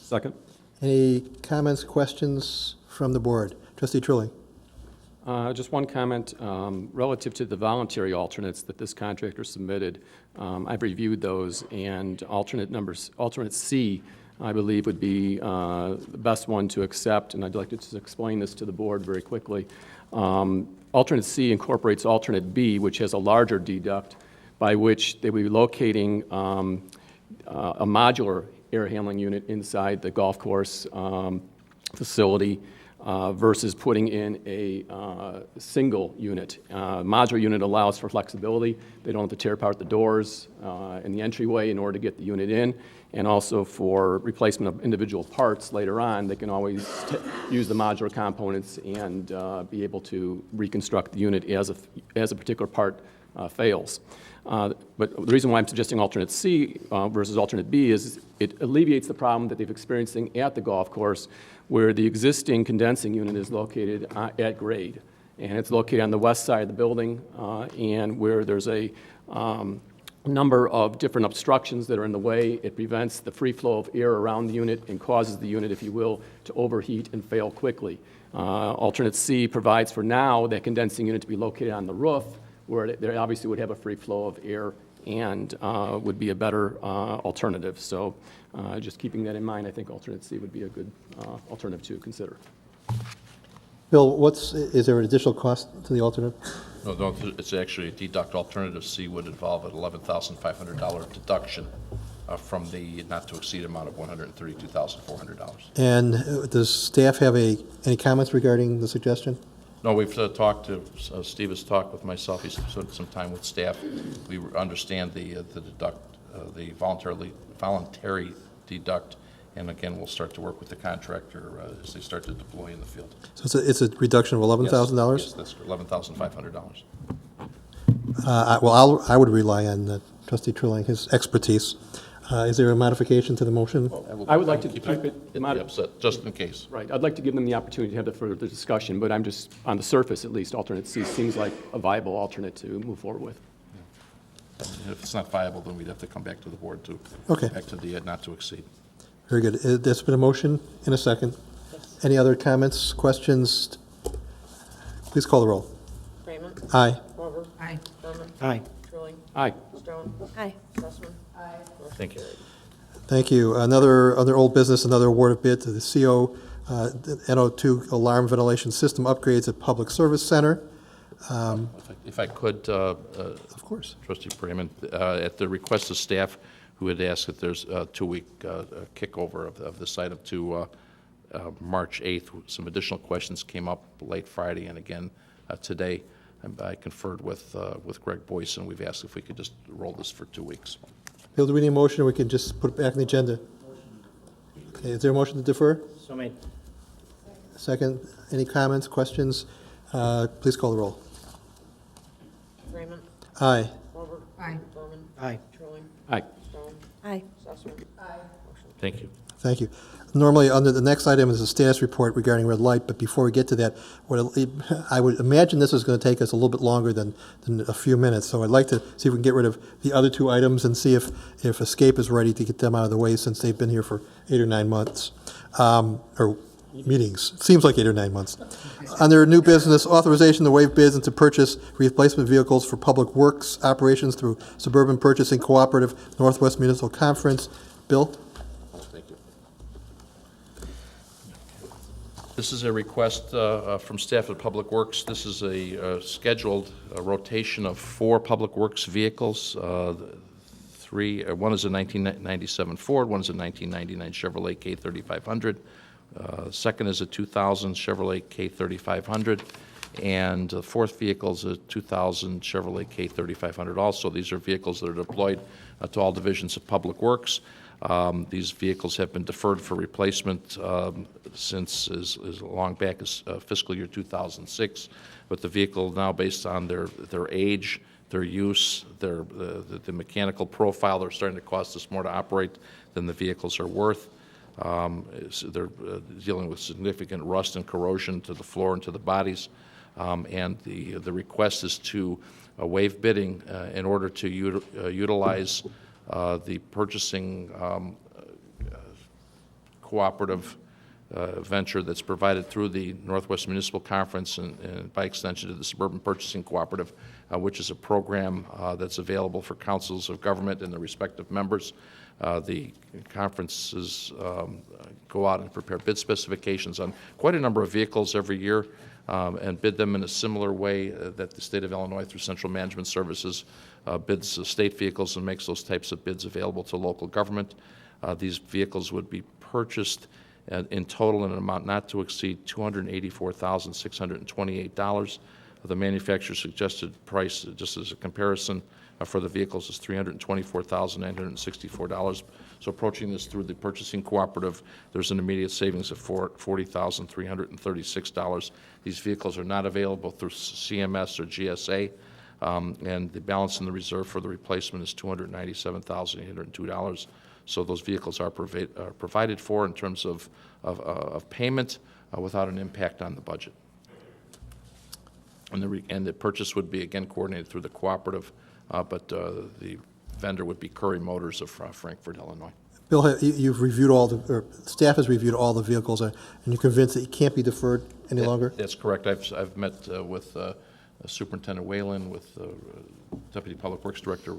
Second. Any comments, questions from the board? Trustee Trilling. Just one comment relative to the voluntary alternates that this contractor submitted. I've reviewed those, and alternate C, I believe, would be the best one to accept, and I'd like to just explain this to the board very quickly. Alternate C incorporates alternate B, which has a larger deduct, by which they will be locating a modular air handling unit inside the golf course facility versus putting in a single unit. Modular unit allows for flexibility. They don't have to tear apart the doors and the entryway in order to get the unit in, and also for replacement of individual parts later on. They can always use the modular components and be able to reconstruct the unit as a particular part fails. But the reason why I'm suggesting alternate C versus alternate B is it alleviates the problem that they've experiencing at the golf course, where the existing condensing unit is located at grade. And it's located on the west side of the building, and where there's a number of different obstructions that are in the way. It prevents the free flow of air around the unit and causes the unit, if you will, to overheat and fail quickly. Alternate C provides for now that condensing unit to be located on the roof, where they obviously would have a free flow of air and would be a better alternative. So just keeping that in mind, I think alternate C would be a good alternative to consider. Bill, is there an additional cost to the alternative? No, it's actually a deduct. Alternative C would involve an $11,500 deduction from the not-to-exceed amount of $132,400. And does staff have any comments regarding the suggestion? No, we've talked to, Steve has talked with myself, he's spent some time with staff. We understand the voluntary deduct, and again, we'll start to work with the contractor as they start to deploy in the field. So it's a reduction of $11,000? Yes, that's $11,500. Well, I would rely on Trustee Trilling, his expertise. Is there a modification to the motion? I would like to keep it upset, just in case. Right. I'd like to give them the opportunity to have the further discussion, but I'm just, on the surface at least, alternate C seems like a viable alternate to move forward with. And if it's not viable, then we'd have to come back to the board to back to the not to exceed. Very good. There's been a motion in a second. Any other comments, questions? Please call the roll. Freeman. Aye. Glover. Aye. Berman. Aye. Trilling. Aye. Stone. Aye. Sussman. Aye. Thank you. Thank you. Other old business, another award of bid to the CO NO2 alarm ventilation system upgrades at Public Service Center. If I could, of course, Trustee Bremen, at the request of staff, who had asked that there's a 2-week kickover of this item to March 8th. Some additional questions came up late Friday and again today. I conferred with Greg Boyce, and we've asked if we could just roll this for 2 weeks. Bill, do we need a motion, or we can just put it back on the agenda? Okay, is there a motion to defer? So made. Second. Any comments, questions? Please call the roll. Freeman. Aye. Glover. Aye. Berman. Aye. Trilling. Aye. Stone. Aye. Sussman. Aye. Thank you. Thank you. Normally, under the next item is a status report regarding red light, but before we get to that, I would imagine this is going to take us a little bit longer than a few minutes, so I'd like to see if we can get rid of the other two items and see if Escape is ready to get them out of the way, since they've been here for 8 or 9 months, or meetings. It seems like 8 or 9 months. Under new business, authorization to waive bids and to purchase replacement vehicles for public works operations through Suburban Purchasing Cooperative Northwest Municipal Conference. Bill? This is a request from staff at Public Works. This is a scheduled rotation of 4 Public Works vehicles. One is a 1997 Ford, one is a 1999 Chevrolet K3500. Second is a 2000 Chevrolet K3500, and the fourth vehicle is a 2000 Chevrolet K3500 also. These are vehicles that are deployed to all divisions of Public Works. These vehicles have been deferred for replacement since as long back as fiscal year 2006, but the vehicle now, based on their age, their use, the mechanical profile, they're starting to cost us more to operate than the vehicles are worth. They're dealing with significant rust and corrosion to the floor and to the bodies. And the request is to waive bidding in order to utilize the purchasing cooperative venture that's provided through the Northwest Municipal Conference and by extension to the Suburban Purchasing Cooperative, which is a program that's available for councils of government and their respective members. The conferences go out and prepare bid specifications on quite a number of vehicles every year and bid them in a similar way that the state of Illinois through Central Management Services bids state vehicles and makes those types of bids available to local government. These vehicles would be purchased in total in an amount not to exceed $284,628. The manufacturer's suggested price, just as a comparison, for the vehicles is $324,964. So approaching this through the purchasing cooperative, there's an immediate savings of $40,336. These vehicles are not available through CMS or GSA, and the balance in the reserve for the replacement is $297,802. So those vehicles are provided for in terms of payment without an impact on the budget. And the purchase would be, again, coordinated through the cooperative, but the vendor would be Curry Motors of Frankfort, Illinois. Bill, you've reviewed or staff has reviewed all the vehicles, and you're convinced that it can't be deferred any longer? That's correct. I've met with Superintendent Whalen, with Deputy Public Works Director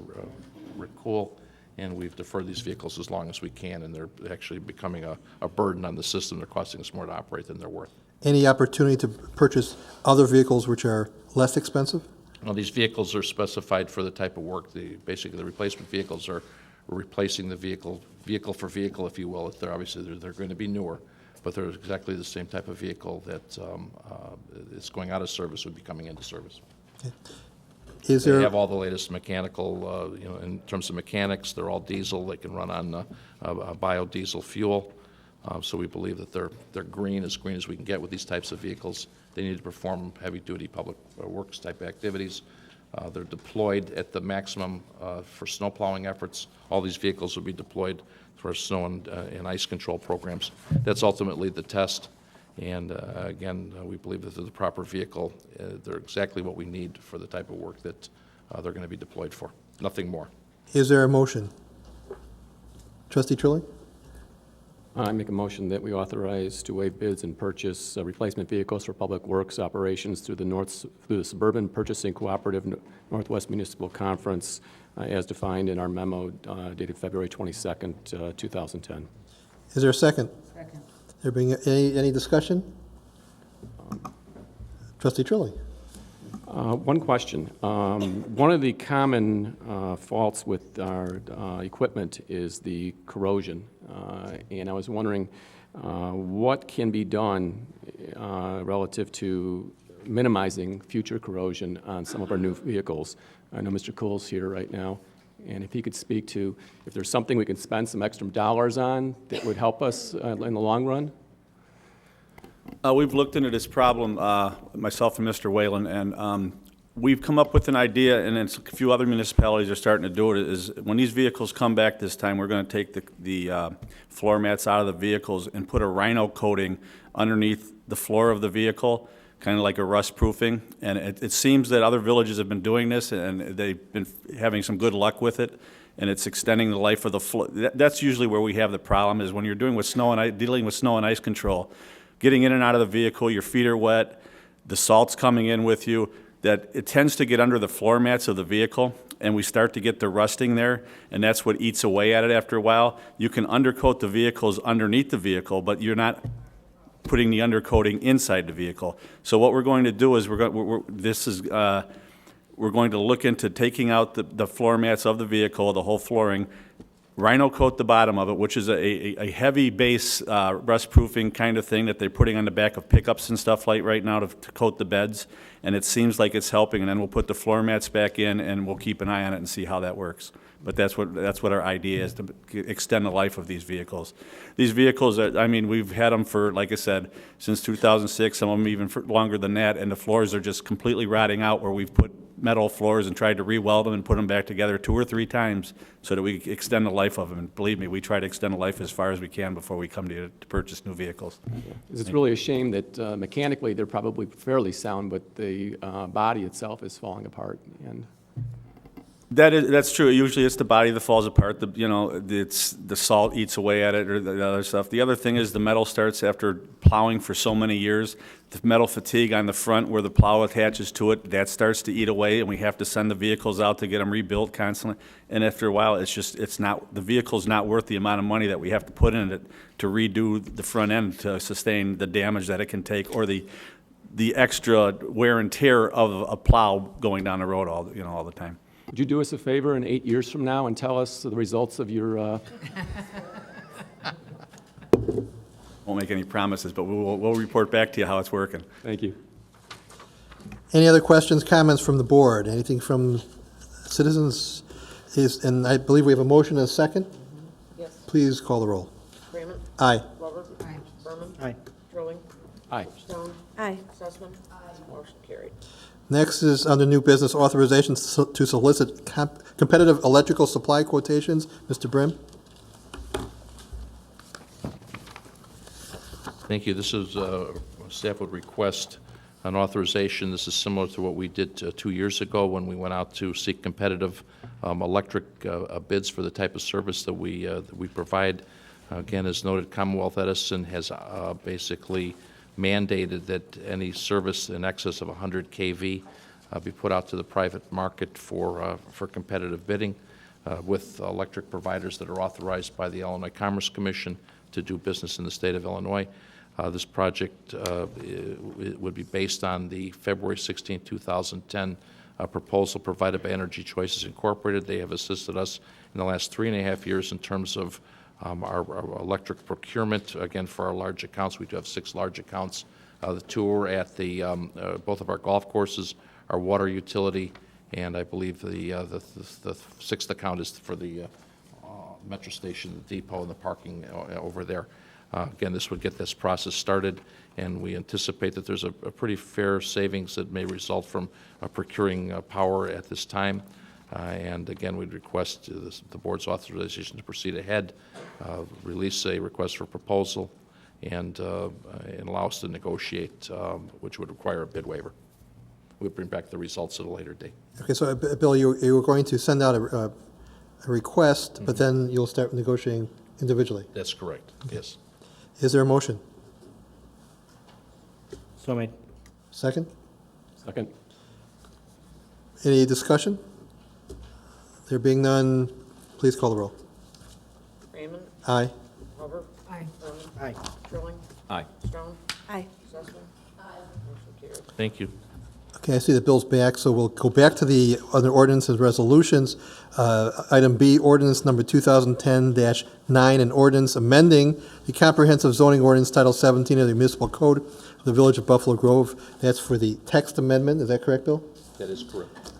Rick Cool, and we've deferred these vehicles as long as we can, and they're actually becoming a burden on the system. They're costing us more to operate than they're worth. Any opportunity to purchase other vehicles which are less expensive? Well, these vehicles are specified for the type of work. Basically, the replacement vehicles are replacing the vehicle for vehicle, if you will. They're obviously they're going to be newer, but they're exactly the same type of vehicle that is going out of service would be coming into service. Okay. They have all the latest mechanical, in terms of mechanics. They're all diesel. They can run on biodiesel fuel. So we believe that they're green as we can get with these types of vehicles. They need to perform heavy-duty public works type activities. They're deployed at the maximum for snow plowing efforts. All these vehicles will be deployed for snow and ice control programs. That's ultimately the test. And again, we believe that they're the proper vehicle. They're exactly what we need for the type of work that they're going to be deployed for. Nothing more. Is there a motion? Trustee Trilling? I make a motion that we authorize to waive bids and purchase replacement vehicles for public works operations through the Suburban Purchasing Cooperative Northwest Municipal Conference as defined in our memo dated February 22nd, 2010. Is there a second? Second. There being any discussion? Trustee Trilling? One question. One of the common faults with our equipment is the corrosion. And I was wondering what can be done relative to minimizing future corrosion on some of our new vehicles. I know Mr. Cool's here right now, and if he could speak to if there's something we can spend some extra dollars on that would help us in the long run. We've looked into this problem, myself and Mr. Whalen, and we've come up with an idea, and a few other municipalities are starting to do it, is when these vehicles come back this time, we're going to take the floor mats out of the vehicles and put a rhino coating underneath the floor of the vehicle, kind of like a rust proofing. And it seems that other villages have been doing this, and they've been having some good luck with it, and it's extending the life of the floor. That's usually where we have the problem, is when you're dealing with snow and ice control. Getting in and out of the vehicle, your feet are wet, the salt's coming in with you, that it tends to get under the floor mats of the vehicle, and we start to get the rusting there, and that's what eats away at it after a while. You can undercoat the vehicles underneath the vehicle, but you're not putting the undercoating inside the vehicle. So what we're going to do is we're going to look into taking out the floor mats of the vehicle, the whole flooring, rhino coat the bottom of it, which is a heavy base rust proofing kind of thing that they're putting on the back of pickups and stuff like right now to coat the beds, and it seems like it's helping. And then we'll put the floor mats back in, and we'll keep an eye on it and see how that works. But that's what our idea is, to extend the life of these vehicles. These vehicles, we've had them for, like I said, since 2006. Some of them even for longer than that, and the floors are just completely rotting out where we've put metal floors and tried to re-weld them and put them back together 2 or 3 times so that we extend the life of them. And believe me, we try to extend the life as far as we can before we come to purchase new vehicles. It's really a shame that mechanically they're probably fairly sound, but the body itself is falling apart. And That's true. Usually it's the body that falls apart. It's the salt eats away at it or the other stuff. The other thing is the metal starts after plowing for so many years. The metal fatigue on the front where the plow attaches to it, that starts to eat away, and we have to send the vehicles out to get them rebuilt constantly. And after a while, the vehicle's not worth the amount of money that we have to put in it to redo the front end to sustain the damage that it can take, or the extra wear and tear of a plow going down the road all the time. would you do us a favor in 8 years from now and tell us the results of your... Won't make any promises, but we'll report back to you how it's working. Thank you. Any other questions, comments from the board? Anything from citizens? And I believe we have a motion and a second? Yes. Please call the roll. Freeman. Aye. Glover. Aye. Berman. Aye. Trilling. Aye. Stone. Aye. Sussman. Aye. Motion carried. Next is under new business authorization to solicit competitive electrical supply quotations. Mr. Brim? Thank you. This is, staff would request an authorization. This is similar to what we did 2 years ago when we went out to seek competitive electric bids for the type of service that we provide. Again, as noted, Commonwealth Edison has basically mandated that any service in excess of 100 kV be put out to the private market for competitive bidding with electric providers that are authorized by the Illinois Commerce Commission to do business in the state of Illinois. This project it would be based on the February 16, 2010 proposal provided by Energy Choices Incorporated. They have assisted us in the last 3.5 years in terms of our electric procurement. Again, for our large accounts, we do have 6 large accounts. The 2 are at the both of our golf courses, our water utility, and I believe the 6th account is for the metro station, the depot, and the parking over there. Again, this would get this process started, and we anticipate that there's a pretty fair savings that may result from procuring power at this time. And again, we'd request the board's authorization to proceed ahead, release a request for proposal, and allow us to negotiate, which would require a bid waiver. We'll bring back the results at a later date. Okay, so Bill, you were going to send out a request, but then you'll start negotiating individually. That's correct, yes. Is there a motion? So made. Second? Second. Any discussion? There being none, please call the roll. Freeman. Aye. Glover. Aye. Berman. Aye. Trilling. Aye. Stone. Aye. Sussman. Aye. Motion carried. Thank you. Okay, I see the bill's back, so we'll go back to the other ordinances and resolutions. Item B, ordinance number 2010-9, an ordinance amending the comprehensive zoning ordinance Title 17 of the Municipal Code of the Village of Buffalo Grove. That's for the text amendment. Is that correct, Bill? That is correct.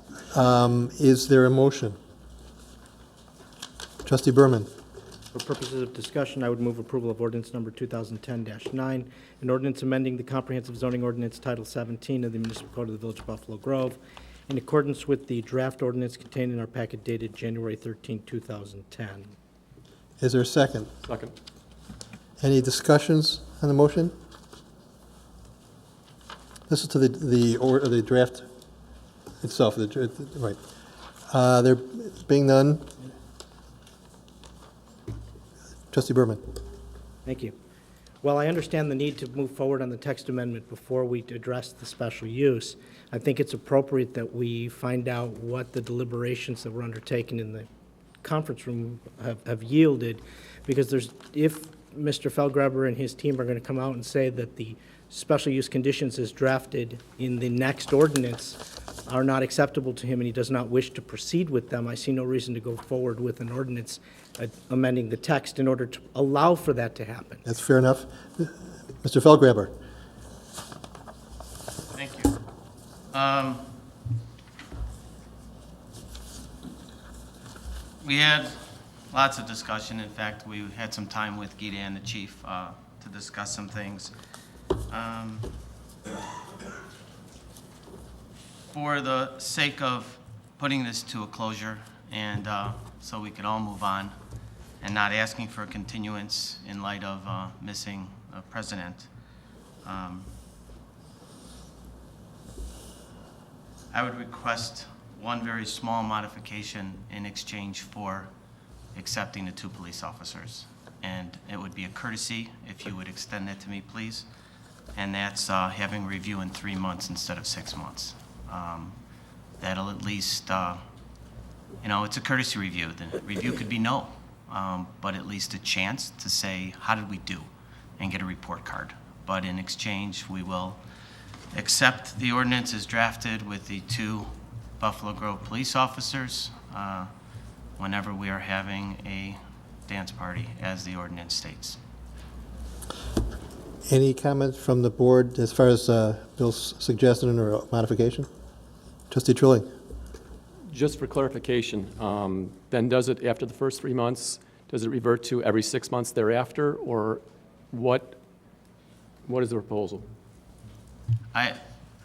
Is there a motion? Trustee Berman. For purposes of discussion, I would move approval of ordinance number 2010-9, an ordinance amending the comprehensive zoning ordinance Title 17 of the Municipal Code of the Village of Buffalo Grove in accordance with the draft ordinance contained in our packet dated January 13, 2010. Is there a second? Second. Any discussions on the motion? This is to the draft itself, right. There being none. Trustee Berman. Thank you. While I understand the need to move forward on the text amendment before we address the special use, I think it's appropriate that we find out what the deliberations that were undertaken in the conference room have yielded, because if Mr. Feldgraber and his team are going to come out and say that the special use conditions as drafted in the next ordinance are not acceptable to him and he does not wish to proceed with them, I see no reason to go forward with an ordinance amending the text in order to allow for that to happen. That's fair enough. Mr. Feldgraber. Thank you. We had lots of discussion. In fact, we had some time with Gita and the chief to discuss some things. for the sake of putting this to a closure and so we could all move on and not asking for a continuance in light of missing a president, I would request one very small modification in exchange for accepting the 2 police officers. And it would be a courtesy if you would extend that to me, please. And that's having review in 3 months instead of 6 months. That'll at least, it's a courtesy review. The review could be no, but at least a chance to say, how did we do? And get a report card. But in exchange, we will accept the ordinance as drafted with the 2 Buffalo Grove police officers whenever we are having a dance party, as the ordinance states. Any comment from the board as far as Bill's suggestion or modification? Trustee Trilling. Just for clarification, then does it, after the first 3 months, does it revert to every 6 months thereafter, or what is the proposal?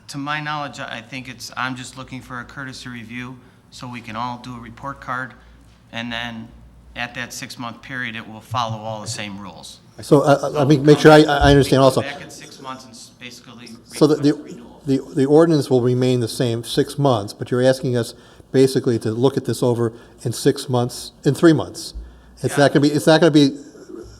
To my knowledge, I think I'm just looking for a courtesy review so we can all do a report card, and then at that 6-month period, it will follow all the same rules. So let me make sure I understand also. Back in 6 months and basically. So the ordinance will remain the same 6 months, but you're asking us basically to look at this over in 6 months, in 3 months. It's not going to be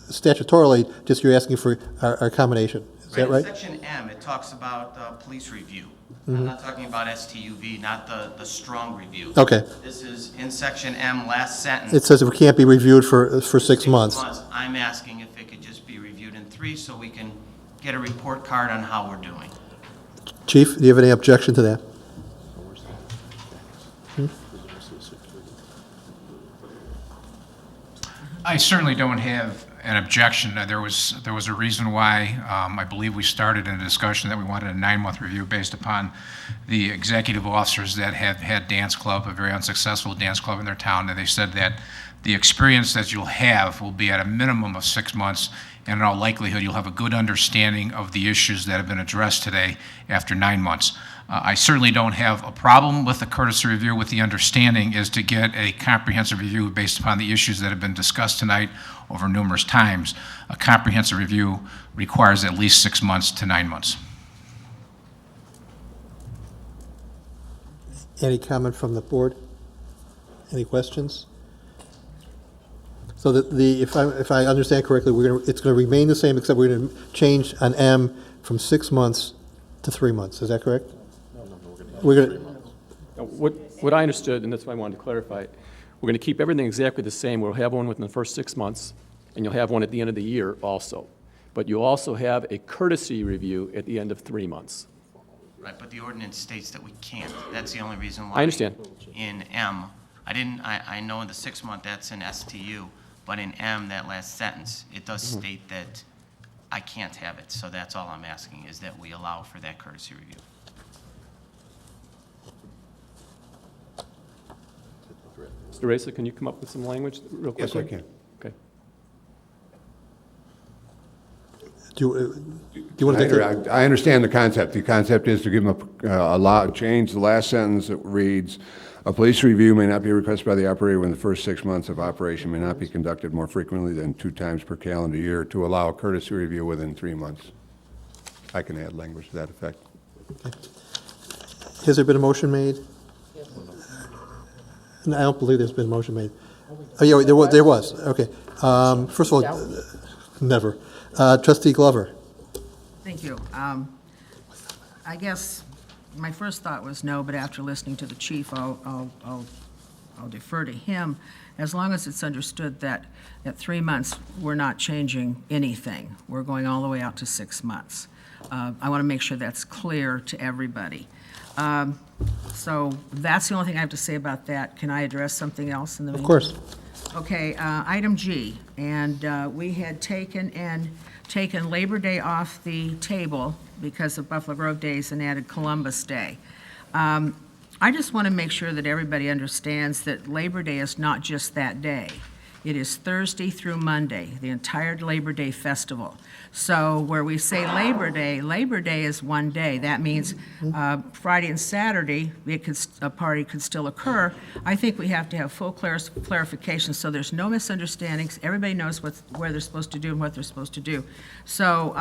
statutorily, just you're asking for our accommodation. Is that right? In Section M, it talks about police review. Mhm. I'm not talking about STUV, not the strong review. Okay. This is in Section M, last sentence. It says it can't be reviewed for 6 months. I'm asking if it could just be reviewed in 3 so we can get a report card on how we're doing. Chief, do you have any objection to that? I certainly don't have an objection. There was a reason why I believe we started in a discussion that we wanted a 9-month review based upon the executive officers that have had dance club, a very unsuccessful dance club in their town, and they said that the experience that you'll have will be at a minimum of 6 months, and in all likelihood you'll have a good understanding of the issues that have been addressed today after 9 months. I certainly don't have a problem with the courtesy review, with the understanding is to get a comprehensive review based upon the issues that have been discussed tonight over numerous times. A comprehensive review requires at least 6 months to 9 months. Any comment from the board? Any questions? So that if I understand correctly, it's going to remain the same, except we're going to change on M from 6 months to 3 months. Is that correct? We're going to. What I understood, and that's why I wanted to clarify, we're going to keep everything exactly the same. We'll have one within the first 6 months, and you'll have one at the end of the year also. But you'll also have a courtesy review at the end of 3 months. Right, but the ordinance states that we can't. That's the only reason why. I understand. In M, I know in the 6 month that's in STU, but in M, that last sentence, it does state that I can't have it. So that's all I'm asking, is that we allow for that courtesy review. Mr. Racer, can you come up with some language real quickly? Yes, I can. Okay. Do you want to take I understand the concept. The concept is to give them change the last sentence that reads, a police review may not be requested by the operator when the first 6 months of operation may not be conducted more frequently than 2 times per calendar year, to allow a courtesy review within 3 months. I can add language to that effect. Okay. Has there been a motion made? No, I don't believe there's been a motion made. Oh, yeah, there was. Okay. First of all, never. Trustee Glover. Thank you. I guess my first thought was no, but after listening to the chief, I'll defer to him. As long as it's understood that at 3 months, we're not changing anything. We're going all the way out to 6 months. I want to make sure that's clear to everybody. So that's the only thing I have to say about that. Can I address something else in the meantime? Of course. Okay, item G, and we had taken Labor Day off the table because of Buffalo Grove Days and added Columbus Day. I just want to make sure that everybody understands that Labor Day is not just that day. It is Thursday through Monday, the entire Labor Day festival. So where we say Labor Day is one day. That means Friday and Saturday, a party could still occur. I think we have to have full clarification so there's no misunderstandings. Everybody knows where they're supposed to do and what they're supposed to do. So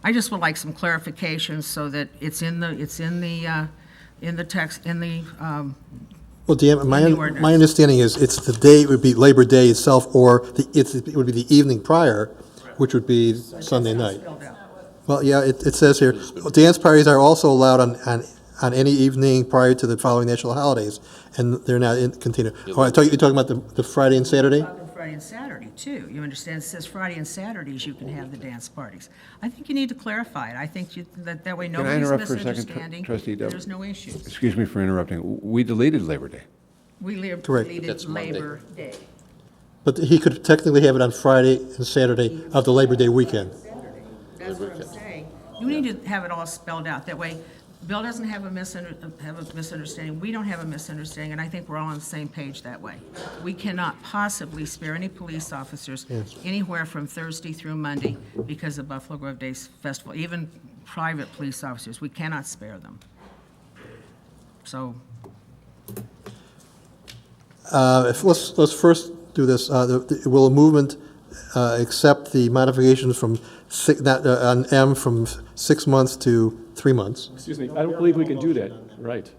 I just would like some clarification so that it's in the text, Well, Dan, my ordinance. understanding is it's the day, it would be Labor Day itself, or it would be the evening prior, which would be Sunday night. Well, yeah, it says here, dance parties are also allowed on any evening prior to the following national holidays, and they're not continued. Oh, you're talking about the Friday and Saturday? Friday and Saturday, too. You understand, it says Friday and Saturdays you can have the dance parties. I think you need to clarify it. I think that way Can I nobody's interrupt for a second, misunderstanding. Trustee Dove? There's no issues. Excuse me for interrupting. We deleted Labor Day. We Correct. deleted Labor Day. But he could technically have it on Friday and Saturday of the Labor Day weekend. That's what I'm saying. You need to have it all spelled out. That way, Bill doesn't have a misunderstanding, we don't have a misunderstanding, and I think we're all on the same page that way. We cannot possibly spare any police officers anywhere from Thursday through Monday because of Buffalo Grove Days Festival, even private police officers. We cannot spare them. So. Let's first do this. Will a movement accept the modifications from on M from 6 months to 3 months? Excuse me, I don't believe we can do that, right.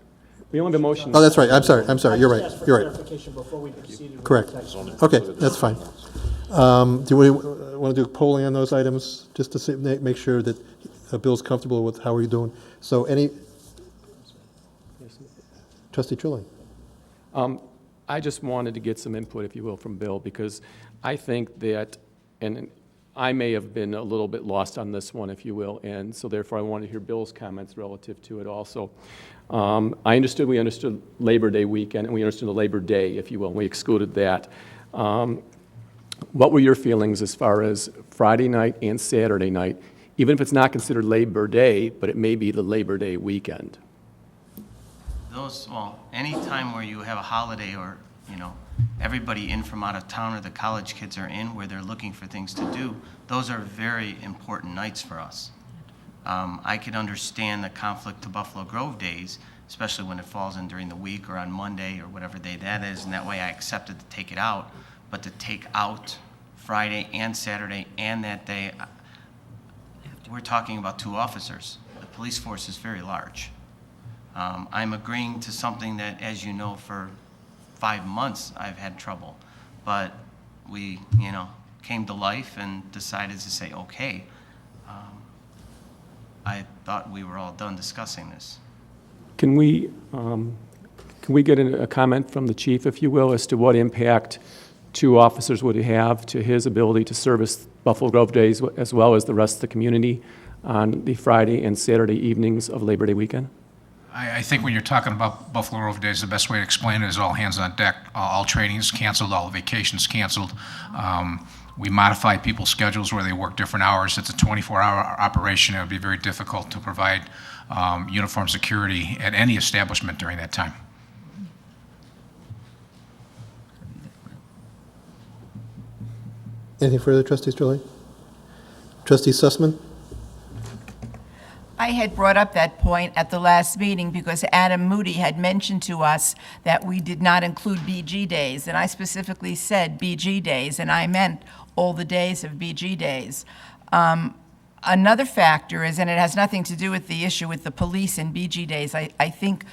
We only have a motion. Oh, that's right, I'm sorry, you're right, you're right. Clarification before we proceed with Correct. the text. Okay, that's fine. Do we want to do polling on those items, just to make sure that Bill's comfortable with how we're doing? So Trustee Trilling. I just wanted to get some input, if you will, from Bill, because I think that, and I may have been a little bit lost on this one, if you will, and so therefore I wanted to hear Bill's comments relative to it also. We understood Labor Day weekend, and we understood the Labor Day, if you will, and we excluded that. What were your feelings as far as Friday night and Saturday night, even if it's not considered Labor Day, but it may be the Labor Day weekend? Any time where you have a holiday or, everybody in from out of town or the college kids are in where they're looking for things to do, those are very important nights for us. I could understand the conflict to Buffalo Grove days, especially when it falls in during the week or on Monday or whatever day that is, and that way I accepted to take it out. But to take out Friday and Saturday and that day, we're talking about 2 officers. The police force is very large. I'm agreeing to something that, as you know, for 5 months I've had trouble. But we, came to life and decided to say, okay. I thought we were all done discussing this. Can we get a comment from the chief, if you will, as to what impact 2 officers would have to his ability to service Buffalo Grove days as well as the rest of the community on the Friday and Saturday evenings of Labor Day weekend? I think when you're talking about Buffalo Grove Days, the best way to explain it is all hands on deck. All training is canceled, all vacations canceled. We modify people's schedules where they work different hours. It's a 24-hour operation. It would be very difficult to provide uniform security at any establishment during that time. Anything further, Trustee Trilling? Trustee Sussman? I had brought up that point at the last meeting because Adam Moody had mentioned to us that we did not include BG days, and I specifically said BG days, and I meant all the days of BG days. Another factor is, and it has nothing to do with the issue with the police and BG days, I think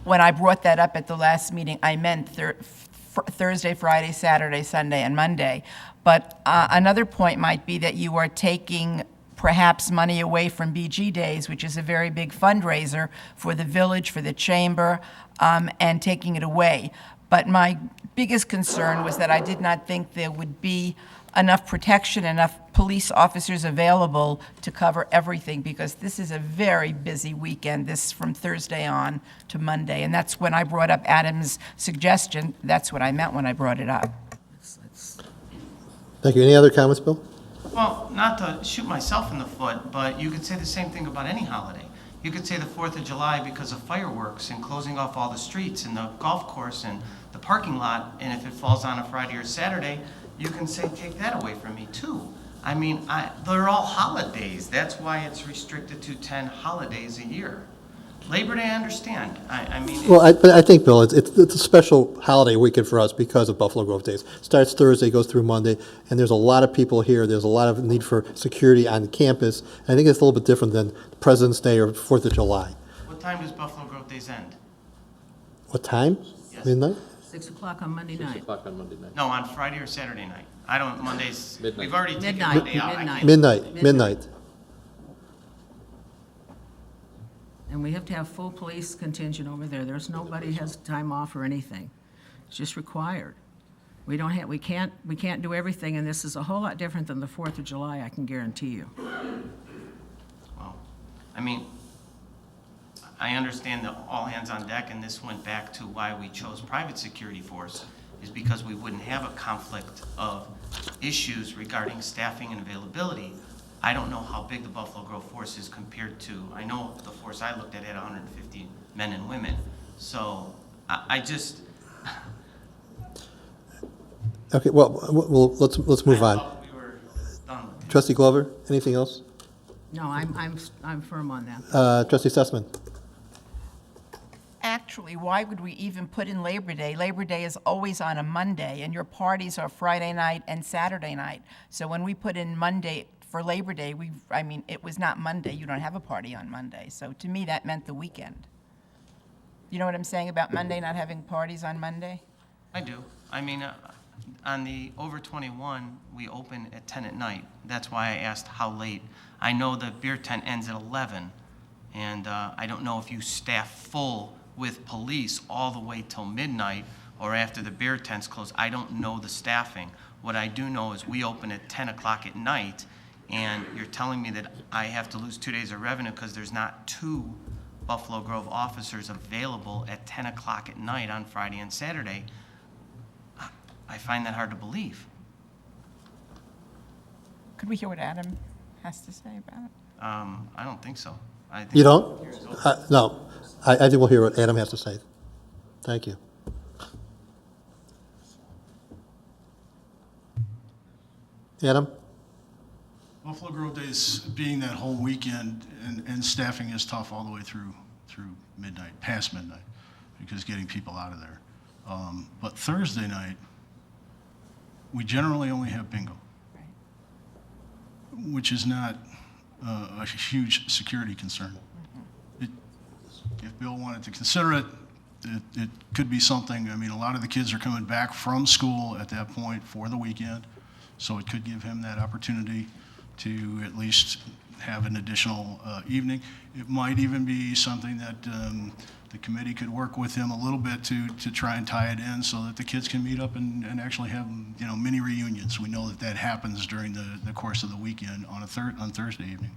when I brought that up at the last meeting, I meant Thursday, Friday, Saturday, Sunday, and Monday. But another point might be that you are taking perhaps money away from BG Days, which is a very big fundraiser for the village, for the chamber, and taking it away. But my biggest concern was that I did not think there would be enough protection, enough police officers available to cover everything, because this is a very busy weekend, this from Thursday on to Monday. And that's when I brought up Adam's suggestion. That's what I meant when I brought it up. Thank you. Any other comments, Bill? Well, not to shoot myself in the foot, but you could say the same thing about any holiday. You could say the 4th of July because of fireworks and closing off all the streets and the golf course and the parking lot, and if it falls on a Friday or Saturday, you can say, take that away from me too. I mean, they're all holidays. That's why it's restricted to 10 holidays a year. Labor Day, I understand. I mean. Well, but I think, Bill, it's a special holiday weekend for us because of Buffalo Grove Days. Starts Thursday, goes through Monday, and there's a lot of people here. There's a lot of need for security on campus. I think it's a little bit different than President's Day or 4th of July. What time does Buffalo Grove Days end? What time? Yes. Midnight? 6 o'clock on Monday night. 6 o'clock on Monday night. No, on Friday or Saturday night. I don't, Mondays, Midnight. we've already taken Midnight, Monday out. I midnight. can't- Midnight. And we have to have full police contingent over there. There's nobody has time off or anything. It's just required. We can't do everything, and this is a whole lot different than the 4th of July, I can guarantee you. Well, I mean, I understand the all hands on deck, and this went back to why we chose private security force, is because we wouldn't have a conflict of issues regarding staffing and availability. I don't know how big the Buffalo Grove force is compared to, I know the force I looked at had 150 men and women. So I just. Okay, well, let's move I on. thought we were done with it. Trustee Glover, anything else? No, I'm firm on that. Trustee Sussman? Actually, why would we even put in Labor Day? Labor Day is always on a Monday, and your parties are Friday night and Saturday night. So when we put in Monday for Labor Day, it was not Monday. You don't have a party on Monday. So to me, that meant the weekend. You know what I'm saying about Monday not having parties on Monday? I do. I mean, on the over 21, we open at 10 at night. That's why I asked how late. I know the beer tent ends at 11, and I don't know if you staff full with police all the way till midnight or after the beer tents close. I don't know the staffing. What I do know is we open at 10 o'clock at night, and you're telling me that I have to lose 2 days of revenue because there's not 2 Buffalo Grove officers available at 10 o'clock at night on Friday and Saturday. I find that hard to believe. Could we hear what Adam has to say about it? I don't think so. I think You don't? No. I think we'll hear what Adam has to say. Thank you. Adam? Buffalo Grove Days being that whole weekend, and staffing is tough all the way through midnight, past midnight, because getting people out of there. But Thursday night, we generally only have bingo, which is not a huge security concern. If Bill wanted to consider it, it could be something. I mean, a lot of the kids are coming back from school at that point for the weekend, so it could give him that opportunity to at least have an additional evening. It might even be something that the committee could work with him a little bit to try and tie it in so that the kids can meet up and actually have, mini reunions. We know that happens during the course of the weekend on Thursday evening.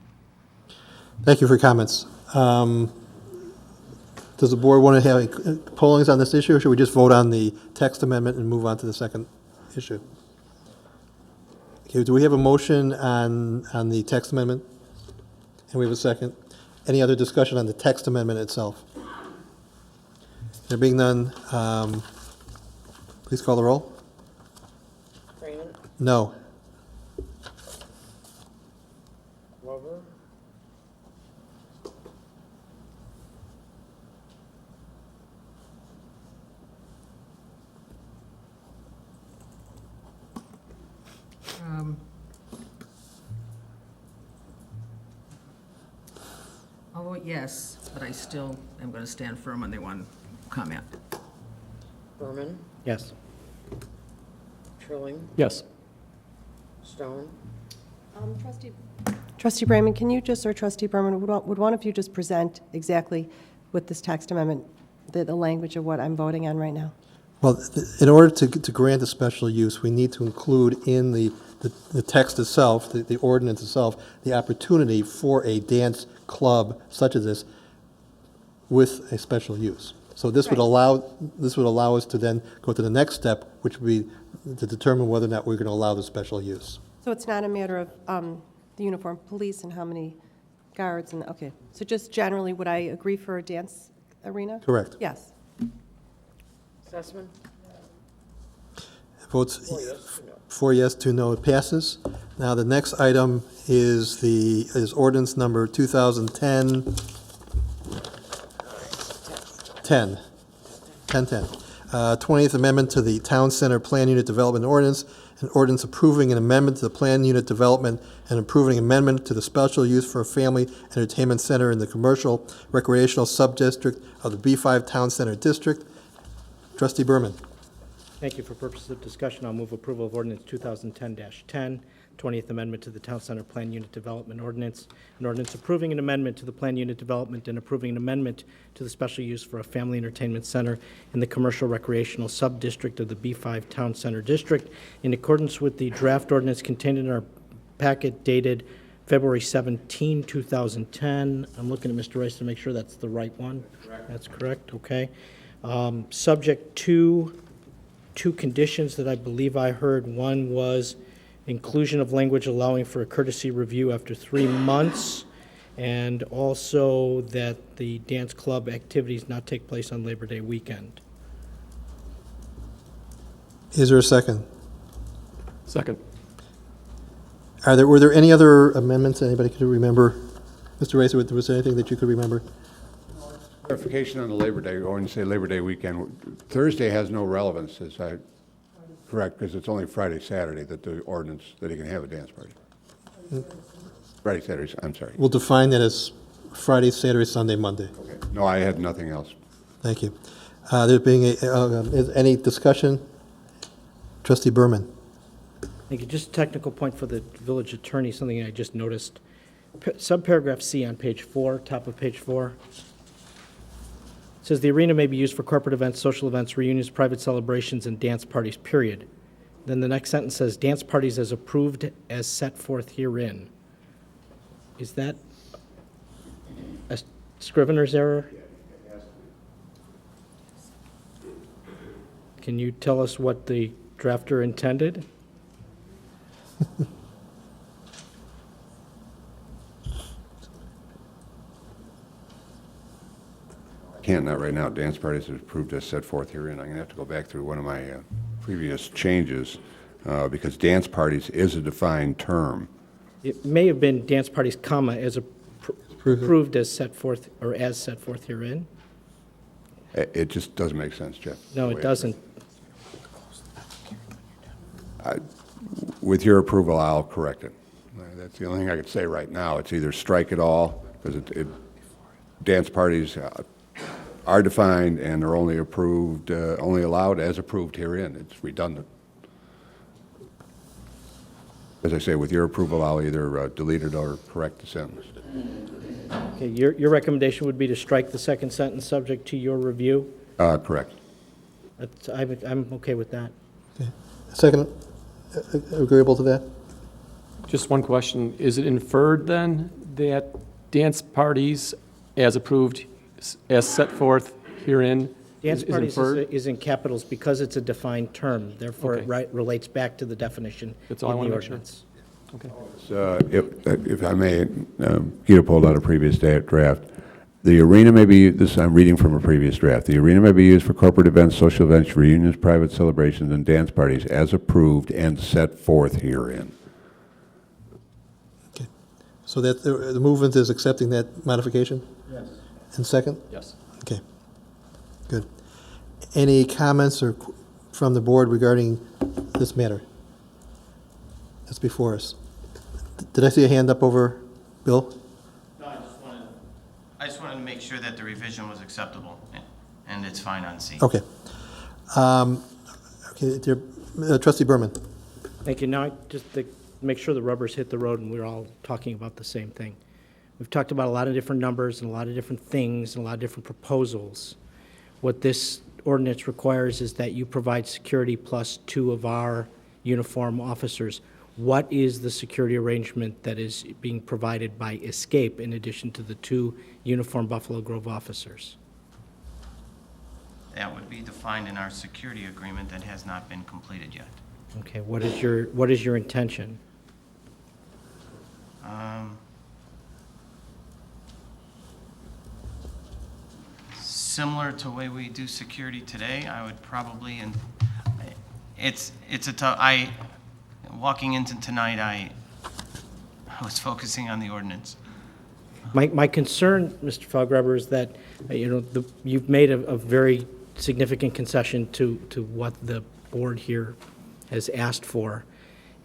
Thank you for your comments. Does the board want to have pollings on this issue, or should we just vote on the text amendment and move on to the second issue? Okay, do we have a motion on the text amendment? And we have a second. Any other discussion on the text amendment itself? There being none, please call the roll. Raymond? No. Glover? I'll vote yes, but I still am going to stand firm on the one comment. Berman? Yes. Trilling? Yes. Stone? Trustee Brayman, can you just, or Trustee Berman, would one of you just present exactly with this text amendment, the language of what I'm voting on right now? Well, in order to grant a special use, we need to include in the text itself, the ordinance itself, the opportunity for a dance club such as this with a special use. So this would allow us to then go to the next step, which would be to determine whether or not we're going to allow the special use. So it's not a matter of the uniformed police and how many guards and, okay. So just generally, would I agree for a dance arena? Correct. Yes. Sussman? Votes 4 yes, 2 no, it passes. Now, the next item is ordinance number 2010 20th Amendment to the Town Center Plan Unit Development Ordinance, an ordinance approving an amendment to the Plan Unit Development and approving amendment to the special use for a family entertainment center in the commercial recreational sub-district of the B5 Town Center District. Trustee Berman. Thank you. For purposes of discussion, I'll move approval of ordinance 2010-10, 20th Amendment to the Town Center Plan Unit Development Ordinance, an ordinance approving an amendment to the Plan Unit Development and approving an amendment to the special use for a family entertainment center in the commercial recreational sub-district of the B5 Town Center District in accordance with the draft ordinance contained in our packet dated February 17, 2010. I'm looking at Mr. Rice to make sure that's the right one. Correct. That's correct, okay. Subject to two conditions that I believe I heard. One was inclusion of language allowing for a courtesy review after 3 months, and also that the dance club activities not take place on Labor Day weekend. Is there a second? Second. Were there any other amendments anybody could remember? Mr. Racer, was there anything that you could remember? Clarification on the Labor Day, or when you say Labor Day weekend, Thursday has no relevance, is that correct? Because it's only Friday, Saturday that the ordinance, that he can have a dance party. Friday, Saturday, I'm sorry. We'll define that as Friday, Saturday, Sunday, Monday. Okay. No, I had nothing else. Thank you. There being any discussion? Trustee Berman. Thank you. Just a technical point for the village attorney, something I just noticed. Subparagraph C on page 4, top of page 4. It says the arena may be used for corporate events, social events, reunions, private celebrations, and dance parties, period. Then the next sentence says dance parties as approved as set forth herein. Is that a scrivener's error? Can you tell us what the drafter intended? Can't, not right now. Dance parties are approved as set forth herein. I'm going to have to go back through one of my previous changes because dance parties is a defined term. It may have been dance parties, comma, as approved as set forth, or as set forth herein. It just doesn't make sense, Jeff. No, it doesn't. With your approval, I'll correct it. That's the only thing I could say right now. It's either strike it all, because dance parties are defined and are only approved, only allowed as approved herein. It's redundant. As I say, with your approval, I'll either delete it or correct the sentence. Okay, your recommendation would be to strike the second sentence subject to your review? Correct. I'm okay with that. Okay. Second, agreeable to that? Just one question. Is it inferred then that dance parties as approved, as set forth herein, Dance is parties inferred? is in capitals because it's a defined term. Therefore, Okay. it relates back to the definition That's all I in want the to make sure. ordinance. Okay. If I may, Guido pulled out a previous draft. The arena may be, I'm reading from a previous draft. The arena may be used for corporate events, social events, reunions, private celebrations, and dance parties as approved and set forth herein. Okay. So that the movement is accepting that modification? Yes. And second? Yes. Okay. Good. Any comments from the board regarding this matter that's before us? Did I see a hand up over, Bill? No, I just wanted to make sure that the revision was acceptable, and it's fine on C. Okay. Trustee Berman. Thank you. Now, just to make sure the rubbers hit the road and we're all talking about the same thing. We've talked about a lot of different numbers and a lot of different things and a lot of different proposals. What this ordinance requires is that you provide security plus 2 of our uniform officers. What is the security arrangement that is being provided by Escape in addition to the 2 uniform Buffalo Grove officers? That would be defined in our security agreement that has not been completed yet. Okay, what is your intention? similar to the way we do security today, I would probably, and it's a tough, walking into tonight, I was focusing on the ordinance. My concern, Mr. Feldgruber, is that, you've made a very significant concession to what the board here has asked for,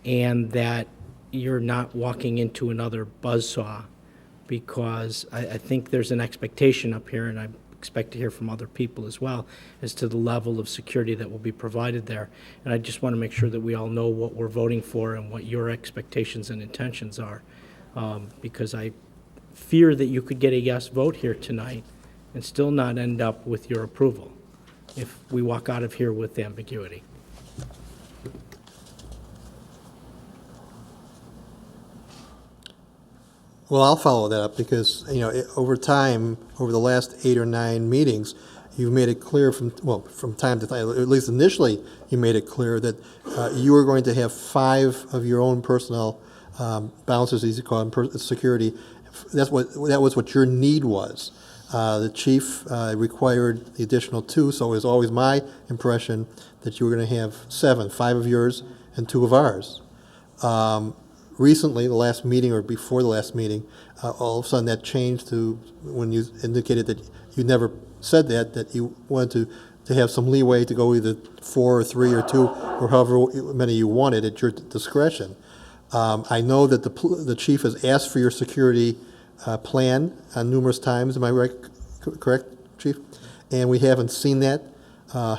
and that you're not walking into another buzzsaw, because I think there's an expectation up here, and I expect to hear from other people as well, as to the level of security that will be provided there. And I just want to make sure that we all know what we're voting for and what your expectations and intentions are, because I fear that you could get a yes vote here tonight and still not end up with your approval if we walk out of here with ambiguity. Well, I'll follow that up because, over time, over the last 8 or 9 meetings, you've made it clear from time to time, at least initially, you made it clear that you were going to have 5 of your own personnel, bouncers, as you call them, security. That was what your need was. The chief required the additional 2, so it was always my impression that you were going to have 7, 5 of yours and 2 of ours. Recently, the last meeting or before the last meeting, all of a sudden that changed to when you indicated that you never said that you wanted to have some leeway to go either 4 or 3 or 2 or however many you wanted at your discretion. I know that the chief has asked for your security plan numerous times. Am I right? Correct, Chief? And we haven't seen that.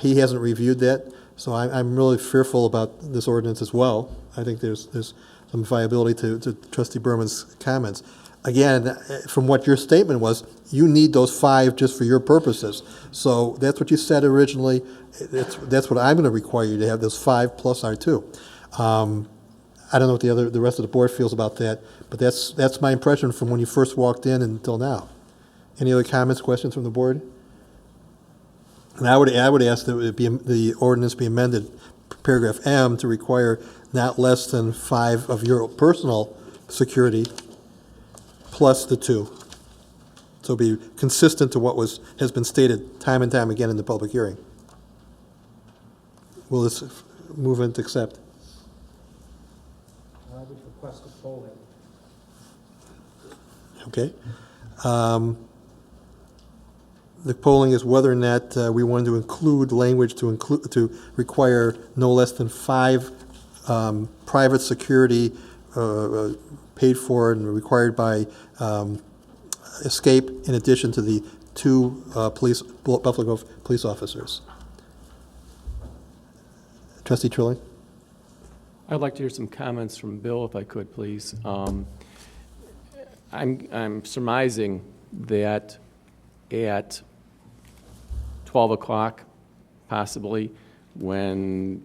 He hasn't reviewed that. So I'm really fearful about this ordinance as well. I think there's some viability to Trustee Berman's comments. Again, from what your statement was, you need those 5 just for your purposes. So that's what you said originally. That's what I'm going to require you to have, those 5 plus R2. I don't know what the rest of the board feels about that, but that's my impression from when you first walked in until now. Any other comments, questions from the board? And I would ask that the ordinance be amended, paragraph M, to require not less than 5 of your personal security plus the 2. So be consistent to what has been stated time and time again in the public hearing. Will this movement accept? I would request a polling. Okay. The polling is whether or not we wanted to include language to require no less than 5 private security paid for and required by Escape, in addition to the 2 Buffalo Grove police officers. Trustee Trilling? I'd like to hear some comments from Bill, if I could, please. I'm surmising that at 12 o'clock, possibly, when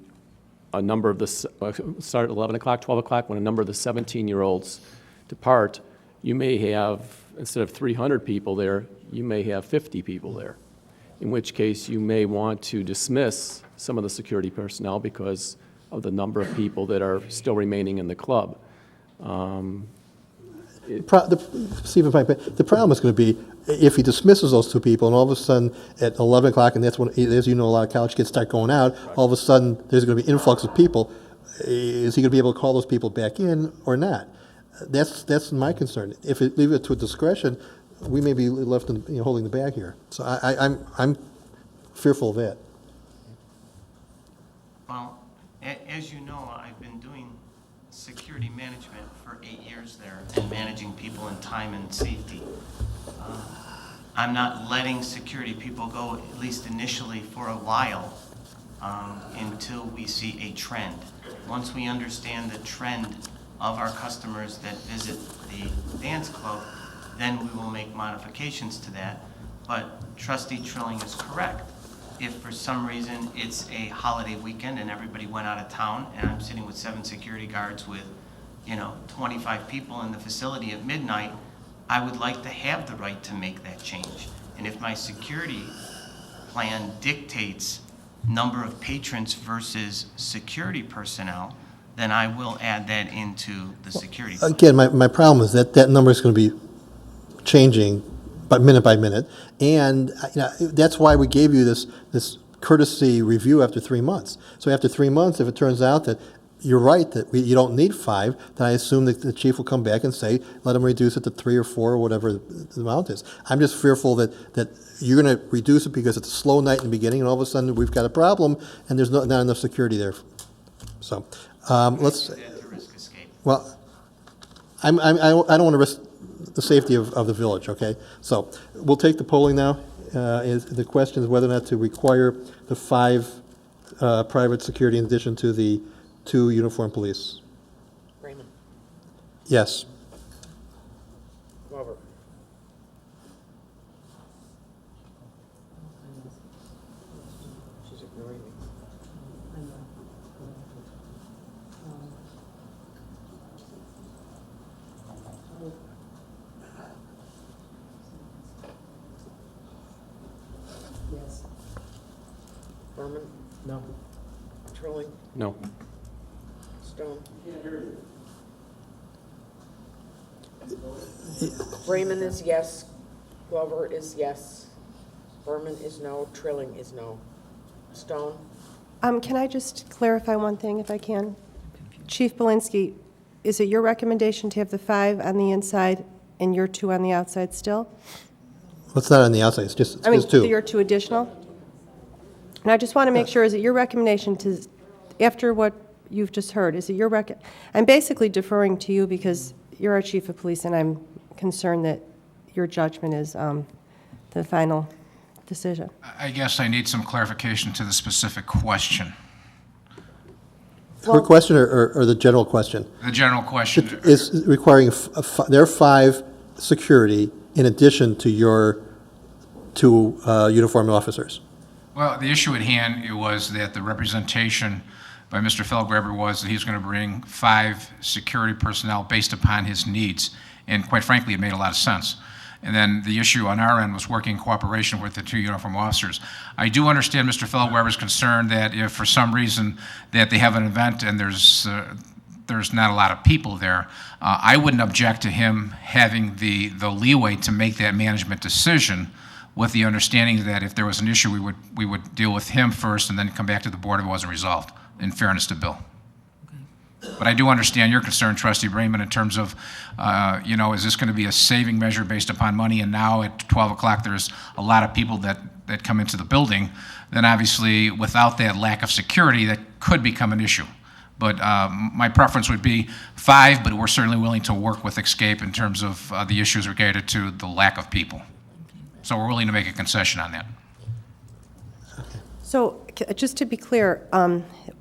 a number of the, start at 11 o'clock, 12 o'clock, when a number of the 17-year-olds depart, you may have, instead of 300 people there, you may have 50 people there, in which case you may want to dismiss some of the security personnel because of the number of people that are still remaining in the club. Stephen, the problem is going to be if he dismisses those 2 people and all of a sudden at 11 o'clock, and that's when, as you know, a lot of college kids start going out, all of a sudden there's going to be influx of people. Is he going to be able to call those people back in or not? That's my concern. If it leave it to discretion, we may be left holding the bag here. So I'm fearful of that. Well, as you know, I've been doing security management for 8 years there and managing people in time and safety. I'm not letting security people go, at least initially, for a while, until we see a trend. Once we understand the trend of our customers that visit the dance club, then we will make modifications to that. But Trustee Trilling is correct. If for some reason it's a holiday weekend and everybody went out of town and I'm sitting with 7 security guards with 25 people in the facility at midnight, I would like to have the right to make that change. And if my security plan dictates number of patrons versus security personnel, then I will add that into the security plan. Again, my problem is that number is going to be changing but minute by minute. And that's why we gave you this courtesy review after 3 months. So after 3 months, if it turns out that you're right, that you don't need 5, then I assume that the chief will come back and say, let them reduce it to 3 or 4 or whatever the amount is. I'm just fearful that you're going to reduce it because it's a slow night in the beginning, and all of a sudden we've got a problem, and there's not enough security there. So let's. Well, I don't want to risk the safety of the village. Okay, so we'll take the polling now. The question is whether or not to require the 5 private security in addition to the 2 uniformed police. Raymond. Yes. Glover. She's ignoring me. Yes. Berman? No. Trilling? No. Stone? Raymond is yes. Glover is yes. Berman is no. Trilling is no. Stone? Can I just clarify one thing, if I can? Chief Belinsky, is it your recommendation to have the 5 on the inside and your 2 on the outside still? Well, it's not on the outside. It's just I mean, 2. your 2 additional? And I just want to make sure, is it your recommendation to, after what you've just heard, is it your I'm basically deferring to you because you're our chief of police, and I'm concerned that your judgment is the final decision. I guess I need some clarification to the specific question. Her question or the general question? The general question. Is requiring their 5 security in addition to your 2 uniformed officers. Well, the issue at hand it was that the representation by Mr. Feldgraber was that he's going to bring 5 security personnel based upon his needs. And quite frankly, it made a lot of sense. And then the issue on our end was working in cooperation with the 2 uniform officers. I do understand Mr. Feldgraber's concern that if for some reason that they have an event and there's not a lot of people there, I wouldn't object to him having the leeway to make that management decision with the understanding that if there was an issue, we would deal with him first and then come back to the board if it wasn't resolved, in fairness to Bill. But I do understand your concern, Trustee Brayman, in terms of, is this going to be a saving measure based upon money? And now at 12 o'clock, there's a lot of people that come into the building. Then obviously, without that lack of security, that could become an issue. But my preference would be 5, but we're certainly willing to work with Escape in terms of the issues related to the lack of people. So we're willing to make a concession on that. So just to be clear,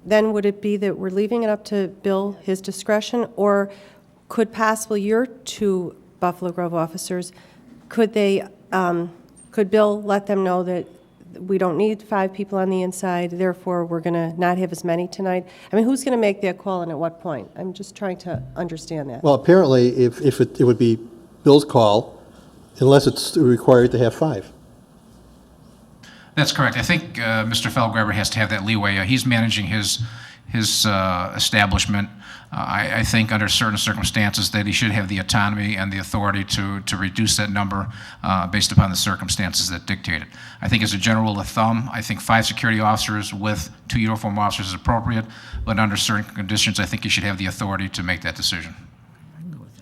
then would it be that we're leaving it up to Bill, his discretion, or could possibly your 2 Buffalo Grove officers, could Bill let them know that we don't need 5 people on the inside, therefore we're going to not have as many tonight? I mean, who's going to make that call and at what point? I'm just trying to understand that. Well, apparently, if it would be Bill's call, unless it's required to have 5. That's correct. I think Mr. Feldgraber has to have that leeway. He's managing his establishment. I think under certain circumstances that he should have the autonomy and the authority to reduce that number based upon the circumstances that dictate it. I think as a general rule of thumb, I think 5 security officers with 2 uniform officers is appropriate, but under certain conditions, I think he should have the authority to make that decision.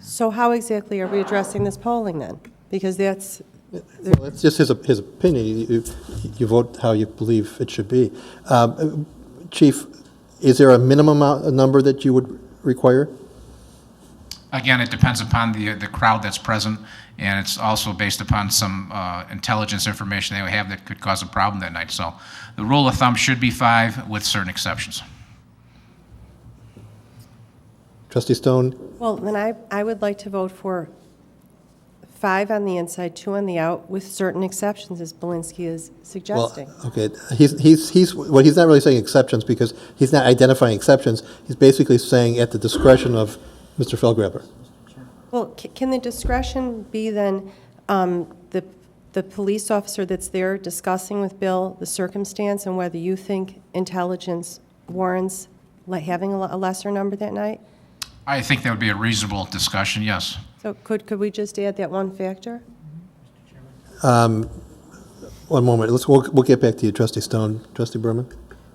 So how exactly are we addressing this polling then? Because that's... Well, it's just his opinion. You vote how you believe it should be. Chief, is there a minimum number that you would require? Again, it depends upon the crowd that's present, and it's also based upon some intelligence information they have that could cause a problem that night. So the rule of thumb should be 5 with certain exceptions. Trustee Stone? Well, then I would like to vote for 5 on the inside, 2 on the out, with certain exceptions, as Belinsky is suggesting. Well, okay, he's not really saying exceptions because he's not identifying exceptions. He's basically saying at the discretion of Mr. Feldgraber. Well, can the discretion be then the police officer that's there discussing with Bill the circumstance and whether you think intelligence warrants having a lesser number that night? I think that would be a reasonable discussion, yes. So could we just add that one factor? One moment, we'll get back to you, Trustee Stone. Trustee Berman?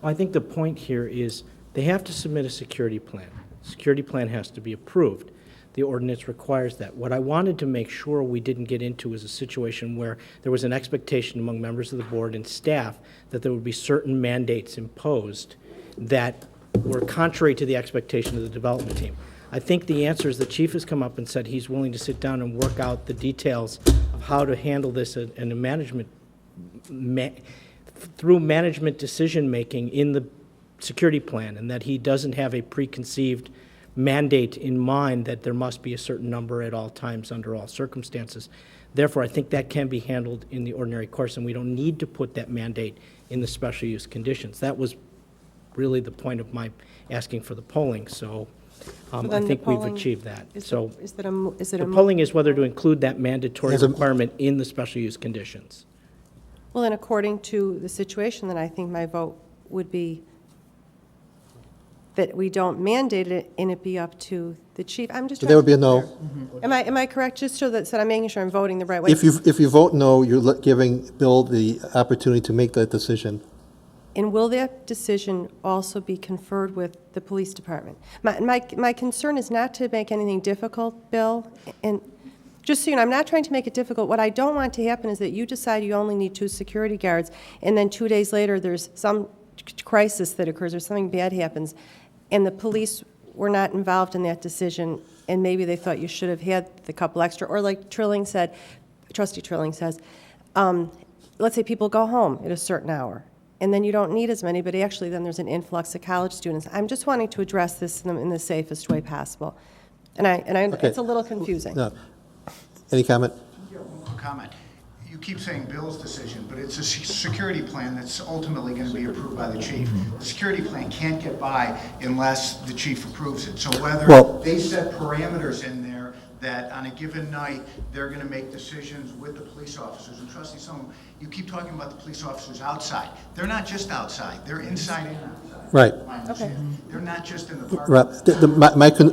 I think the point here is they have to submit a security plan. Security plan has to be approved. The ordinance requires that. What I wanted to make sure we didn't get into is a situation where there was an expectation among members of the board and staff that there would be certain mandates imposed that were contrary to the expectation of the development team. I think the answer is the chief has come up and said he's willing to sit down and work out the details of how to handle this in a management, through management decision-making in the security plan, and that he doesn't have a preconceived mandate in mind that there must be a certain number at all times under all circumstances. Therefore, I think that can be handled in the ordinary course, and we don't need to put that mandate in the special use conditions. That was really the point of my asking for the polling, so I think we've achieved that. So the polling is whether to include that mandatory requirement in the special use conditions. Well, and according to the situation, then I think my vote would be that we don't mandate it and it be up to the chief. I'm just. So there would be a no. Am I correct? Just so that I'm making sure I'm voting the right way. If you vote no, you're giving Bill the opportunity to make that decision. And will that decision also be conferred with the police department? My concern is not to make anything difficult, Bill, and just so you know, I'm not trying to make it difficult. What I don't want to happen is that you decide you only need 2 security guards, and then 2 days later there's some crisis that occurs or something bad happens, and the police were not involved in that decision, and maybe they thought you should have had the couple extra, or like Trilling said, Trustee Trilling says, let's say people go home at a certain hour, and then you don't need as many, but actually then there's an influx of college students. I'm just wanting to address this in the safest way possible. And Okay. It's a little confusing. No. Any comment? Comment. You keep saying Bill's decision, but it's a security plan that's ultimately going to be approved by the chief. The security plan can't get by unless the chief approves it. So whether they set parameters in there that on a given night, they're going to make decisions with the police officers. And Trustee Stone, you keep talking about the police officers outside. They're not just outside. They're inside and outside. Right. Okay. They're not just in the park. Right.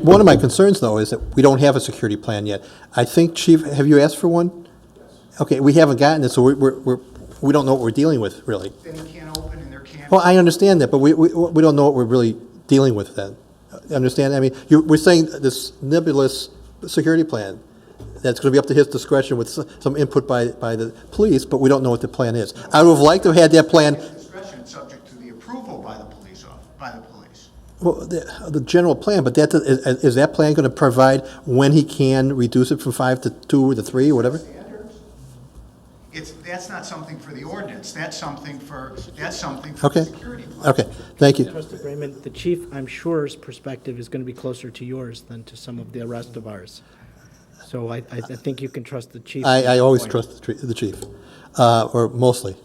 One of my concerns, though, is that we don't have a security plan yet. I think, Chief, have you asked for one? Okay, we haven't gotten it, so we don't know what we're dealing with, really. Then you can't open and there can't. Well, I understand that, but we don't know what we're really dealing with then. Understand? I mean, we're saying this nebulous security plan that's going to be up to his discretion with some input by the police, but we don't know what the plan is. I would have liked to have had that plan. Discretion subject to the approval by the police. Well, the general plan, but is that plan going to provide when he can reduce it from 5 to 2 to 3 or whatever? That's not something for the ordinance. That's something for Okay. the security plan. Okay. Thank you. Trustee Raymond, the chief, I'm sure's perspective is going to be closer to yours than to some of the rest of ours. So I think you can trust the chief. I always trust the chief, or mostly.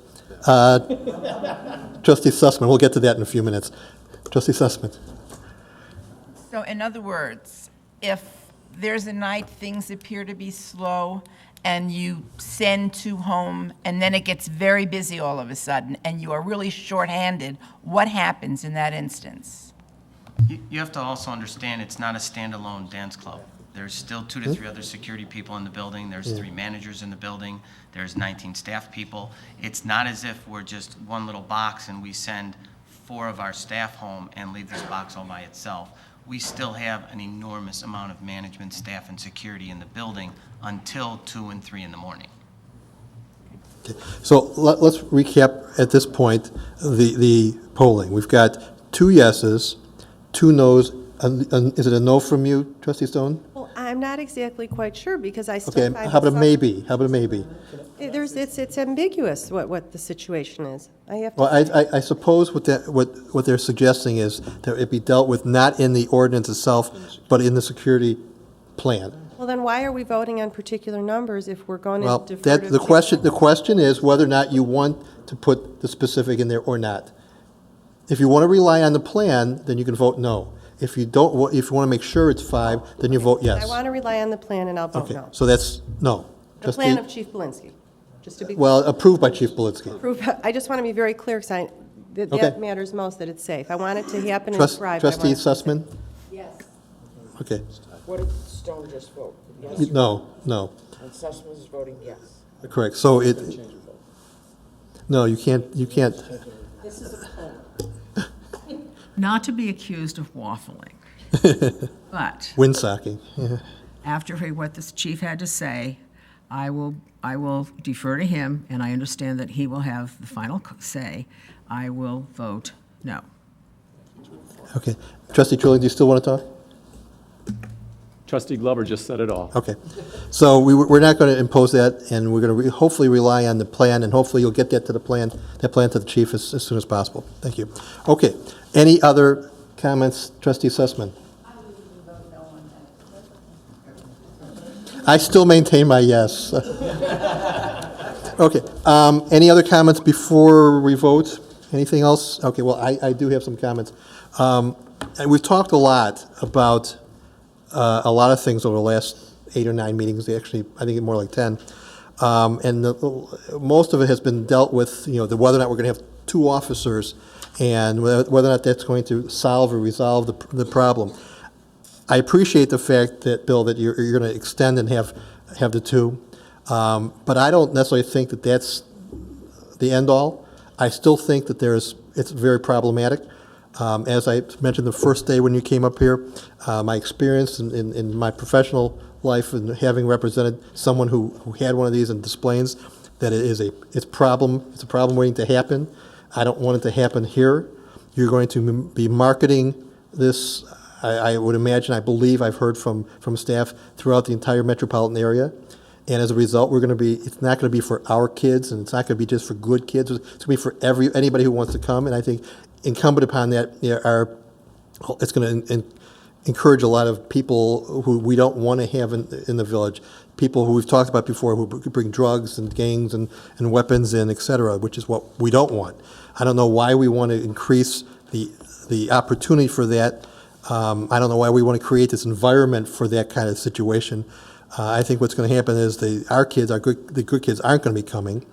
Trustee Sussman, we'll get to that in a few minutes. Trustee Sussman. So in other words, if there's a night things appear to be slow and you send 2 home and then it gets very busy all of a sudden and you are really shorthanded, what happens in that instance? You have to also understand it's not a standalone dance club. There's still 2 to 3 other security people in the building. There's 3 managers in the building. There's 19 staff people. It's not as if we're just one little box and we send 4 of our staff home and leave this box all by itself. We still have an enormous amount of management, staff, and security in the building until 2 and 3 in the morning. Okay. So let's recap at this point the polling. We've got 2 yeses, 2 noes. Is it a no from you, Trustee Stone? Well, I'm not exactly quite sure because I still Okay. find How about a some- maybe? How about a maybe? It's ambiguous what the situation is. I have to. Well, I suppose what they're suggesting is that it be dealt with not in the ordinance itself, but in the security plan. Well, then why are we voting on particular numbers if we're going to Well, defer to? the question is whether or not you want to put the specific in there or not. If you want to rely on the plan, then you can vote no. If you don't, if you want to make sure it's 5, then you vote yes. I want to rely on the plan and I'll vote Okay, no. so that's no. The plan of Chief Belinsky, just to be. Well, approved by Chief Belinsky. I just want to be very clear because that Okay. matters most, that it's safe. I want it to happen and Trustee thrive. Sussman? Yes. Okay. What did Stone just vote? Yes? No. And Sussman is voting yes. Correct, so it, no, you can't, Not to be accused of waffling, but windsocking, yeah. after what this chief had to say, I will defer to him, and I understand that he will have the final say. I will vote no. Okay. Trustee Trilling, do you still want to talk? Trustee Glover just said it all. Okay. So we're not going to impose that, and we're going to hopefully rely on the plan, and hopefully you'll get that plan to the chief as soon as possible. Thank you. Okay. Any other comments, Trustee Sussman? I still maintain my yes. Okay. Any other comments before we vote? Anything else? Okay, well, I do have some comments. And we've talked a lot about a lot of things over the last 8 or 9 meetings, actually, I think more like 10. And most of it has been dealt with, the whether or not we're going to have 2 officers and whether or not that's going to solve or resolve the problem. I appreciate the fact that, Bill, that you're going to extend and have the 2, but I don't necessarily think that that's the end-all. I still think that it's very problematic. As I mentioned the first day when you came up here, my experience in my professional life and having represented someone who had one of these and displays, that it's a problem waiting to happen. I don't want it to happen here. You're going to be marketing this, I would imagine, I believe I've heard from staff throughout the entire metropolitan area. And as a result, it's not going to be for our kids, and it's not going to be just for good kids. It's going to be for anybody who wants to come. And I think incumbent upon that, it's going to encourage a lot of people who we don't want to have in the village, people who we've talked about before who bring drugs and gangs and weapons in, et cetera, which is what we don't want. I don't know why we want to increase the opportunity for that. I don't know why we want to create this environment for that kind of situation. I think what's going to happen is the good kids aren't going to be coming.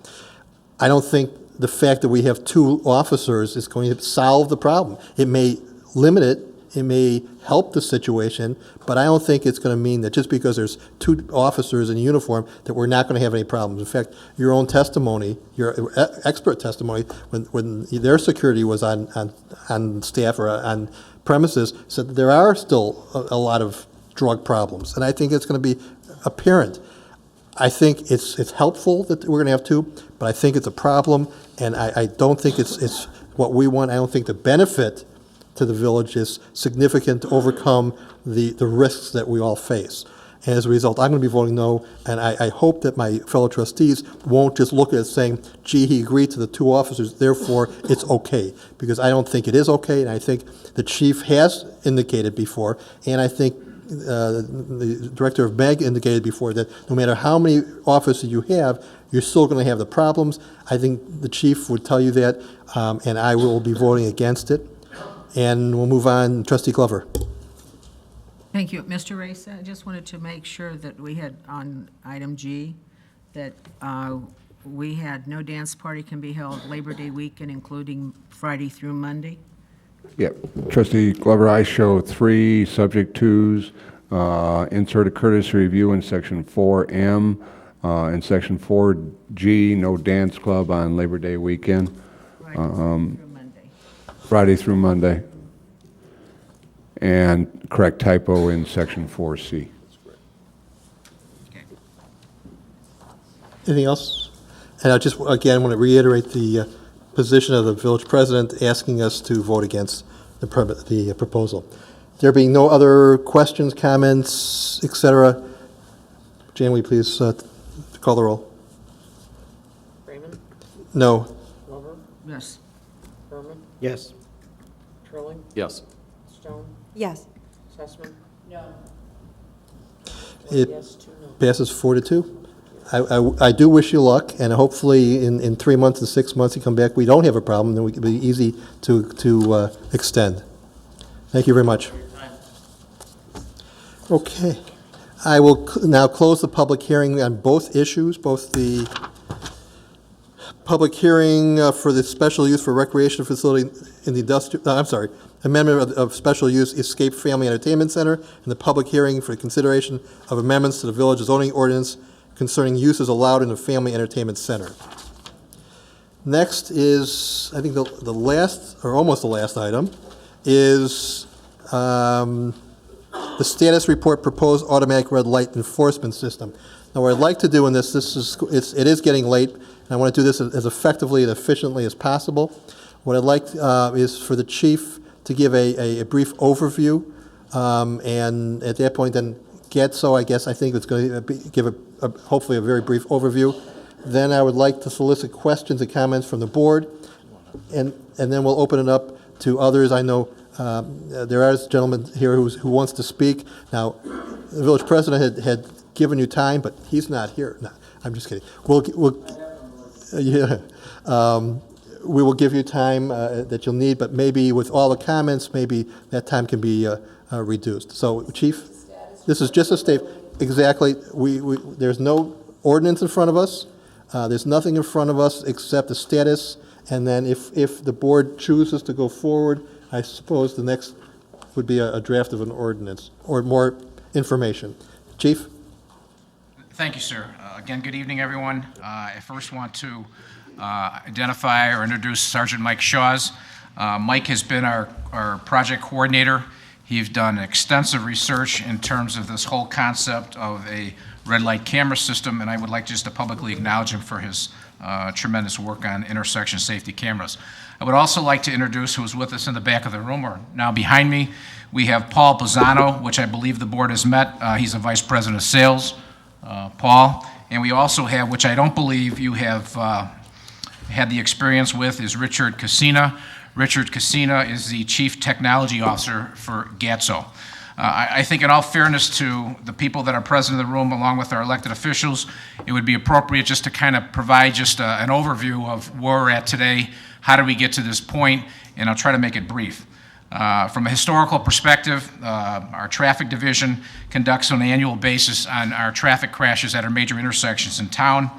I don't think the fact that we have 2 officers is going to solve the problem. It may limit it, it may help the situation, but I don't think it's going to mean that just because there's 2 officers in uniform that we're not going to have any problems. In fact, your own testimony, your expert testimony, when their security was on staff or on premises, said that there are still a lot of drug problems, and I think it's going to be apparent. I think it's helpful that we're going to have 2, but I think it's a problem, and I don't think it's what we want. I don't think the benefit to the village is significant to overcome the risks that we all face. And as a result, I'm going to be voting no, and I hope that my fellow trustees won't just look at it saying, gee, he agreed to the 2 officers, therefore it's okay, because I don't think it is okay, and I think the chief has indicated before, and I think the director of MEG indicated before that no matter how many officers you have, you're still going to have the problems. I think the chief would tell you that, and I will be voting against it. And we'll move on. Trustee Glover. Thank you. Mr. Race, I just wanted to make sure that we had on item G, that we had no dance party can be held Labor Day weekend, including Friday through Monday. Yep. Trustee Glover, I show 3 subject twos. Insert a courtesy review in section 4M. In section 4G, no dance club on Labor Day weekend. Friday through Monday. And correct typo in section 4C. Anything else? And I just, again, want to reiterate the position of the village president asking us to vote against the proposal. There being no other questions, comments, et cetera, Jan, will you please call the roll? Raymond? No. Glover? Yes. Berman? Yes. Trilling? Yes. Stone? Yes. Sussman? No. It Yes, 2 no. passes 4-2. I do wish you luck, and hopefully in 3 months and 6 months you come back, we don't have a problem, then we can be easy to extend. Thank you very much. Okay. I will now close the public hearing on both issues, both the public hearing for the special use for recreation facility in the industrial, amendment of special use Escape Family Entertainment Center, and the public hearing for consideration of amendments to the village zoning ordinance concerning uses allowed in a family entertainment center. Next is, I think the last, or almost the last item, is the status report proposed automatic red light enforcement system. Now, what I'd like to do in this it is getting late, and I want to do this as effectively and efficiently as possible. What I'd like is for the chief to give a brief overview, and at that point then Getso, I think it's going to give hopefully a very brief overview. Then I would like to solicit questions and comments from the board, and then we'll open it up to others. I know there are gentlemen here who wants to speak. Now, the village president had given you time, but he's not here. No, I'm just kidding. We will give you time that you'll need, but maybe with all the comments, maybe that time can be reduced. So, Chief, this is just a statement. Exactly. There's no ordinance in front of us. There's nothing in front of us except the status, and then if the board chooses to go forward, I suppose the next would be a draft of an ordinance or more information. Chief? Thank you, sir. Again, good evening, everyone. I first want to identify or introduce Sergeant Mike Shaws. Mike has been our project coordinator. He's done extensive research in terms of this whole concept of a red light camera system, and I would like just to publicly acknowledge him for his tremendous work on intersection safety cameras. I would also like to introduce who's with us in the back of the room, or now behind me. We have Paul Pisano, which I believe the board has met. He's a vice president of sales, Paul. And we also have, which I don't believe you have had the experience with, is Richard Cassina. Richard Cassina is the Chief Technology Officer for Getso. I think in all fairness to the people that are present in the room, along with our elected officials, it would be appropriate just to kind of provide just an overview of where we're at today, how did we get to this point, and I'll try to make it brief. From a historical perspective, our traffic division conducts on an annual basis on our traffic crashes at our major intersections in town.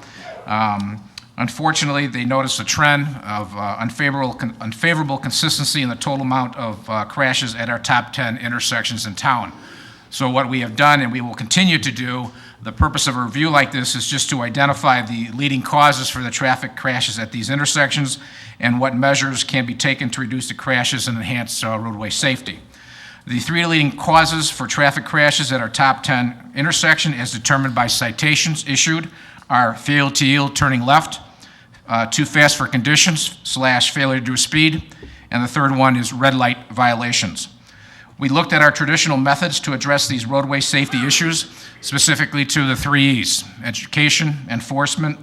Unfortunately, they noticed a trend of unfavorable consistency in the total amount of crashes at our top 10 intersections in town. So what we have done, and we will continue to do, the purpose of a review like this is just to identify the leading causes for the traffic crashes at these intersections and what measures can be taken to reduce the crashes and enhance roadway safety. The three leading causes for traffic crashes at our top 10 intersection, as determined by citations issued, are failure to yield turning left, too fast for conditions / failure to do speed, and the third one is red light violations. We looked at our traditional methods to address these roadway safety issues, specifically to the 3 E's: education, enforcement,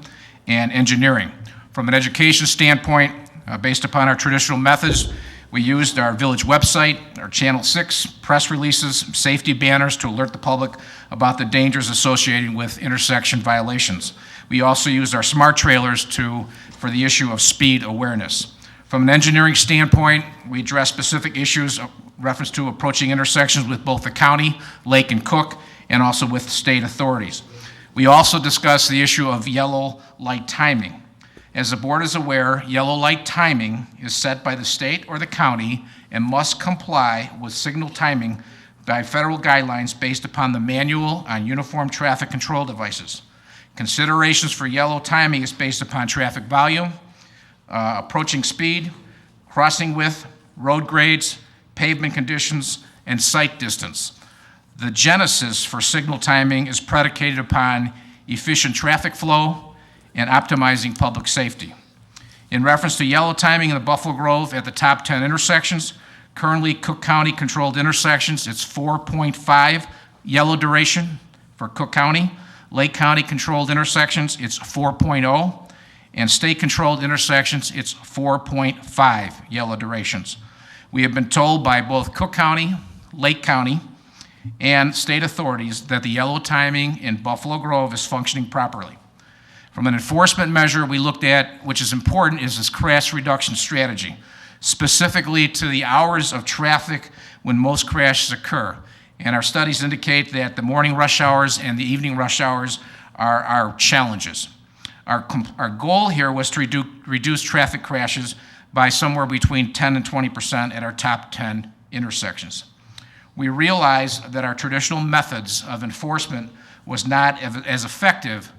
and engineering. From an education standpoint, based upon our traditional methods, we used our village website, our Channel 6, press releases, safety banners to alert the public about the dangers associated with intersection violations. We also used our smart trailers for the issue of speed awareness. From an engineering standpoint, we addressed specific issues reference to approaching intersections with both the county, Lake and Cook, and also with state authorities. We also discussed the issue of yellow light timing. As the board is aware, yellow light timing is set by the state or the county and must comply with signal timing by federal guidelines based upon the Manual on Uniform Traffic Control Devices. Considerations for yellow timing is based upon traffic volume, approaching speed, crossing width, road grades, pavement conditions, and sight distance. The genesis for signal timing is predicated upon efficient traffic flow and optimizing public safety. In reference to yellow timing in the Buffalo Grove at the top 10 intersections, currently Cook County controlled intersections, it's 4.5 yellow duration for Cook County. Lake County controlled intersections, it's 4.0. And state controlled intersections, it's 4.5 yellow durations. We have been told by both Cook County, Lake County, and state authorities that the yellow timing in Buffalo Grove is functioning properly. From an enforcement measure we looked at, which is important, is this crash reduction strategy, specifically to the hours of traffic when most crashes occur. And our studies indicate that the morning rush hours and the evening rush hours are our challenges. Our goal here was to reduce traffic crashes by somewhere between 10 and 20% at our top 10 intersections. We realized that our traditional methods of enforcement was not as effective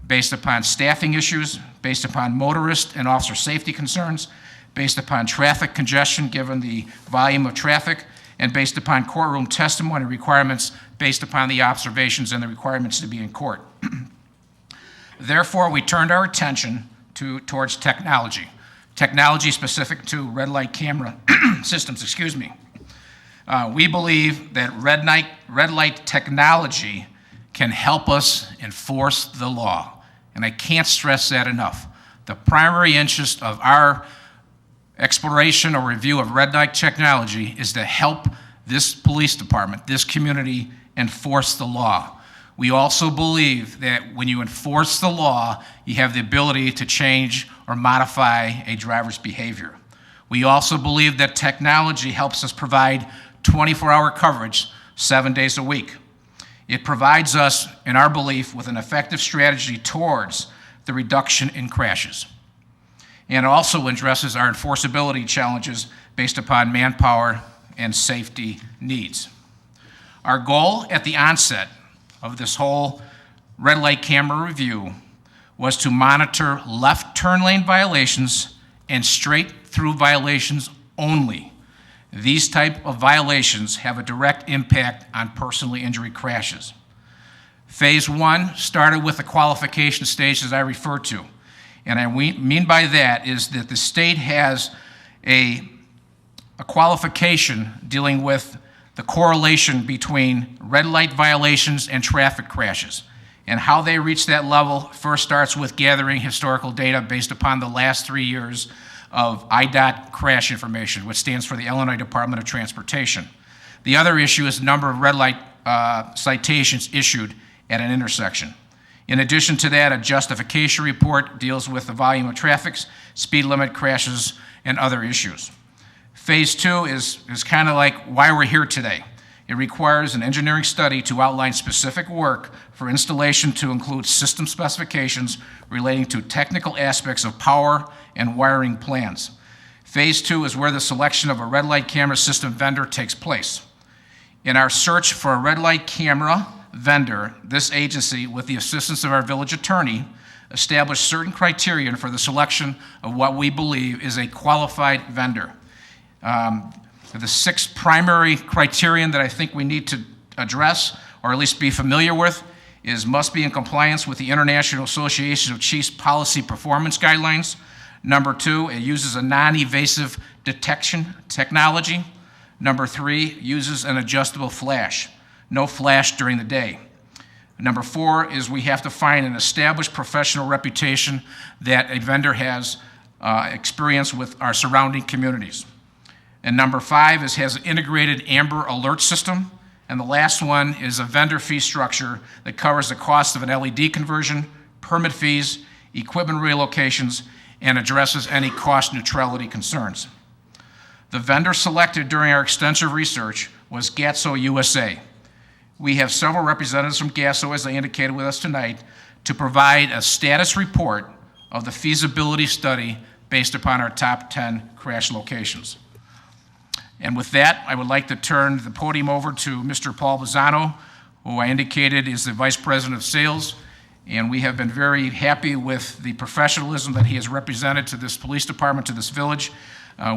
based upon staffing issues, based upon motorist and officer safety concerns, based upon traffic congestion given the volume of traffic, and based upon courtroom testimony requirements based upon the observations and the requirements to be in court. Therefore, we turned our attention towards technology specific to red light camera systems, excuse me. We believe that red light technology can help us enforce the law, and I can't stress that enough. The primary interest of our exploration or review of red light technology is to help this police department, this community, enforce the law. We also believe that when you enforce the law, you have the ability to change or modify a driver's behavior. We also believe that technology helps us provide 24-hour coverage 7 days a week. It provides us, in our belief, with an effective strategy towards the reduction in crashes. And also addresses our enforceability challenges based upon manpower and safety needs. Our goal at the onset of this whole red light camera review was to monitor left turn lane violations and straight through violations only. These type of violations have a direct impact on personal injury crashes. Phase 1 started with the qualification stage as I referred to. And I mean by that is that the state has a qualification dealing with the correlation between red light violations and traffic crashes. And how they reach that level first starts with gathering historical data based upon the last 3 years of IDOT crash information, which stands for the Illinois Department of Transportation. The other issue is the number of red light citations issued at an intersection. In addition to that, a justification report deals with the volume of traffic, speed limit crashes, and other issues. Phase 2 is kind of like why we're here today. It requires an engineering study to outline specific work for installation to include system specifications relating to technical aspects of power and wiring plans. Phase 2 is where the selection of a red light camera system vendor takes place. In our search for a red light camera vendor, this agency, with the assistance of our village attorney, established certain criteria for the selection of what we believe is a qualified vendor. The 6 primary criterion that I think we need to address, or at least be familiar with, is must be in compliance with the International Association of Chiefs Policy Performance Guidelines. Number 2, it uses a non-evasive detection technology. Number 3, uses an adjustable flash. No flash during the day. Number 4 is we have to find an established professional reputation that a vendor has experience with our surrounding communities. And number 5 is has an integrated Amber Alert system. And the last one is a vendor fee structure that covers the cost of an LED conversion, permit fees, equipment relocations, and addresses any cost neutrality concerns. The vendor selected during our extensive research was Gatso USA. We have several representatives from Gatso, as they indicated with us tonight, to provide a status report of the feasibility study based upon our top 10 crash locations. And with that, I would like to turn the podium over to Mr. Paul Bizzano, who I indicated is the Vice President of Sales. And we have been very happy with the professionalism that he has represented to this police department, to this village.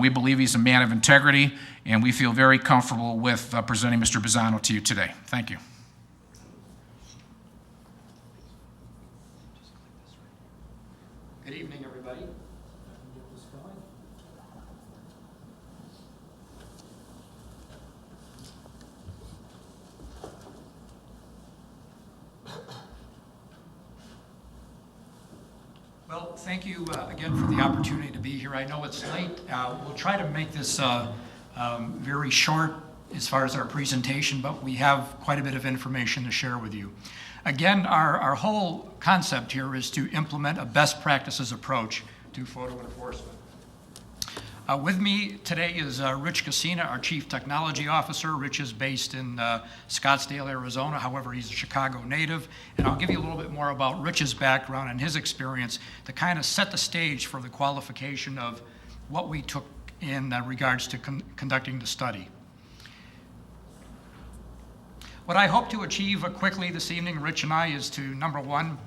We believe he's a man of integrity, and we feel very comfortable with presenting Mr. Bizzano to you today. Thank you. Good evening, everybody. Well, thank you again for the opportunity to be here. I know it's late. We'll try to make this very short as far as our presentation, but we have quite a bit of information to share with you. Again, our whole concept here is to implement a best practices approach to photo enforcement. With me today is Rich Cassina, our Chief Technology Officer. Rich is based in Scottsdale, Arizona. However, he's a Chicago native. And I'll give you a little bit more about Rich's background and his experience to kind of set the stage for the qualification of what we took in regards to conducting the study. What I hope to achieve quickly this evening, Rich and I, is to, number one,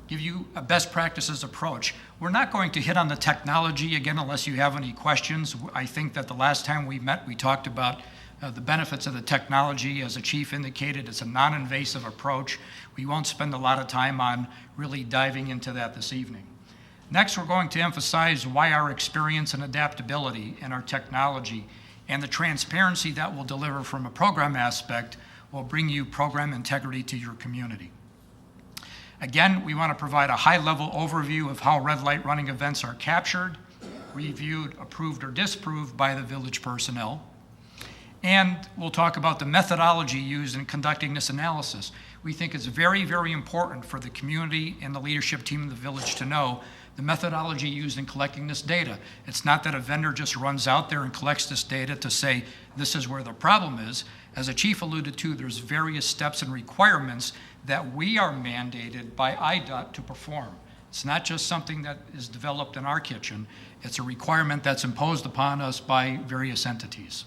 give you a best practices approach. We're not going to hit on the technology again unless you have any questions. I think that the last time we met, we talked about the benefits of the technology. As the chief indicated, it's a non-invasive approach. We won't spend a lot of time on really diving into that this evening. Next, we're going to emphasize why our experience and adaptability in our technology and the transparency that we'll deliver from a program aspect will bring you program integrity to your community. Again, we want to provide a high-level overview of how red light running events are captured, reviewed, approved, or disapproved by the village personnel. And we'll talk about the methodology used in conducting this analysis. We think it's very, very important for the community and the leadership team in the village to know the methodology used in collecting this data. It's not that a vendor just runs out there and collects this data to say, this is where the problem is. As the chief alluded to, there's various steps and requirements that we are mandated by IDOT to perform. It's not just something that is developed in our kitchen. It's a requirement that's imposed upon us by various entities.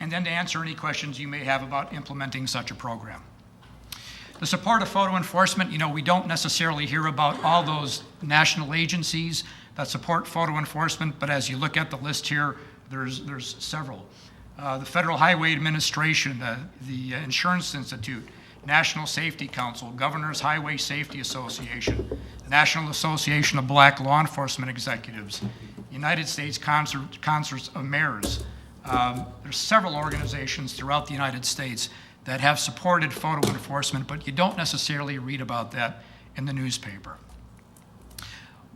And then to answer any questions you may have about implementing such a program. The support of photo enforcement, we don't necessarily hear about all those national agencies that support photo enforcement, but as you look at the list here, there's several. The Federal Highway Administration, the Insurance Institute, National Safety Council, Governor's Highway Safety Association, National Association of Black Law Enforcement Executives, United States Concerts of Mayors. There's several organizations throughout the United States that have supported photo enforcement, but you don't necessarily read about that in the newspaper.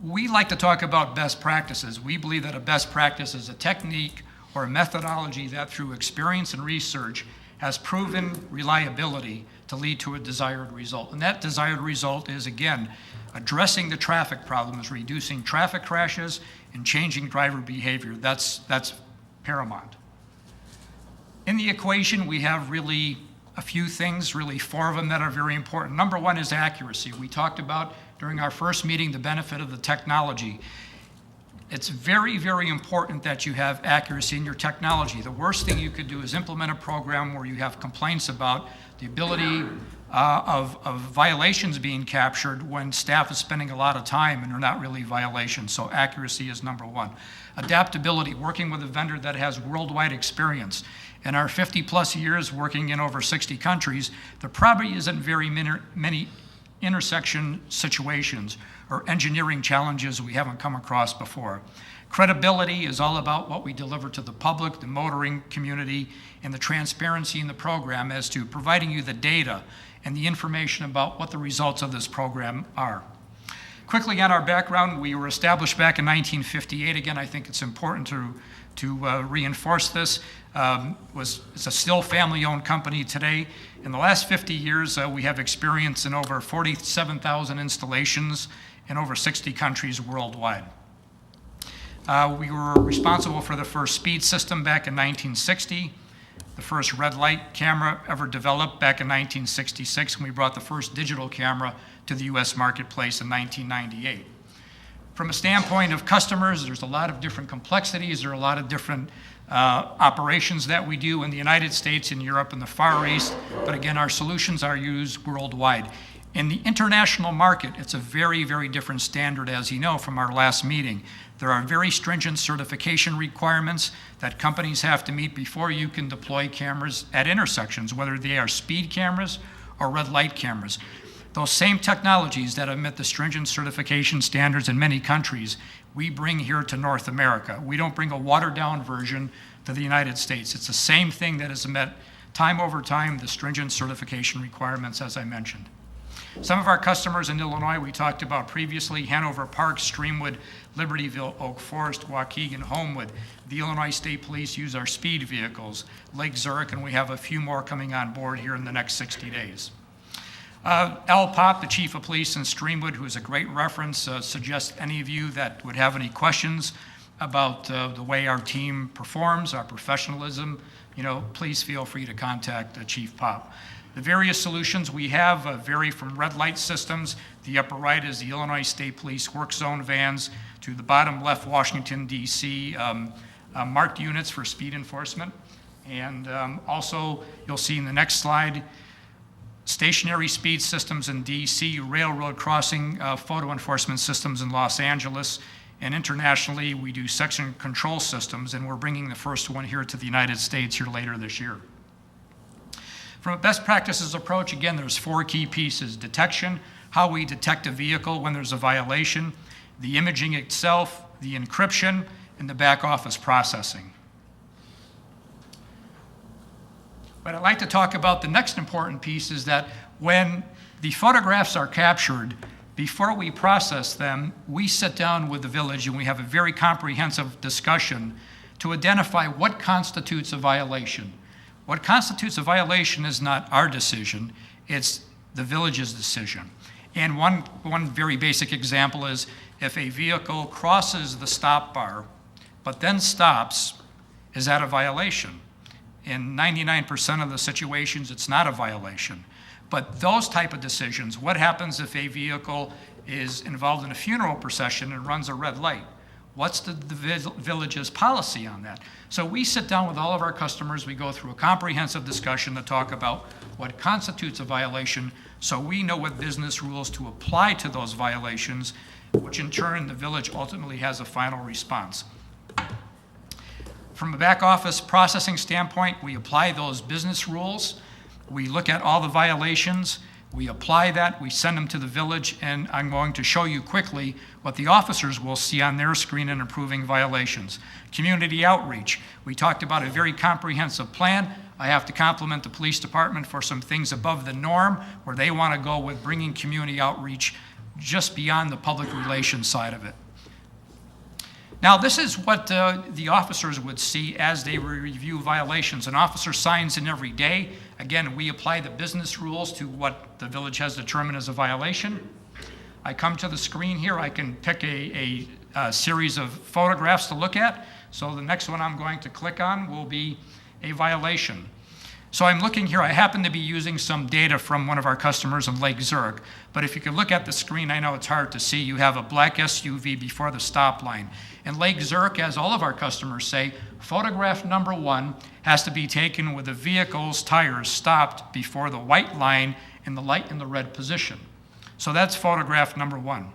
We like to talk about best practices. We believe that a best practice is a technique or a methodology that through experience and research has proven reliability to lead to a desired result. And that desired result is, again, addressing the traffic problems, reducing traffic crashes, and changing driver behavior. That's paramount. In the equation, we have really a few things, really 4 of them that are very important. Number 1 is accuracy. We talked about during our first meeting the benefit of the technology. It's very, very important that you have accuracy in your technology. The worst thing you could do is implement a program where you have complaints about the ability of violations being captured when staff is spending a lot of time and they're not really violations. So accuracy is number 1. Adaptability, working with a vendor that has worldwide experience. In our 50-plus years working in over 60 countries, there probably isn't very many intersection situations or engineering challenges we haven't come across before. Credibility is all about what we deliver to the public, the motoring community, and the transparency in the program as to providing you the data and the information about what the results of this program are. Quickly on our background, we were established back in 1958. Again, I think it's important to reinforce this. It's a still family-owned company today. In the last 50 years, we have experience in over 47,000 installations in over 60 countries worldwide. We were responsible for the first speed system back in 1960, the first red light camera ever developed back in 1966, and we brought the first digital camera to the U.S. marketplace in 1998. From a standpoint of customers, there's a lot of different complexities. There are a lot of different operations that we do in the United States, in Europe, and the Far East. But again, our solutions are used worldwide. In the international market, it's a very, very different standard, as you know from our last meeting. There are very stringent certification requirements that companies have to meet before you can deploy cameras at intersections, whether they are speed cameras or red light cameras. Those same technologies that have met the stringent certification standards in many countries, we bring here to North America. We don't bring a watered-down version to the United States. It's the same thing that has met time over time the stringent certification requirements, as I mentioned. Some of our customers in Illinois we talked about previously: Hanover Park, Streamwood, Libertyville, Oak Forest, Waukegan, Homewood. The Illinois State Police use our speed vehicles, Lake Zurich, and we have a few more coming on board here in the next 60 days. Al Pop, the Chief of Police in Streamwood, who is a great reference, suggests any of you that would have any questions about the way our team performs, our professionalism, please feel free to contact Chief Pop. The various solutions we have vary from red light systems. The upper right is the Illinois State Police work zone vans, to the bottom left, Washington, D.C., marked units for speed enforcement. And also, you'll see in the next slide, stationary speed systems in DC, railroad crossing photo enforcement systems in Los Angeles, and internationally we do section control systems, and we're bringing the first one here to the United States here later this year. From a best practices approach, again, there's 4 key pieces: detection, how we detect a vehicle when there's a violation, the imaging itself, the encryption, and the back office processing. But I'd like to talk about the next important piece is that when the photographs are captured, before we process them, we sit down with the village and we have a very comprehensive discussion to identify what constitutes a violation. What constitutes a violation is not our decision, it's the village's decision. And one very basic example is if a vehicle crosses the stop bar, but then stops, is that a violation? In 99% of the situations, it's not a violation. But those type of decisions, what happens if a vehicle is involved in a funeral procession and runs a red light? What's the village's policy on that? So we sit down with all of our customers, we go through a comprehensive discussion to talk about what constitutes a violation, so we know what business rules to apply to those violations, which in turn the village ultimately has a final response. From a back office processing standpoint, we apply those business rules. We look at all the violations, we apply that, we send them to the village, and I'm going to show you quickly what the officers will see on their screen in approving violations. Community outreach. We talked about a very comprehensive plan. I have to compliment the police department for some things above the norm, where they want to go with bringing community outreach just beyond the public relations side of it. Now, this is what the officers would see as they review violations. An officer signs in every day. Again, we apply the business rules to what the village has determined as a violation. I come to the screen here. I can pick a series of photographs to look at. So the next one I'm going to click on will be a violation. So I'm looking here. I happen to be using some data from one of our customers in Lake Zurich. But if you can look at the screen, I know it's hard to see. You have a black SUV before the stop line. In Lake Zurich, as all of our customers say, photograph number 1 has to be taken with the vehicle's tires stopped before the white line and the light in the red position. So that's photograph number 1.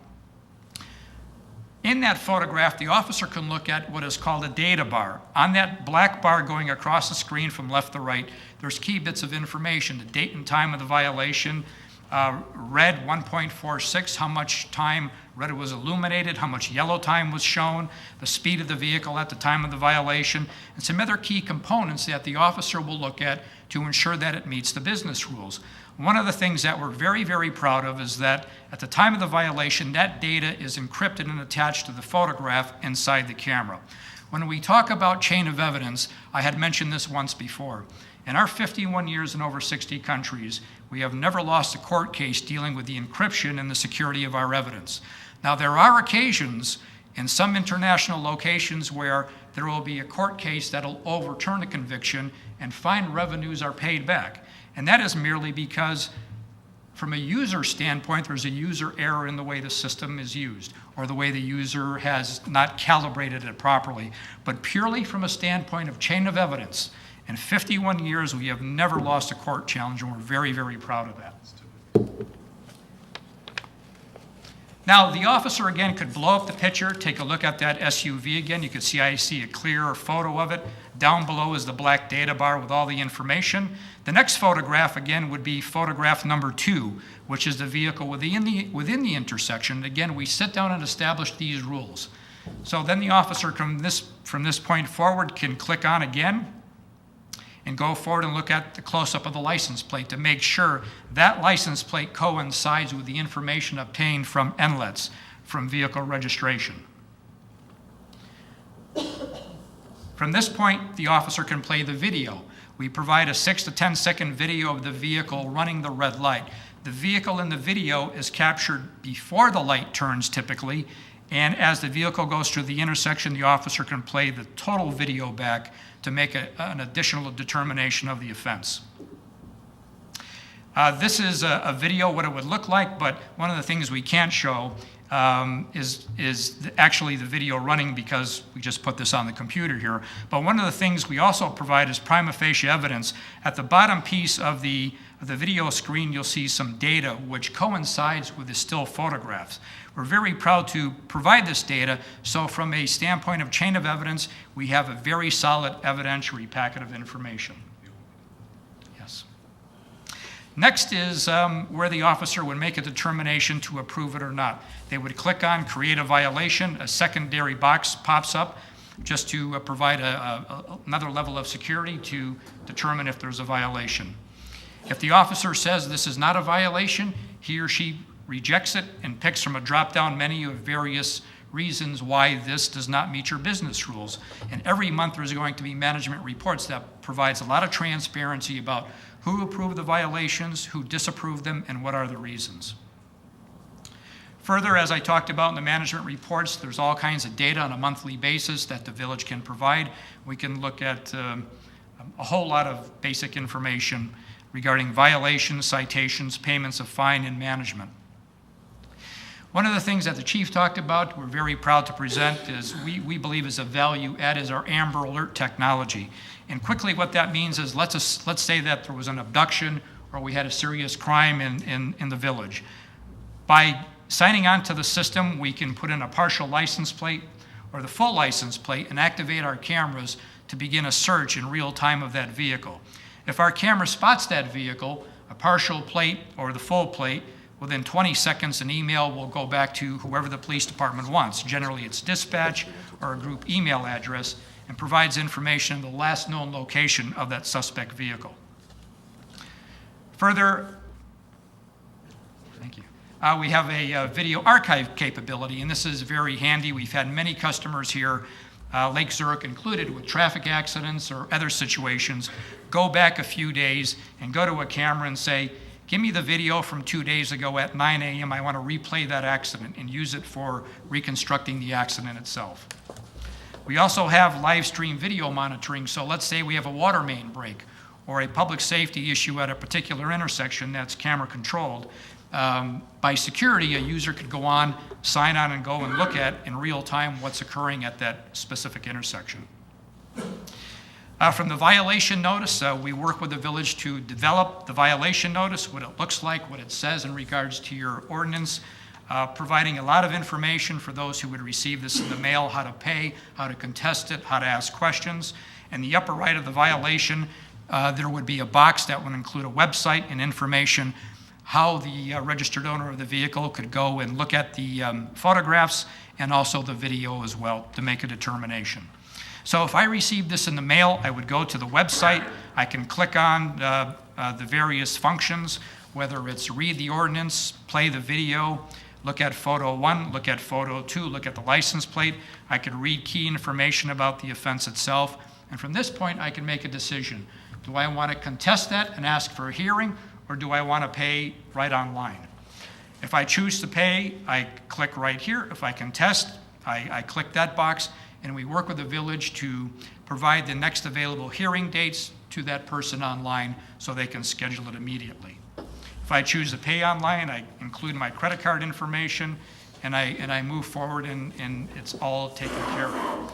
In that photograph, the officer can look at what is called a data bar. On that black bar going across the screen from left to right, there's key bits of information: the date and time of the violation, red 1.46, how much time red was illuminated, how much yellow time was shown, the speed of the vehicle at the time of the violation, and some other key components that the officer will look at to ensure that it meets the business rules. One of the things that we're very, very proud of is that at the time of the violation, that data is encrypted and attached to the photograph inside the camera. When we talk about chain of evidence, I had mentioned this once before. In our 51 years in over 60 countries, we have never lost a court case dealing with the encryption and the security of our evidence. Now, there are occasions in some international locations where there will be a court case that'll overturn a conviction and fine revenues are paid back. And that is merely because from a user standpoint, there's a user error in the way the system is used or the way the user has not calibrated it properly. But purely from a standpoint of chain of evidence, in 51 years, we have never lost a court challenge, and we're very, very proud of that. Now, the officer, again, could blow up the picture, take a look at that SUV again. You can see I see a clearer photo of it. Down below is the black data bar with all the information. The next photograph, again, would be photograph number 2, which is the vehicle within the intersection. Again, we sit down and establish these rules. So then the officer from this point forward can click on again and go forward and look at the close-up of the license plate to make sure that license plate coincides with the information obtained from NLETs, from vehicle registration. From this point, the officer can play the video. We provide a 6 to 10 second video of the vehicle running the red light. The vehicle in the video is captured before the light turns typically, and as the vehicle goes through the intersection, the officer can play the total video back to make an additional determination of the offense. This is a video, what it would look like, but one of the things we can't show actually the video running because we just put this on the computer here. But one of the things we also provide is prima facie evidence. At the bottom piece of the video screen, you'll see some data which coincides with the still photographs. We're very proud to provide this data, so from a standpoint of chain of evidence, we have a very solid evidentiary packet of information. Yes. Next is where the officer would make a determination to approve it or not. They would click on create a violation, a secondary box pops up just to provide another level of security to determine if there's a violation. If the officer says this is not a violation, he or she rejects it and picks from a drop-down menu of various reasons why this does not meet your business rules. And every month there's going to be management reports that provides a lot of transparency about who approved the violations, who disapproved them, and what are the reasons. Further, as I talked about in the management reports, there's all kinds of data on a monthly basis that the village can provide. We can look at a whole lot of basic information regarding violations, citations, payments of fine, and management. One of the things that the chief talked about, we're very proud to present, is we believe is a value add is our Amber Alert technology. And quickly what that means is let's say that there was an abduction or we had a serious crime in the village. By signing on to the system, we can put in a partial license plate or the full license plate and activate our cameras to begin a search in real time of that vehicle. If our camera spots that vehicle, a partial plate or the full plate, within 20 seconds, an email will go back to whoever the police department wants. Generally, it's dispatch or a group email address, and provides information on the last known location of that suspect vehicle. Further, thank you. We have a video archive capability, and this is very handy. We've had many customers here, Lake Zurich included, with traffic accidents or other situations, go back a few days and go to a camera and say, give me the video from 2 days ago at 9 a.m. I want to replay that accident and use it for reconstructing the accident itself. We also have live stream video monitoring. So let's say we have a water main break or a public safety issue at a particular intersection that's camera controlled. By security, a user could go on, sign on, and go and look at in real time what's occurring at that specific intersection. From the violation notice, we work with the village to develop the violation notice, what it looks like, what it says in regards to your ordinance, providing a lot of information for those who would receive this in the mail, how to pay, how to contest it, how to ask questions. In the upper right of the violation, there would be a box that would include a website and information how the registered owner of the vehicle could go and look at the photographs and also the video as well to make a determination. So if I received this in the mail, I would go to the website. I can click on the various functions, whether it's read the ordinance, play the video, look at photo 1, look at photo 2, look at the license plate. I could read key information about the offense itself. And from this point, I can make a decision. Do I want to contest that and ask for a hearing, or do I want to pay right online? If I choose to pay, I click right here. If I contest, I click that box, and we work with the village to provide the next available hearing dates to that person online so they can schedule it immediately. If I choose to pay online, I include my credit card information, and I move forward, and it's all taken care of.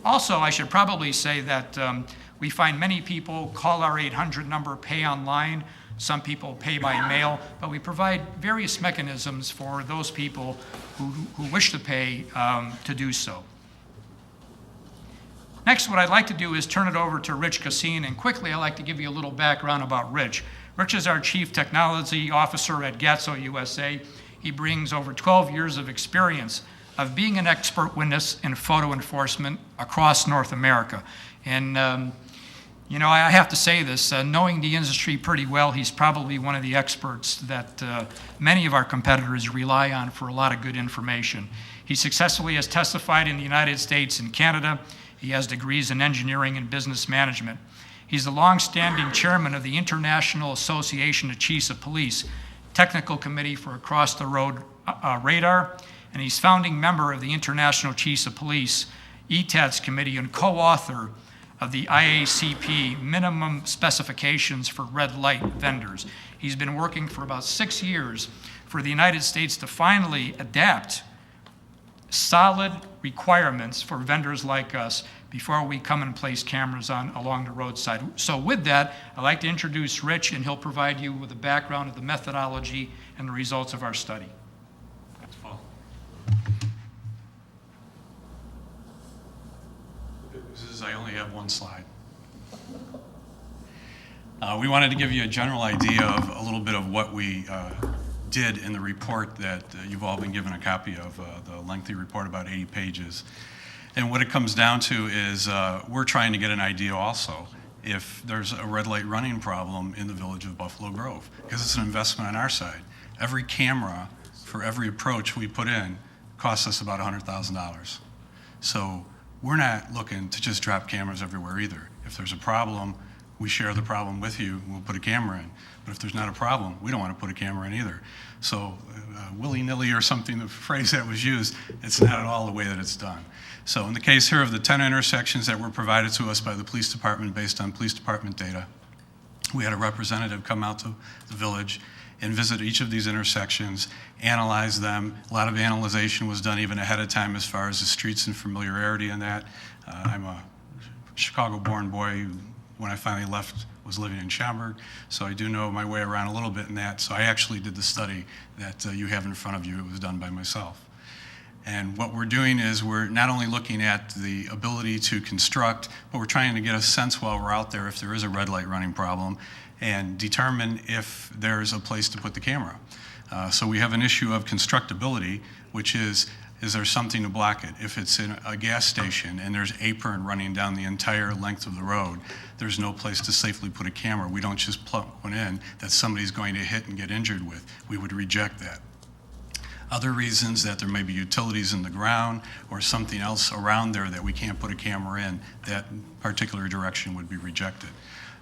Also, I should probably say that we find many people call our 800 number, pay online. Some people pay by mail, but we provide various mechanisms for those people who wish to pay to do so. Next, what I'd like to do is turn it over to Rich Cassine, and quickly I'd like to give you a little background about Rich. Rich is our Chief Technology Officer at Gatso USA. He brings over 12 years of experience of being an expert witness in photo enforcement across North America. And you know, I have to say this, knowing the industry pretty well, he's probably one of the experts that many of our competitors rely on for a lot of good information. He successfully has testified in the United States and Canada. He has degrees in engineering and business management. He's the long-standing chairman of the International Association of Chiefs of Police, Technical Committee for Across the Road Radar, and he's founding member of the International Chiefs of Police, ETATS Committee, and co-author of the IACP minimum specifications for red light vendors. He's been working for about 6 years for the United States to finally adapt solid requirements for vendors like us before we come and place cameras along the roadside. So with that, I'd like to introduce Rich, and he'll provide you with a background of the methodology and the results of our study. That's Paul. The good news is I only have one slide. We wanted to give you a general idea of a little bit of what we did in the report that you've all been given a copy of, the lengthy report, about 80 pages. And what it comes down to is we're trying to get an idea also if there's a red light running problem in the village of Buffalo Grove, because it's an investment on our side. Every camera for every approach we put in costs us about $100,000. So we're not looking to just drop cameras everywhere either. If there's a problem, we share the problem with you, we'll put a camera in. But if there's not a problem, we don't want to put a camera in either. So willy-nilly or something, the phrase that was used, it's not at all the way that it's done. So in the case here of the 10 intersections that were provided to us by the police department based on police department data, we had a representative come out to the village and visit each of these intersections, analyze them. A lot of analyzation was done even ahead of time as far as the streets and familiarity in that. I'm a Chicago-born boy who, when I finally left, was living in Schaumburg, so I do know my way around a little bit in that. So I actually did the study that you have in front of you. It was done by myself. And what we're doing is we're not only looking at the ability to construct, but we're trying to get a sense while we're out there if there is a red light running problem and determine if there's a place to put the camera. So we have an issue of constructability, which is there something to block it? If it's in a gas station and there's apron running down the entire length of the road, there's no place to safely put a camera. We don't just plug one in that somebody's going to hit and get injured with. We would reject that. Other reasons that there may be utilities in the ground or something else around there that we can't put a camera in, that particular direction would be rejected.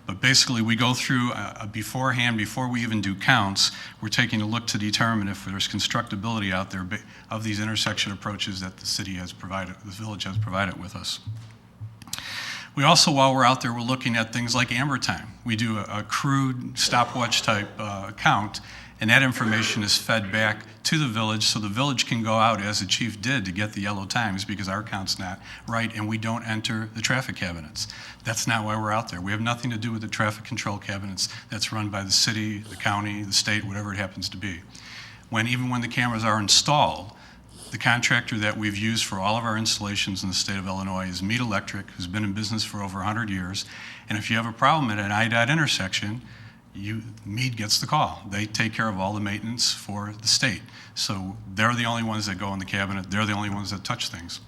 But basically, we go through beforehand, before we even do counts, we're taking a look to determine if there's constructability out there of these intersection approaches that the city has provided, the village has provided with us. We also, while we're out there, we're looking at things like amber time. We do a crude stopwatch type count, and that information is fed back to the village so the village can go out, as the chief did, to get the yellow times because our count's not right and we don't enter the traffic cabinets. That's not why we're out there. We have nothing to do with the traffic control cabinets that's run by the city, the county, the state, whatever it happens to be. Even when the cameras are installed, the contractor that we've used for all of our installations in the state of Illinois is Mead Electric, who's been in business for over 100 years. And if you have a problem at an IDOT intersection, Mead gets the call. They take care of all the maintenance for the state. So they're the only ones that go in the cabinet. They're the only ones that touch things.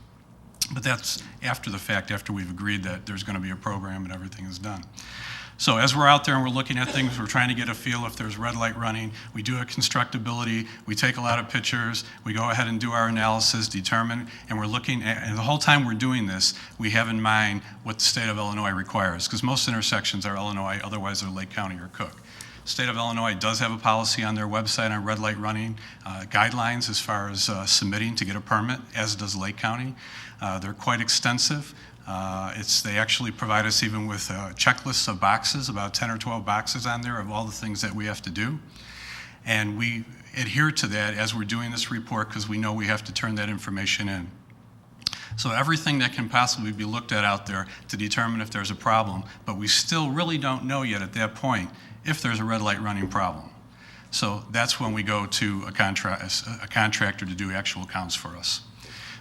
But that's after the fact, after we've agreed that there's going to be a program and everything is done. So as we're out there and we're looking at things, we're trying to get a feel if there's red light running. We do a constructability. We take a lot of pictures. We go ahead and do our analysis, determine, and we're looking at, and the whole time we're doing this, we have in mind what the state of Illinois requires, because most intersections are Illinois, otherwise they're Lake County or Cook. State of Illinois does have a policy on their website on red light running, guidelines as far as submitting to get a permit, as does Lake County. They're quite extensive. They actually provide us even with checklists of boxes, about 10 or 12 boxes on there of all the things that we have to do. And we adhere to that as we're doing this report because we know we have to turn that information in. So everything that can possibly be looked at out there to determine if there's a problem, but we still really don't know yet at that point if there's a red light running problem. So that's when we go to a contractor to do actual counts for us.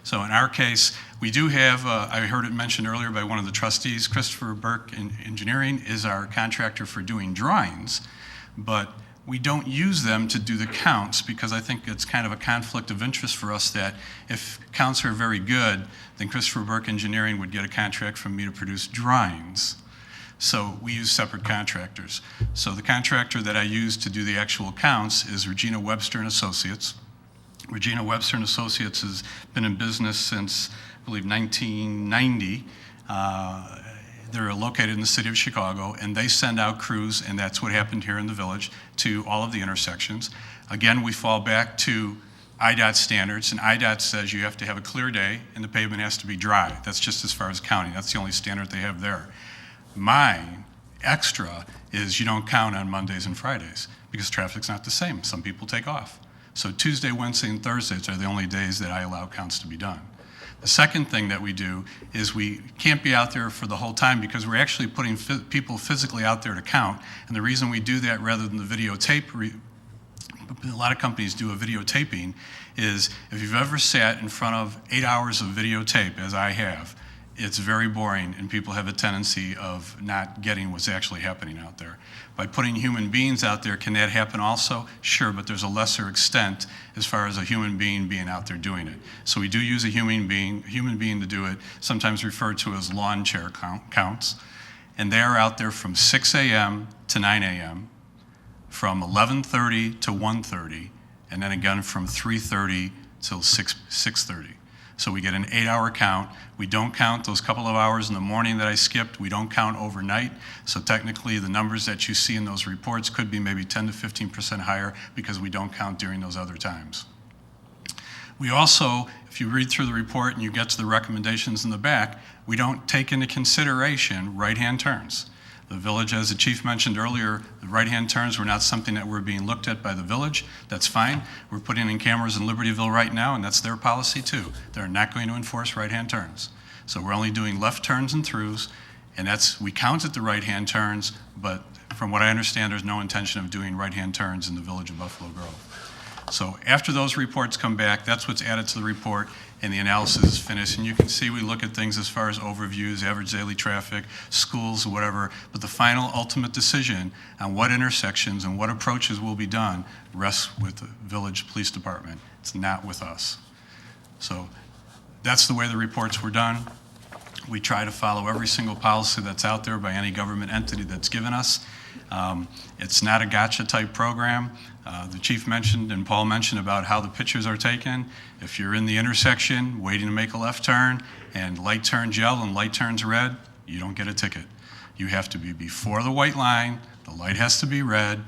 So in our case, we do have, I heard it mentioned earlier by one of the trustees, Christopher Burke Engineering is our contractor for doing drawings, but we don't use them to do the counts because I think it's kind of a conflict of interest for us that if counts are very good, then Christopher Burke Engineering would get a contract from me to produce drawings. So we use separate contractors. So the contractor that I use to do the actual counts is Regina Webster and Associates. Regina Webster and Associates has been in business since, I believe, 1990. They're located in the city of Chicago, and they send out crews, and that's what happened here in the village, to all of the intersections. Again, we fall back to IDOT standards, and IDOT says you have to have a clear day, and the pavement has to be dry. That's just as far as counting. That's the only standard they have there. Mine, extra, is you don't count on Mondays and Fridays because traffic's not the same. Some people take off. So Tuesday, Wednesday, and Thursdays are the only days that I allow counts to be done. The second thing that we do is we can't be out there for the whole time because we're actually putting people physically out there to count. And the reason we do that rather than the videotape, a lot of companies do a videotaping, is if you've ever sat in front of 8 hours of videotape, as I have, it's very boring and people have a tendency of not getting what's actually happening out there. By putting human beings out there, can that happen also? Sure, but there's a lesser extent as far as a human being being out there doing it. So we do use a human being to do it, sometimes referred to as lawn chair counts. And they are out there from 6 a.m. to 9 a.m., from 11:30 to 1:30, and then again from 3:30 till 6:30. So we get an 8-hour count. We don't count those couple of hours in the morning that I skipped. We don't count overnight. So technically the numbers that you see in those reports could be maybe 10 to 15% higher because we don't count during those other times. We also, if you read through the report and you get to the recommendations in the back, we don't take into consideration right-hand turns. The village, as the chief mentioned earlier, the right-hand turns were not something that were being looked at by the village. That's fine. We're putting in cameras in Libertyville right now, and that's their policy too. They're not going to enforce right-hand turns. So we're only doing left turns and throughs, and we counted the right-hand turns, but from what I understand, there's no intention of doing right-hand turns in the village of Buffalo Grove. So after those reports come back, that's what's added to the report, and the analysis is finished. And you can see we look at things as far as overviews, average daily traffic, schools, whatever. But the final ultimate decision on what intersections and what approaches will be done rests with the village police department. It's not with us. So that's the way the reports were done. We try to follow every single policy that's out there by any government entity that's given us. It's not a gotcha type program. The chief mentioned and Paul mentioned about how the pictures are taken. If you're in the intersection waiting to make a left turn and light turns yellow and light turns red, you don't get a ticket. You have to be before the white line, the light has to be red,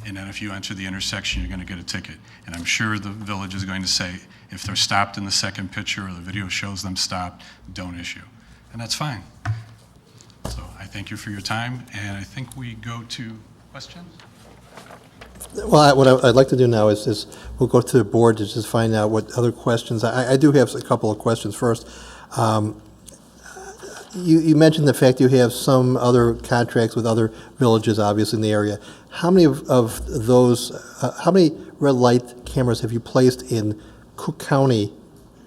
and then if you enter the intersection, you're going to get a ticket. And I'm sure the village is going to say, if they're stopped in the second picture or the video shows them stopped, don't issue. And that's fine. So I thank you for your time, and I think we go to questions. Well, what I'd like to do now is we'll go to the board to just find out what other questions. I do have a couple of questions first. You mentioned the fact you have some other contracts with other villages, obviously, in the area. How many of those, how many red light cameras have you placed in Cook County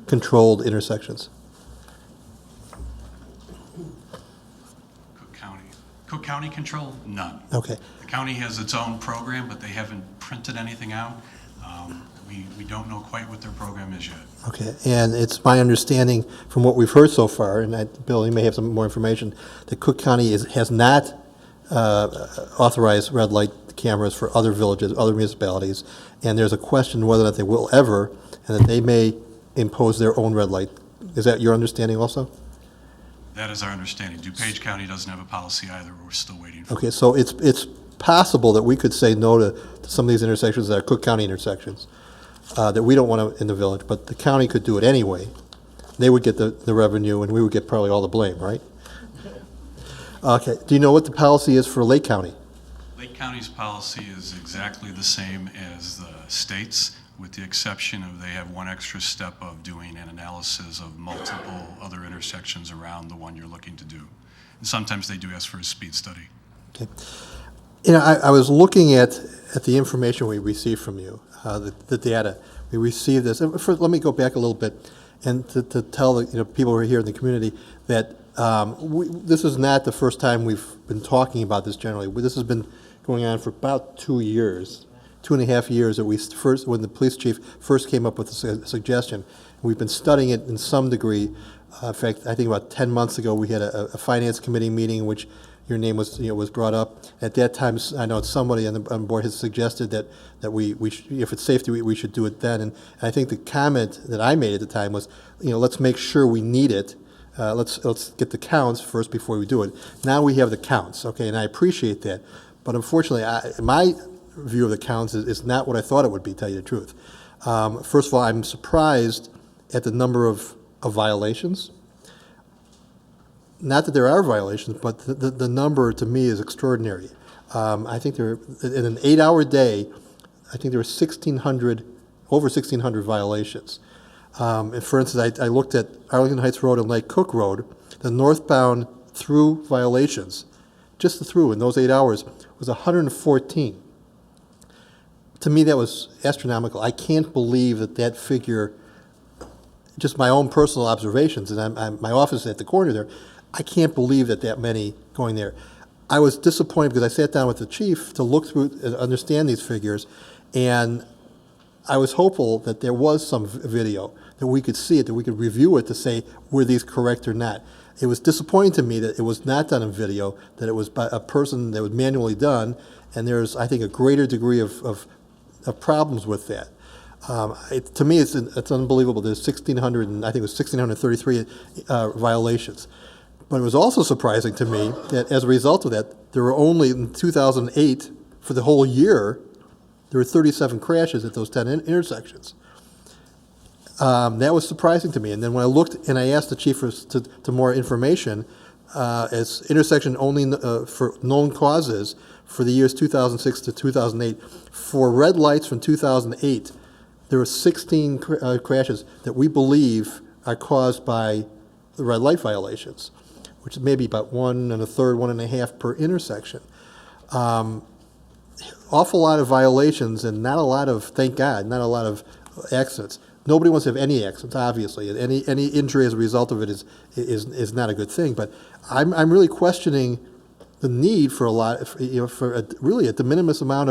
controlled intersections? Cook County control? None. Okay. The county has its own program, but they haven't printed anything out. We don't know quite what their program is yet. Okay, and it's my understanding from what we've heard so far, and Bill, you may have some more information, that Cook County has not authorized red light cameras for other villages, other municipalities, and there's a question whether or not they will ever, and that they may impose their own red light. Is that your understanding also? That is our understanding. DuPage County doesn't have a policy either. We're still waiting for it. Okay, so it's possible that we could say no to some of these intersections that are Cook County intersections that we don't want to in the village, but the county could do it anyway. They would get the revenue, and we would get probably all the blame, right? Okay, do you know what the policy is for Lake County? Lake County's policy is exactly the same as the state's, with the exception of they have one extra step of doing an analysis of multiple other intersections around the one you're looking to do. And sometimes they do ask for a speed study. Okay. You know, I was looking at the information we received from you, the data. We received this. First, let me go back a little bit and to tell the people who are here in the community that this is not the first time we've been talking about this generally. This has been going on for about 2 years. 2.5 years that when the police chief first came up with the suggestion. We've been studying it in some degree. In fact, I think about 10 months ago we had a finance committee meeting in which your name was brought up. At that time, I know somebody on the board has suggested that if it's safety, we should do it then. And I think the comment that I made at the time was, let's make sure we need it. Let's get the counts first before we do it. Now we have the counts, okay, and I appreciate that. But unfortunately, my view of the counts is not what I thought it would be, to tell you the truth. First of all, I'm surprised at the number of violations. Not that there are violations, but the number to me is extraordinary. I think in an 8-hour day, I think there were 1,600, over 1,600 violations. And for instance, I looked at Arlington Heights Road and Lake Cook Road, the northbound through violations, just the through in those 8 hours, was 114. To me, that was astronomical. I can't believe that figure, just my own personal observations, and my office is at the corner there, I can't believe that many going there. I was disappointed because I sat down with the chief to look through and understand these figures, and I was hopeful that there was some video, that we could see it, that we could review it to say, were these correct or not. It was disappointing to me that it was not done in video, that it was by a person that was manually done, and there's, I think, a greater degree of problems with that. To me, it's unbelievable. There's 1,600, and I think it was 1,633 violations. But it was also surprising to me that as a result of that, there were only, in 2008, for the whole year, there were 37 crashes at those 10 intersections. That was surprising to me. And then when I looked and I asked the chief to more information, as intersection only for known causes for the years 2006 to 2008, for red lights from 2008, there were 16 crashes that we believe are caused by the red light violations, which is maybe about 1 1/3, 1 1/2 per intersection. Awful lot of violations and not a lot of, thank God, not a lot of accidents. Nobody wants to have any accidents, obviously, and any injury as a result of it is not a good thing. But I'm really questioning the need for a lot, for really a de minimis amount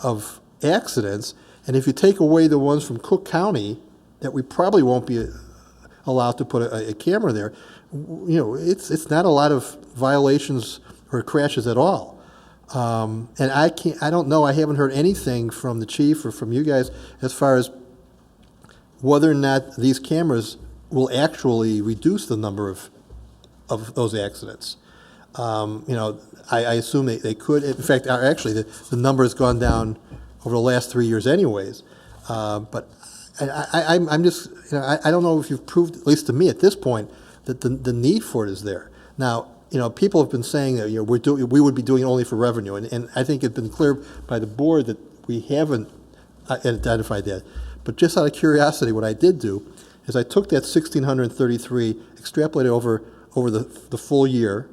of accidents. And if you take away the ones from Cook County, that we probably won't be allowed to put a camera there, it's not a lot of violations or crashes at all. And I don't know, I haven't heard anything from the chief or from you guys as far as whether or not these cameras will actually reduce the number of those accidents. I assume they could. In fact, actually, the number has gone down over the last 3 years anyways. But I'm just, I don't know if you've proved, at least to me at this point, that the need for it is there. Now, people have been saying that we would be doing it only for revenue, and I think it's been clear by the board that we haven't identified that. But just out of curiosity, what I did do is I took that 1,633, extrapolated over the full year,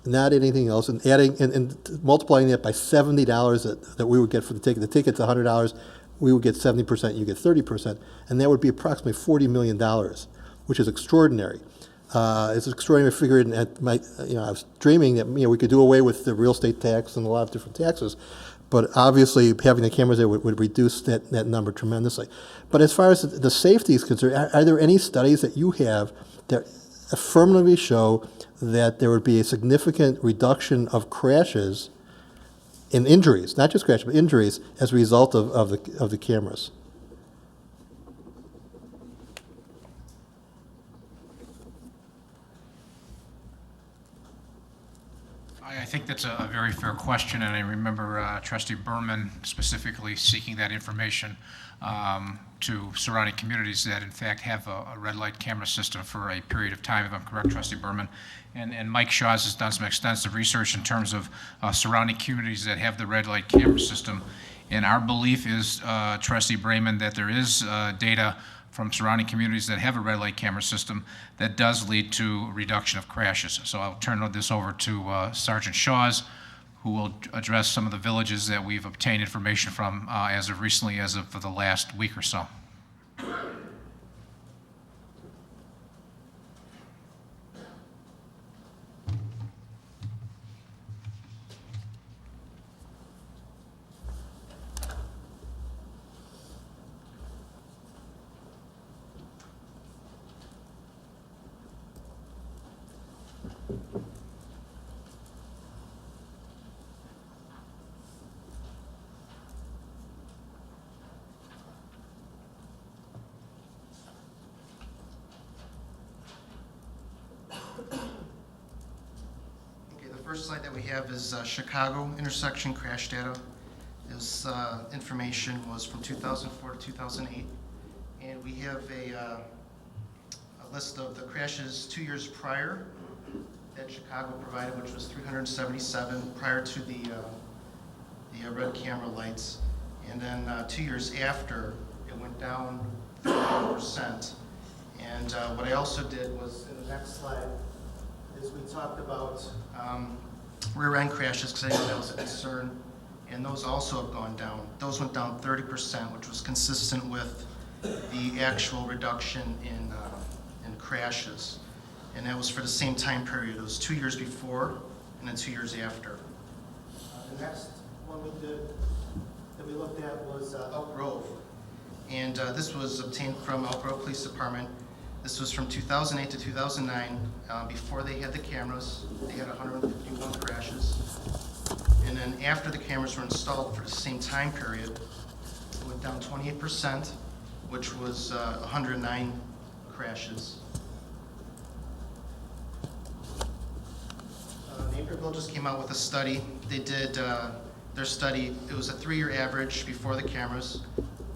not anything else, and adding and multiplying that by $70 that we would get for the ticket. The ticket's $100. We would get 70%. You get 30%, and that would be approximately $40 million, which is extraordinary. It's extraordinary figuring at I was dreaming that we could do away with the real estate tax and a lot of different taxes, but obviously having the cameras there would reduce that number tremendously. But as far as the safety is concerned, are there any studies that you have that affirmatively show that there would be a significant reduction of crashes in injuries, not just crashes, but injuries as a result of the cameras? I think that's a very fair question, and I remember Trustee Berman specifically seeking that information to surrounding communities that in fact have a red light camera system for a period of time, if I'm correct, Trustee Berman. And Mike Shaw's has done some extensive research in terms of surrounding communities that have the red light camera system. And our belief is, Trustee Brayman, that there is data from surrounding communities that have a red light camera system that does lead to reduction of crashes. So I'll turn this over to Sergeant Shaw's, who will address some of the villages that we've obtained information from as of recently, as of the last week or so. First slide that we have is Chicago intersection crash data. This information was from 2004 to 2008, and we have a list of the crashes 2 years prior that Chicago provided, which was 377 prior to the red camera lights, And then 2 years after, it went down 30%. And what I also did was, in the next slide, is we talked about rear end crashes, because I know that was a concern, and those also have gone down. Those went down 30%, which was consistent with the actual reduction in crashes. And that was for the same time period. It was 2 years before and then 2 years after. The next one we did that we looked at was Elk Grove. And this was obtained from Elk Grove Police Department. This was from 2008 to 2009. Before they had the cameras, they had 151 crashes. And then after the cameras were installed for the same time period, it went down 28%, which was 109 crashes. Naperville just came out with a study. They did their study. It was a 3-year average before the cameras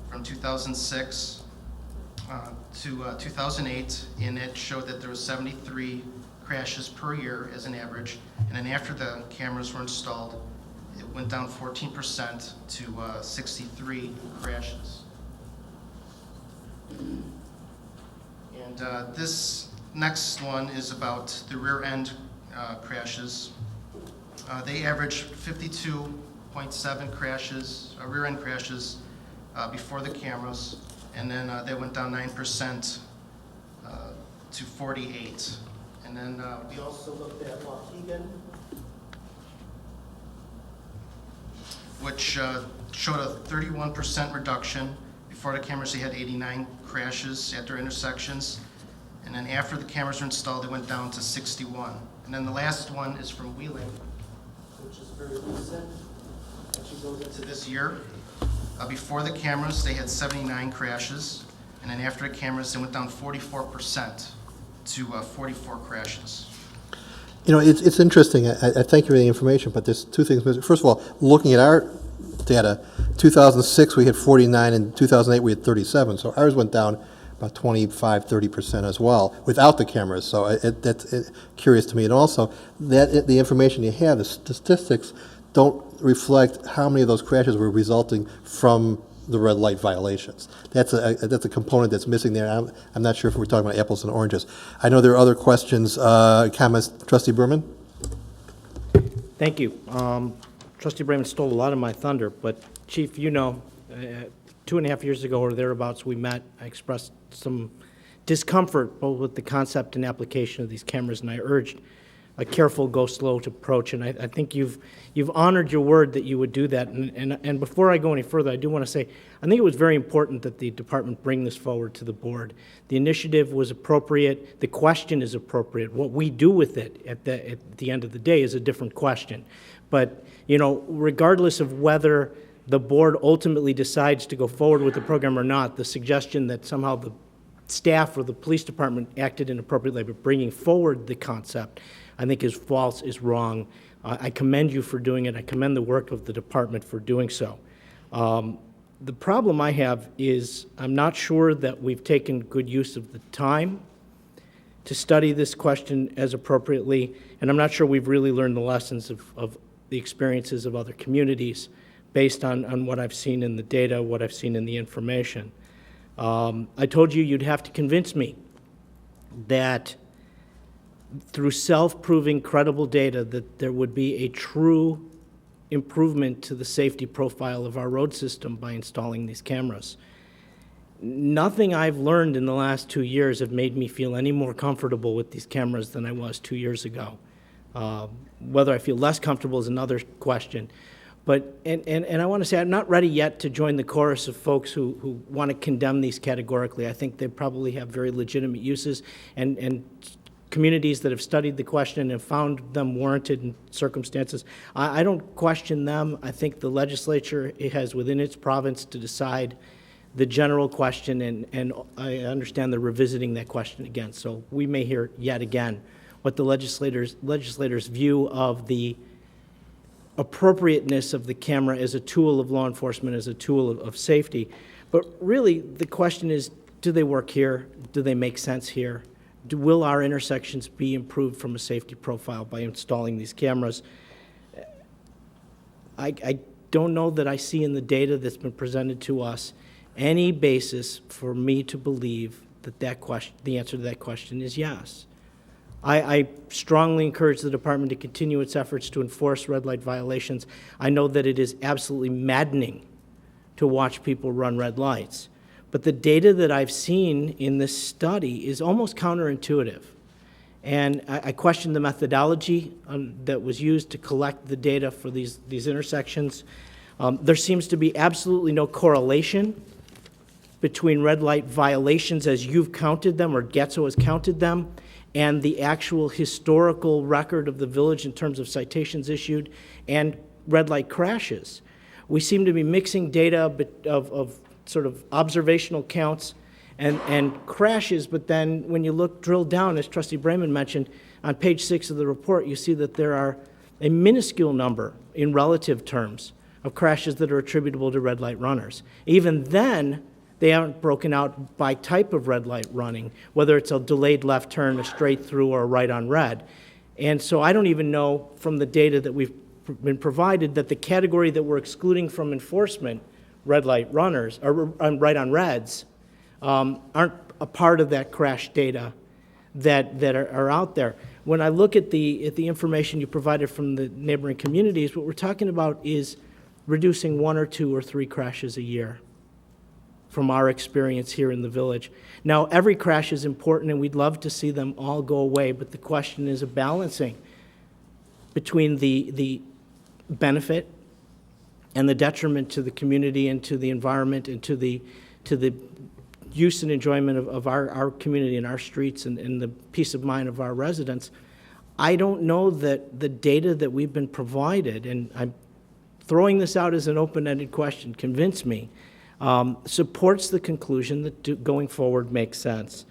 from 2006 to 2008, and it showed that there was 73 crashes per year as an average. And then after the cameras were installed, it went down 14% to 63 crashes. And this next one is about the rear end crashes. They averaged 52.7 crashes, rear end crashes before the cameras, and then they went down 9% to 48. And then we also looked at Waukegan, which showed a 31% reduction. Before the cameras, they had 89 crashes at their intersections. And then after the cameras were installed, they went down to 61. And then the last one is from Wheeling, which is very recent. Actually goes into this year. Before the cameras, they had 79 crashes. And then after the cameras, they went down 44% to 44 crashes. You know, it's interesting. I thank you for the information, but there's two things. First of all, looking at our data, 2006 we had 49, and 2008 we had 37. So ours went down about 25-30% as well without the cameras. So that's curious to me. And also, that the information you have, the statistics don't reflect how many of those crashes were resulting from the red light violations. That's a component that's missing there. I'm not sure if we're talking about apples and oranges. I know there are other questions, comments. Trustee Berman? Thank you. Trustee Brayman stole a lot of my thunder, but Chief, you know, 2.5 years ago or thereabouts, we met. I expressed some discomfort both with the concept and application of these cameras, and I urged a careful, go slow approach. And I think you've honored your word that you would do that. And before I go any further, I do want to say I think it was very important that the department bring this forward to the board. The initiative was appropriate. The question is appropriate. What we do with it at the end of the day is a different question. But you know, regardless of whether the board ultimately decides to go forward with the program or not, the suggestion that somehow the staff or the police department acted inappropriately by bringing forward the concept, I think is false, is wrong. I commend you for doing it. I commend the work of the department for doing so. The problem I have is I'm not sure that we've taken good use of the time to study this question as appropriately, and I'm not sure we've really learned the lessons of the experiences of other communities based on what I've seen in the data, what I've seen in the information. I told you you'd have to convince me that through self-proving credible data that there would be a true improvement to the safety profile of our road system by installing these cameras. Nothing I've learned in the last 2 years have made me feel any more comfortable with these cameras than I was 2 years ago. Whether I feel less comfortable is another question. But, and I want to say I'm not ready yet to join the chorus of folks who want to condemn these categorically. I think they probably have very legitimate uses, and communities that have studied the question and found them warranted in circumstances. I don't question them. I think the legislature has within its province to decide the general question, and I understand they're revisiting that question again. So we may hear yet again what the legislators' view of the appropriateness of the camera as a tool of law enforcement, as a tool of safety. But really, the question is, do they work here? Do they make sense here? Will our intersections be improved from a safety profile by installing these cameras? I don't know that I see in the data that's been presented to us any basis for me to believe that the answer to that question is yes. I strongly encourage the department to continue its efforts to enforce red light violations. I know that it is absolutely maddening to watch people run red lights. But the data that I've seen in this study is almost counterintuitive. And I question the methodology that was used to collect the data for these intersections. There seems to be absolutely no correlation between red light violations as you've counted them or Getzo has counted them and the actual historical record of the village in terms of citations issued and red light crashes. We seem to be mixing data of sort of observational counts and crashes, but then when you drill down, as Trustee Brayman mentioned, on page 6 of the report, you see that there are a minuscule number in relative terms of crashes that are attributable to red light runners. Even then, they aren't broken out by type of red light running, whether it's a delayed left turn, a straight through, or a right on red. And so I don't even know from the data that we've been provided that the category that we're excluding from enforcement, red light runners, or right on reds, aren't a part of that crash data that are out there. When I look at the information you provided from the neighboring communities, what we're talking about is reducing 1 or 2 or 3 crashes a year from our experience here in the village. Now, every crash is important and we'd love to see them all go away, but the question is a balancing between the benefit and the detriment to the community and to the environment and to the use and enjoyment of our community and our streets and the peace of mind of our residents. I don't know that the data that we've been provided, and I'm throwing this out as an open-ended question, convince me, supports the conclusion that going forward makes sense.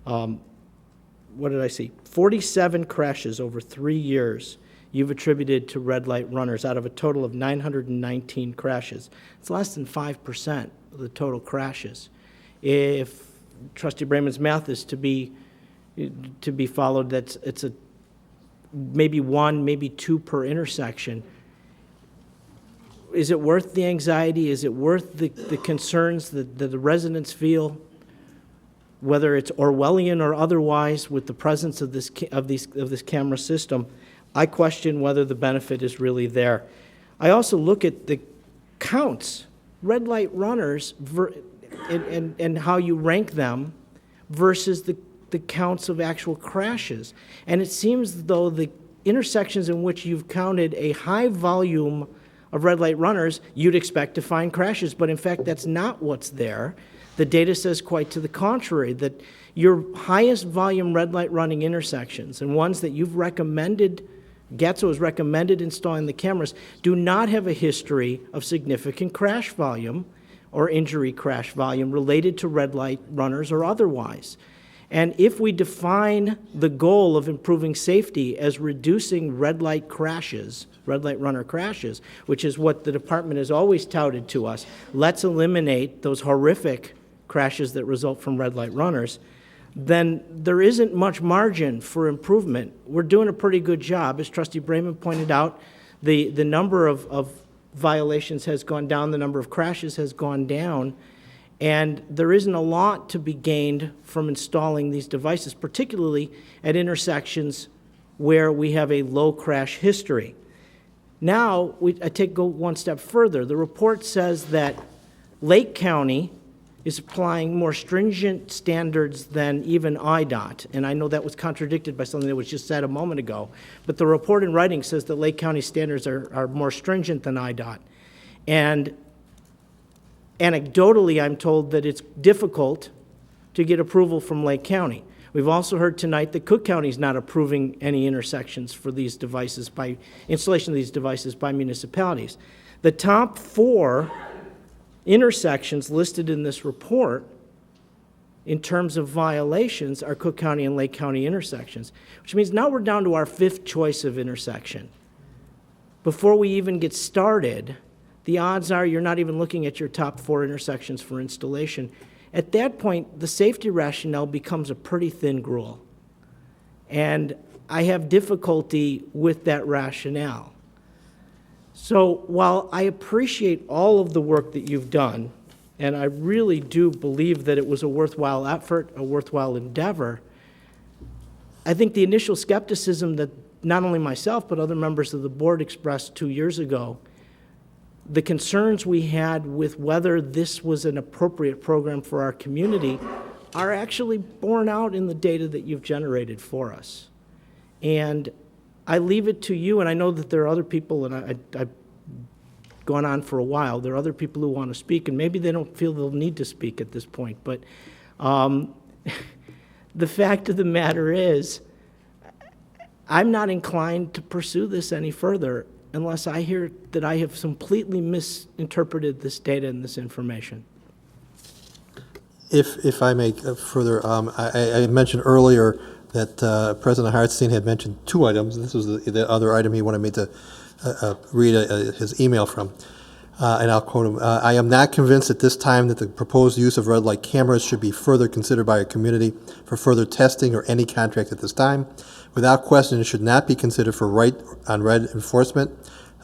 What did I see? 47 crashes over 3 years you've attributed to red light runners out of a total of 919 crashes. It's less than 5% of the total crashes. If Trustee Brayman's math is to be followed, it's maybe 1, maybe 2 per intersection. Is it worth the anxiety? Is it worth the concerns that the residents feel, whether it's Orwellian or otherwise, with the presence of this camera system? I question whether the benefit is really there. I also look at the counts, red light runners, and how you rank them versus the counts of actual crashes. And it seems as though the intersections in which you've counted a high volume of red light runners, you'd expect to find crashes, but in fact, that's not what's there. The data says quite to the contrary, that your highest volume red light running intersections and ones that you've recommended, Getzo has recommended installing the cameras, do not have a history of significant crash volume or injury crash volume related to red light runners or otherwise. And if we define the goal of improving safety as reducing red light crashes, red light runner crashes, which is what the department has always touted to us, let's eliminate those horrific crashes that result from red light runners, then there isn't much margin for improvement. We're doing a pretty good job. As Trustee Brayman pointed out, the number of violations has gone down, the number of crashes has gone down, and there isn't a lot to be gained from installing these devices, particularly at intersections where we have a low crash history. Now, go one step further. The report says that Lake County is applying more stringent standards than even IDOT, and I know that was contradicted by something that was just said a moment ago, but the report in writing says that Lake County standards are more stringent than IDOT. And anecdotally, I'm told that it's difficult to get approval from Lake County. We've also heard tonight that Cook County is not approving any intersections for these devices by installation of these devices by municipalities. The top 4 intersections listed in this report in terms of violations are Cook County and Lake County intersections, which means now we're down to our 5th choice of intersection. Before we even get started, the odds are you're not even looking at your top 4 intersections for installation. At that point, the safety rationale becomes a pretty thin gruel. And I have difficulty with that rationale. So while I appreciate all of the work that you've done, and I really do believe that it was a worthwhile effort, a worthwhile endeavor, I think the initial skepticism that not only myself but other members of the board expressed 2 years ago, the concerns we had with whether this was an appropriate program for our community are actually borne out in the data that you've generated for us. And I leave it to you, and I know that there are other people, and I've gone on for a while, there are other people who want to speak, and maybe they don't feel they'll need to speak at this point, but the fact of the matter is, I'm not inclined to pursue this any further unless I hear that I have completely misinterpreted this data and this information. If I may further, I mentioned earlier that President Hartstein had mentioned 2 items. This was the other item he wanted me to read his email from, and I'll quote him. I am not convinced at this time that the proposed use of red light cameras should be further considered by our community for further testing or any contract at this time. Without question, it should not be considered for right on red enforcement.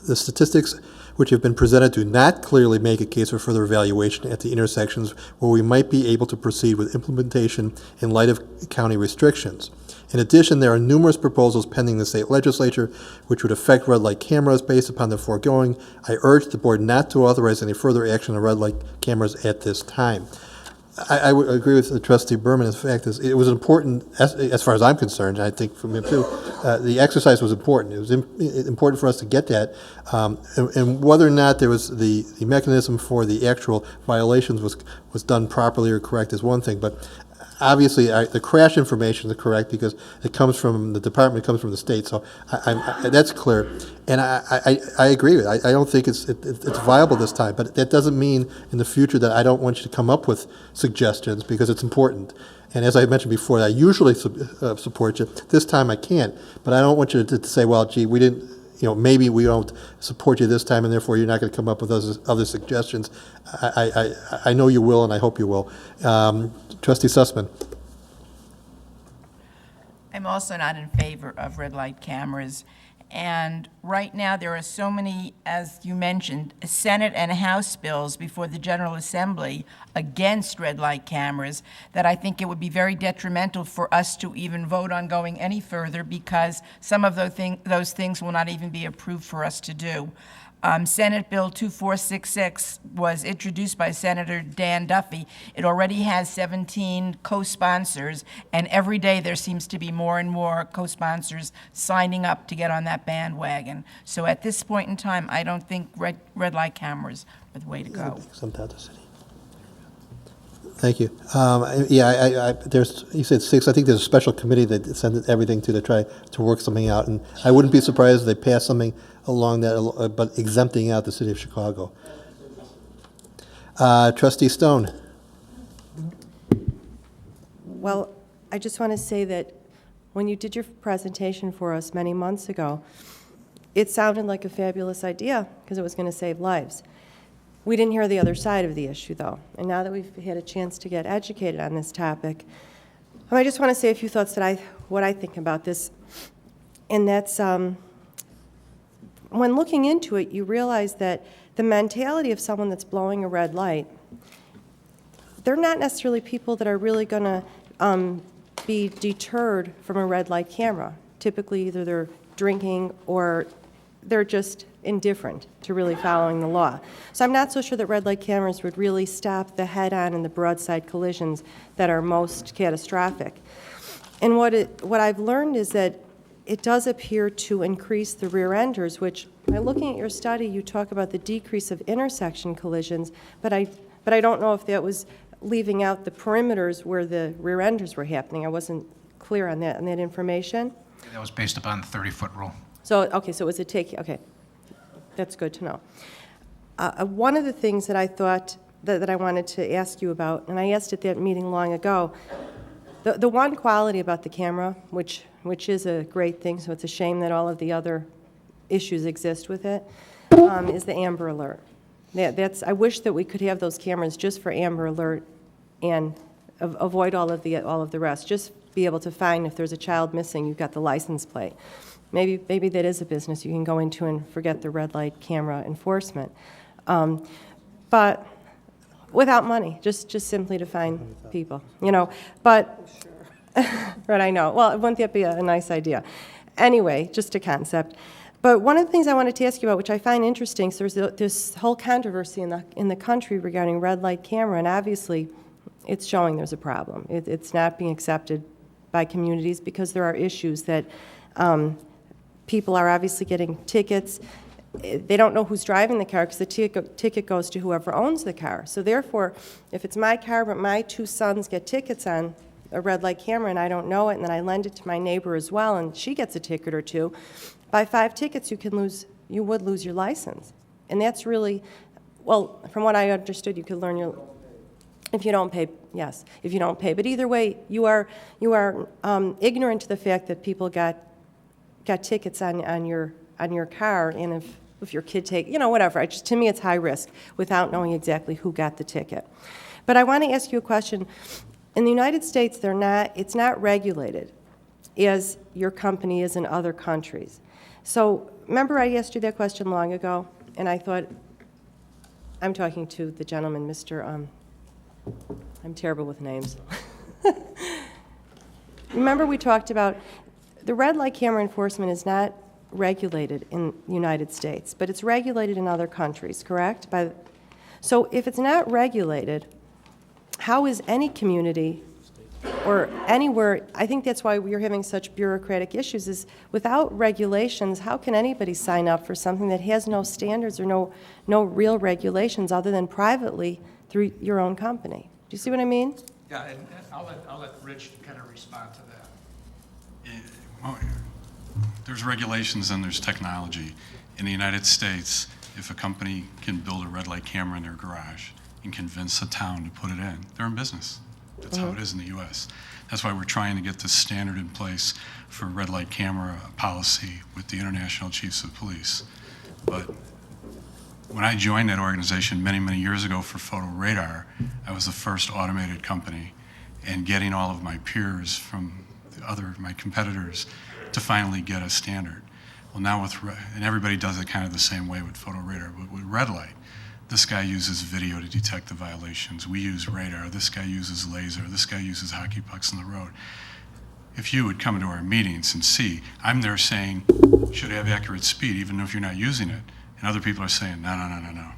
The statistics which have been presented do not clearly make a case for further evaluation at the intersections where we might be able to proceed with implementation in light of county restrictions. In addition, there are numerous proposals pending the state legislature which would affect red light cameras. Based upon the foregoing, I urge the board not to authorize any further action on red light cameras at this time. I would agree with Trustee Berman. In fact, it was important, as far as I'm concerned, and I think from him too, the exercise was important. It was important for us to get that. And whether or not there was the mechanism for the actual violations was done properly or correct is one thing, but obviously the crash information is correct because it comes from the department, it comes from the state, so that's clear. And I agree with it. I don't think it's viable this time, but that doesn't mean in the future that I don't want you to come up with suggestions because it's important. And as I mentioned before, I usually support you. This time I can't, but I don't want you to say, well, gee, we didn't, maybe we don't support you this time and therefore you're not going to come up with other suggestions. I know you will and I hope you will. Trustee Sussman. I'm also not in favor of red light cameras. And right now, there are so many, as you mentioned, Senate and House bills before the General Assembly against red light cameras that I think it would be very detrimental for us to even vote on going any further because some of those things will not even be approved for us to do. Senate Bill 2466 was introduced by Senator Dan Duffy. It already has 17 co-sponsors, and every day there seems to be more and more co-sponsors signing up to get on that bandwagon. So at this point in time, I don't think red light cameras are the way to go. Thank you. Yeah, there's, you said 6. I think there's a special committee that sent everything to try to work something out, and I wouldn't be surprised if they pass something along that, but exempting out the city of Chicago. Trustee Stone. Well, I just want to say that when you did your presentation for us many months ago, it sounded like a fabulous idea because it was going to save lives. We didn't hear the other side of the issue, though. And now that we've had a chance to get educated on this topic, I just want to say a few thoughts that what I think about this. And that's, when looking into it, you realize that the mentality of someone that's blowing a red light, they're not necessarily people that are really going to be deterred from a red light camera. Typically, either they're drinking or they're just indifferent to really following the law. So I'm not so sure that red light cameras would really stop the head-on and the broadside collisions that are most catastrophic. And what I've learned is that it does appear to increase the rear enders, which, by looking at your study, you talk about the decrease of intersection collisions, but I don't know if that was leaving out the perimeters where the rear enders were happening. I wasn't clear on that information. That was based upon the 30-foot rule. So, okay, so it was a take, okay. That's good to know. One of the things that I thought that I wanted to ask you about, and I asked at that meeting long ago, the one quality about the camera, which is a great thing, so it's a shame that all of the other issues exist with it, is the Amber Alert. I wish that we could have those cameras just for Amber Alert and avoid all of the rest. Just be able to find if there's a child missing, you've got the license plate. maybe that is a business you can go into and forget the red light camera enforcement. But without money, just simply to find people, you know. But, right, I know. Well, wouldn't that be a nice idea? Anyway, just a concept. But one of the things I wanted to ask you about, which I find interesting, so there's this whole controversy in the country regarding red light camera, and obviously it's showing there's a problem. It's not being accepted by communities because there are issues that people are obviously getting tickets. They don't know who's driving the car because the ticket goes to whoever owns the car. So therefore, if it's my car but my two sons get tickets on a red light camera and I don't know it, and then I lend it to my neighbor as well and she gets a ticket or two, by 5 tickets you would lose your license. And that's really, well, from what I understood, you could learn your, if you don't pay, yes, if you don't pay. But either way, you are ignorant to the fact that people got tickets on your car, and if your kid you know, whatever. To me, it's high risk without knowing exactly who got the ticket. But I want to ask you a question. In the United States, it's not regulated as your company is in other countries. So remember I asked you that question long ago, and I thought, I'm talking to the gentleman, Mr. I'm terrible with names. Remember we talked about the red light camera enforcement is not regulated in the United States, but it's regulated in other countries, correct? So if it's not regulated, how is any community or anywhere, I think that's why we're having such bureaucratic issues, is without regulations, how can anybody sign up for something that has no standards or no real regulations other than privately through your own company? Do you see what I mean? Yeah, and I'll let Rich kind of respond to that. Well, there's regulations and there's technology. In the United States, if a company can build a red light camera in their garage and convince a town to put it in, they're in business. That's how it is in the U.S. That's why we're trying to get this standard in place for red light camera policy with the International Chiefs of Police. But when I joined that organization many, many years ago for photo radar, I was the first automated company, and getting all of my peers from my competitors to finally get a standard. Well, now and everybody does it kind of the same way with photo radar, but with red light, this guy uses video to detect the violations. We use radar. This guy uses laser. This guy uses hockey pucks on the road. If you would come into our meetings and see, I'm there saying, should have accurate speed, even if you're not using it. And other people are saying, no, no, no, no, no.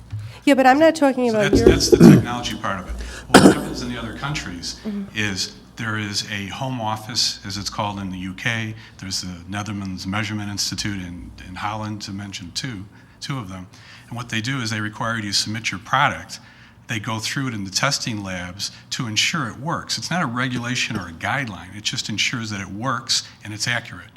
Yeah, but I'm not talking about that's the technology part of it. What happens in the other countries is there is a home office, as it's called in the UK. There's the Netherlands Measurement Institute in Holland, to mention two of them. And what they do is they require you to submit your product. They go through it in the testing labs to ensure it works. It's not a regulation or a guideline. It just ensures that it works and it's accurate.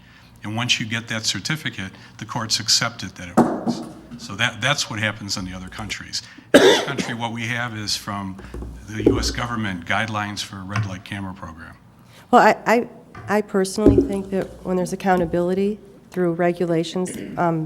And once you get that certificate, the courts accept it that it works. So that's what happens in the other countries. In this country, what we have is from the U.S. government guidelines for a red light camera program. Well, I personally think that when there's accountability through regulations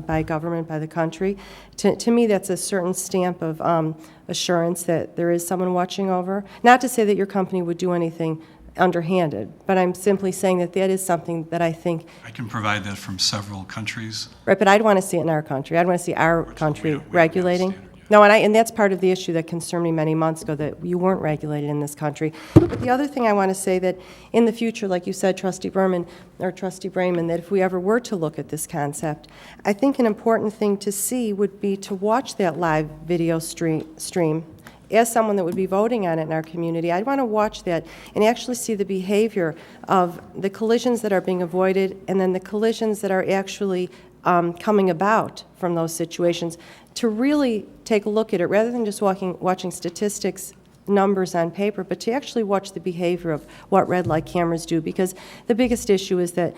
by government, by the country, to me that's a certain stamp of assurance that there is someone watching over. Not to say that your company would do anything underhanded, but I'm simply saying that that is something that I think. I can provide that from several countries. Right, but I'd want to see it in our country. I'd want to see our country regulating. No, and that's part of the issue that concerned me many months ago, that you weren't regulated in this country. But the other thing I want to say, that in the future, like you said, Trustee Berman, or Trustee Brayman, that if we ever were to look at this concept, I think an important thing to see would be to watch that live video stream. As someone that would be voting on it in our community, I'd want to watch that and actually see the behavior of the collisions that are being avoided and then the collisions that are actually coming about from those situations, to really take a look at it rather than just watching statistics, numbers on paper, but to actually watch the behavior of what red light cameras do. Because the biggest issue is that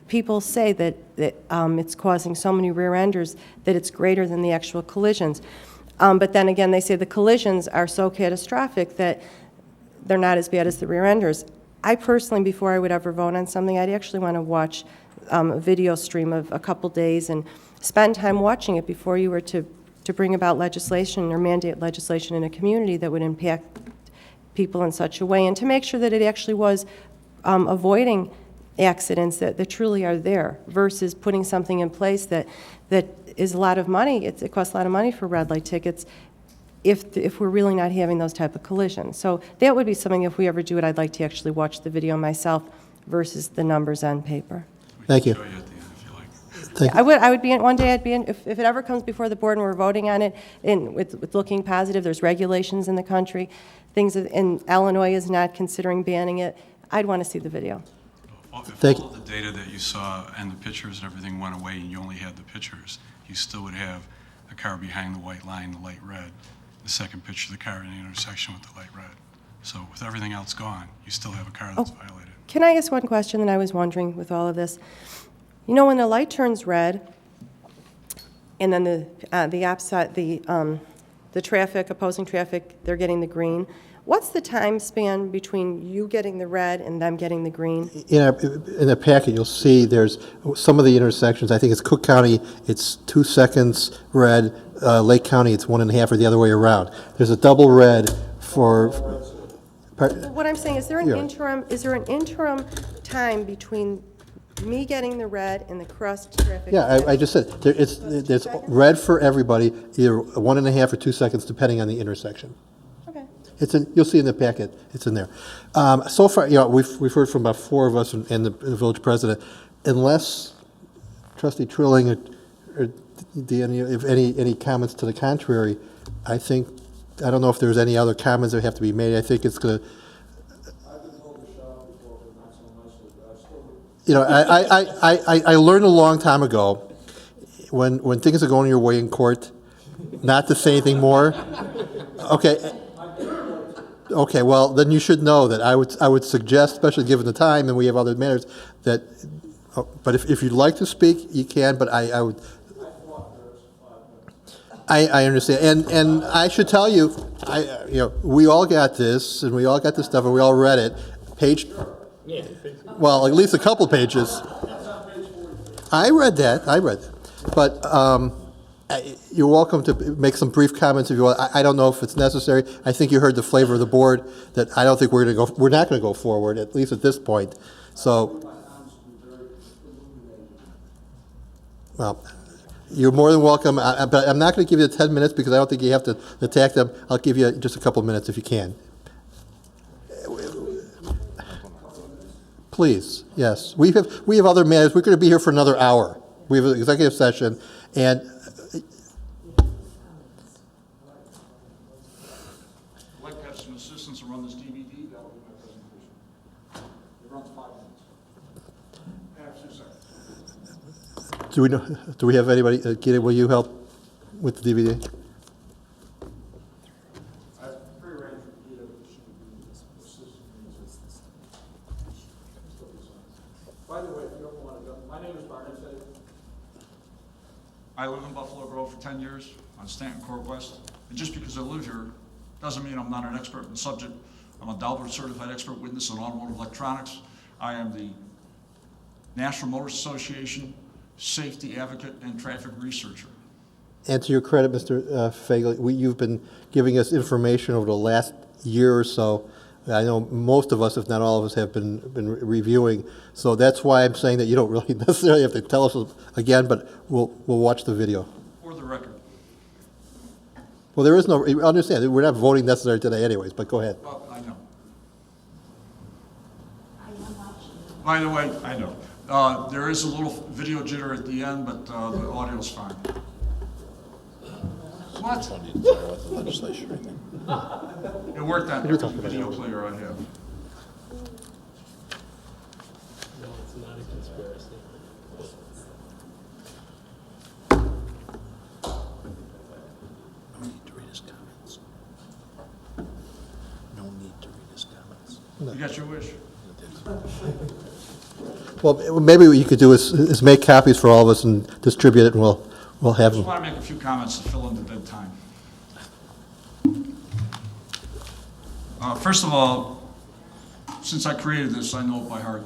people say that it's causing so many rear enders that it's greater than the actual collisions. But then again, they say the collisions are so catastrophic that they're not as bad as the rear enders. I personally, before I would ever vote on something, I'd actually want to watch a video stream of a couple days and spend time watching it before you were to bring about legislation or mandate legislation in a community that would impact people in such a way, and to make sure that it actually was avoiding accidents that truly are there versus putting something in place that is a lot of money. It costs a lot of money for red light tickets if we're really not having those type of collisions. So that would be something, if we ever do it, I'd like to actually watch the video myself versus the numbers on paper. Thank you. Yeah, I would be in, one day I'd be in, if it ever comes before the board and we're voting on it, and with looking positive, there's regulations in the country, things, and Illinois is not considering banning it, I'd want to see the video. If all of the data that you saw and the pictures and everything went away and you only had the pictures, you still would have a car behind the white line, the light red, the second picture, the car in the intersection with the light red. So with everything else gone, you still have a car that's violated. Can I ask one question that I was wondering with all of this? You know, when the light turns red, and then the opposite, the traffic, opposing traffic, they're getting the green. What's the time span between you getting the red and them getting the green? In the packet, you'll see there's some of the intersections. I think it's Cook County, it's 2 seconds red. Lake County, it's 1.5, or the other way around. There's a double red for. What I'm saying, is there an interim time between me getting the red and the crossed traffic? Yeah, I just said there's red for everybody, either 1.5 or 2 seconds, depending on the intersection. Okay. It's in. You'll see in the packet. It's in there. So far, we've heard from about 4 of us and the village president. Unless Trustee Trilling or Deanne, if any comments to the contrary, I don't know if there's any other comments that have to be made. I think it's going to. I learned a long time ago, when things are going your way in court, not to say anything more. Okay. Well, then you should know that I would suggest, especially given the time, and we have other matters, that. But if you'd like to speak, you can. But I would. I understand, and I should tell you, we all got this, and we all got this stuff, and we all read it. Well, at least a couple pages. I read that. But you're welcome to make some brief comments if you want. I don't know if it's necessary. I think you heard the flavor of the board that I don't think we're not going to go forward, at least at this point. So, well. You're more than welcome, but I'm not going to give you the 10 minutes because I don't think you have to attack them. I'll give you just a couple minutes if you can. Please, yes. We have other matters. We're going to be here for another hour. We have an executive session, and I'd like to have some assistance to run this DVD. That will be my presentation. It runs 5 minutes. do we have anybody? Gita, will you help with the DVD? By the way, if you don't want to go, my name is Barnett. I live in Buffalo Grove for 10 years on Stanton Court West. And just because I live here doesn't mean I'm not an expert in the subject. I'm a Daubert certified expert witness in automotive electronics. I am the National Motors Association safety advocate and traffic researcher. And to your credit, Mr. Fagle, you've been giving us information over the last year or so. I know most of us, if not all of us, have been reviewing. So that's why I'm saying that you don't really necessarily have to tell us again, but we'll watch the video. For the record. Well, there is no, understand, we're not voting necessary today anyways, but go ahead. Well, I know. By the way, I know. There is a little video jitter at the end, but the audio's fine. What? It worked on every video player I have. No, it's not a conspiracy. No need to read his comments. No need to read his comments. No. You got your wish. Well, maybe what you could do is make copies for all of us and distribute it, and we'll have I just them. want to make a few comments to fill in the dead time. First of all, since I created this, I know it by heart.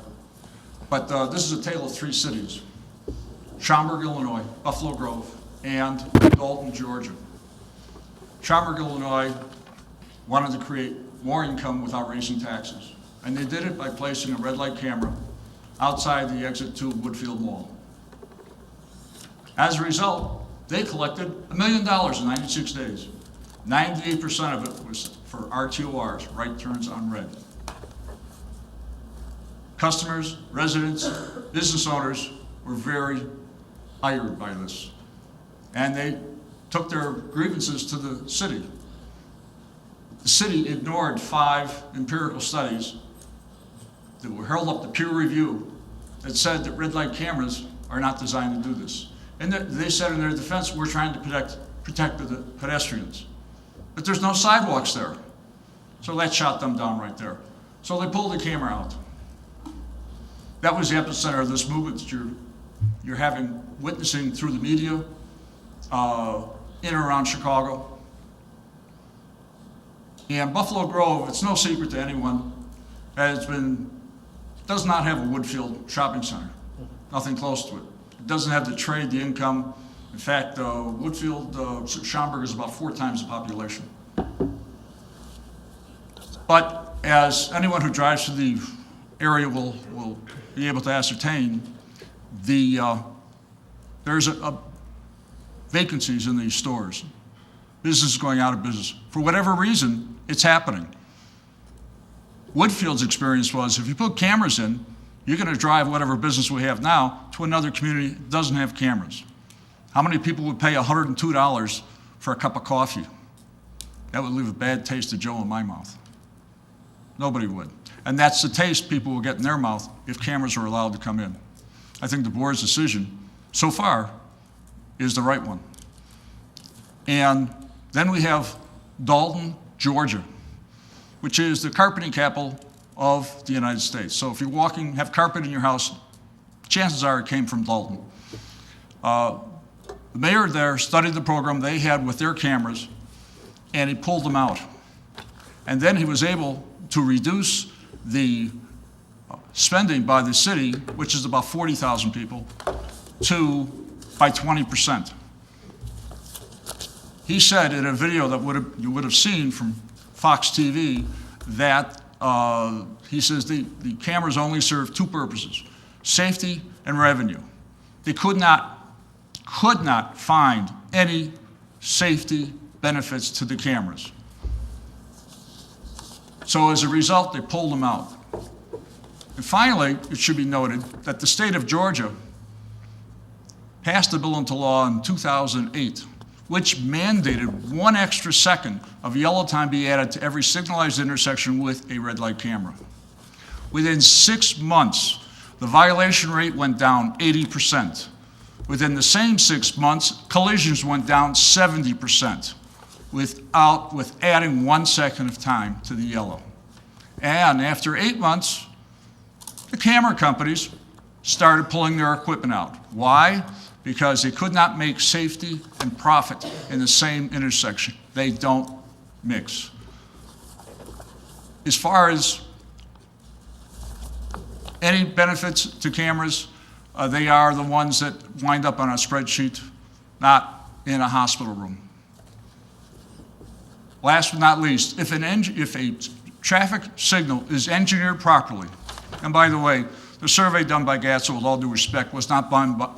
But this is a tale of 3 cities: Schaumburg, Illinois, Buffalo Grove, and Dalton, Georgia. Schaumburg, Illinois wanted to create more income without raising taxes. And they did it by placing a red light camera outside the exit to Woodfield Mall. As a result, they collected $1 million in 96 days. 98% of it was for RTORs, right turns on red. Customers, residents, business owners were very ired by this. And they took their grievances to the city. The city ignored 5 empirical studies that were held up to peer review that said that red light cameras are not designed to do this. And they said in their defense, we're trying to protect the pedestrians. But there's no sidewalks there. So that shot them down right there. So they pulled the camera out. That was the epicenter of this movement that you're witnessing through the media in and around Chicago. And Buffalo Grove, it's no secret to anyone, does not have a Woodfield shopping center. Nothing close to it. It doesn't have the trade, the income. In fact, Woodfield, Schaumburg is about 4 times the population. But as anyone who drives through the area will be able to ascertain, there's vacancies in these stores. Business is going out of business. For whatever reason, it's happening. Woodfield's experience was if you put cameras in, you're going to drive whatever business we have now to another community that doesn't have cameras. How many people would pay $102 for a cup of coffee? That would leave a bad taste of Joe in my mouth. Nobody would. And that's the taste people will get in their mouth if cameras are allowed to come in. I think the board's decision so far is the right one. And then we have Dalton, Georgia, which is the carpeting capital of the United States. So if you're walking, have carpet in your house, chances are it came from Dalton. The mayor there studied the program they had with their cameras, and he pulled them out. And then he was able to reduce the spending by the city, which is about 40,000 people, by 20%. He said in a video that you would have seen from Fox TV that he says the cameras only serve 2 purposes, safety and revenue. They could not find any safety benefits to the cameras. So as a result, they pulled them out. And finally, it should be noted that the state of Georgia passed a bill into law in 2008, which mandated 1 extra second of yellow time be added to every signalized intersection with a red light camera. Within 6 months, the violation rate went down 80%. Within the same 6 months, collisions went down 70% with adding 1 second of time to the yellow. And after 8 months, the camera companies started pulling their equipment out. Why? Because they could not make safety and profit in the same intersection. They don't mix. As far as any benefits to cameras, they are the ones that wind up on a spreadsheet, not in a hospital room. Last but not least, if a traffic signal is engineered properly, and by the way, the survey done by GATSA, with all due respect, was not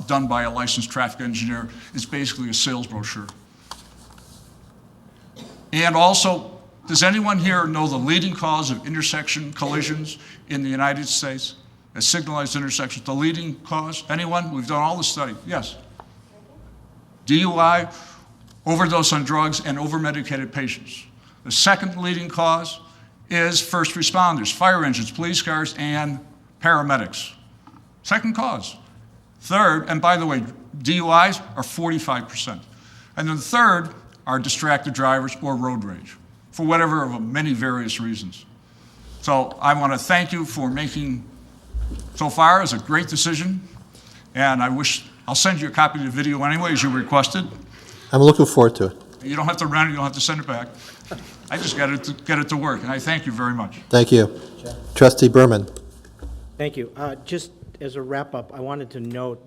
done by a licensed traffic engineer. It's basically a sales brochure. And also, does anyone here know the leading cause of intersection collisions in the United States? A signalized intersection, the leading cause? Anyone? We've done all the study. Yes. DUI, overdose on drugs, and over-medicated patients. The second leading cause is first responders, fire engines, police cars, and paramedics. Second cause. Third, and by the way, DUIs are 45%. And then third are distracted drivers or road rage, for whatever of many various reasons. So I want to thank you for making, so far, is a great decision. And I'll send you a copy of the video anyway, as you requested. I'm looking forward to it. You don't have to rent it, you don't have to send it back. I just got to get it to work, and I thank you very much. Thank you. Trustee Berman. Thank you. Just as a wrap-up, I wanted to note,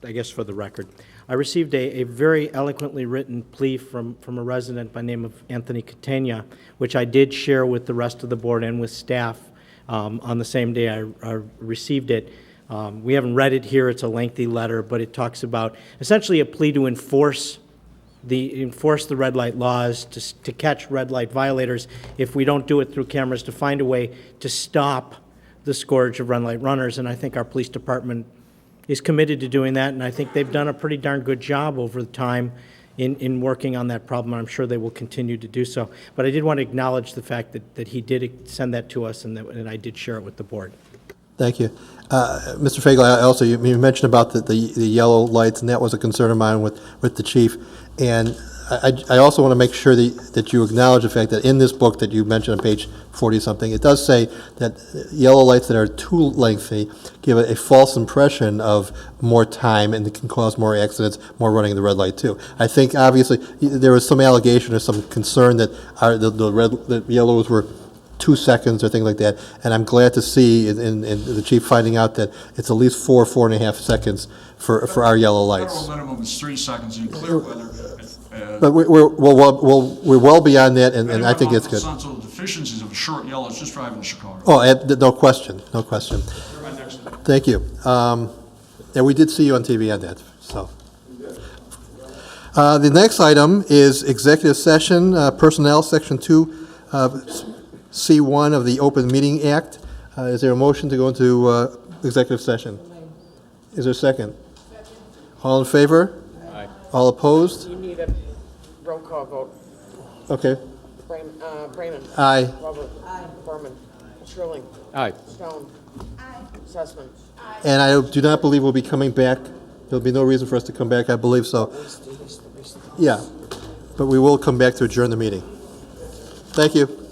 I guess for the record, I received a very eloquently written plea from a resident by name of Anthony Catania, which I did share with the rest of the board and with staff on the same day I received it. We haven't read it here, it's a lengthy letter, but it talks about essentially a plea to enforce the red light laws, to catch red light violators. If we don't do it through cameras, to find a way to stop the scourge of red light runners. And I think our police department is committed to doing that, and I think they've done a pretty darn good job over the time in working on that problem, and I'm sure they will continue to do so. But I did want to acknowledge the fact that he did send that to us, and I did share it with the board. Thank you. Mr. Fagel, also, you mentioned about the yellow lights, and that was a concern of mine with the chief. And I also want to make sure that you acknowledge the fact that in this book that you mentioned on page 40-something, it does say that yellow lights that are too lengthy give a false impression of more time, and it can cause more accidents, more running of the red light too. I think obviously there was some allegation or some concern that the yellows were 2 seconds or things like that, and I'm glad to see in the chief finding out that it's at least 4.5 seconds for our yellow lights. Federal minimum is 3 seconds in clear weather. But we're well beyond that, and I think it's good. The deficiencies of a short yellow is just driving to Chicago. Oh, no question, no question. Thank you. And we did see you on TV on that, so. The next item is executive session, personnel, section 2, C1 of the Open Meeting Act. Is there a motion to go into executive session? Is there a second? All in favor? Aye. All opposed? You need a roll call vote. Okay. Bremen. Aye. Glover. Aye. Berman. Trilling. Aye. Stone. Aye. Sussman. And I do not believe we'll be coming back. There'll be no reason for us to come back, I believe so. Yeah, but we will come back to adjourn the meeting. Thank you.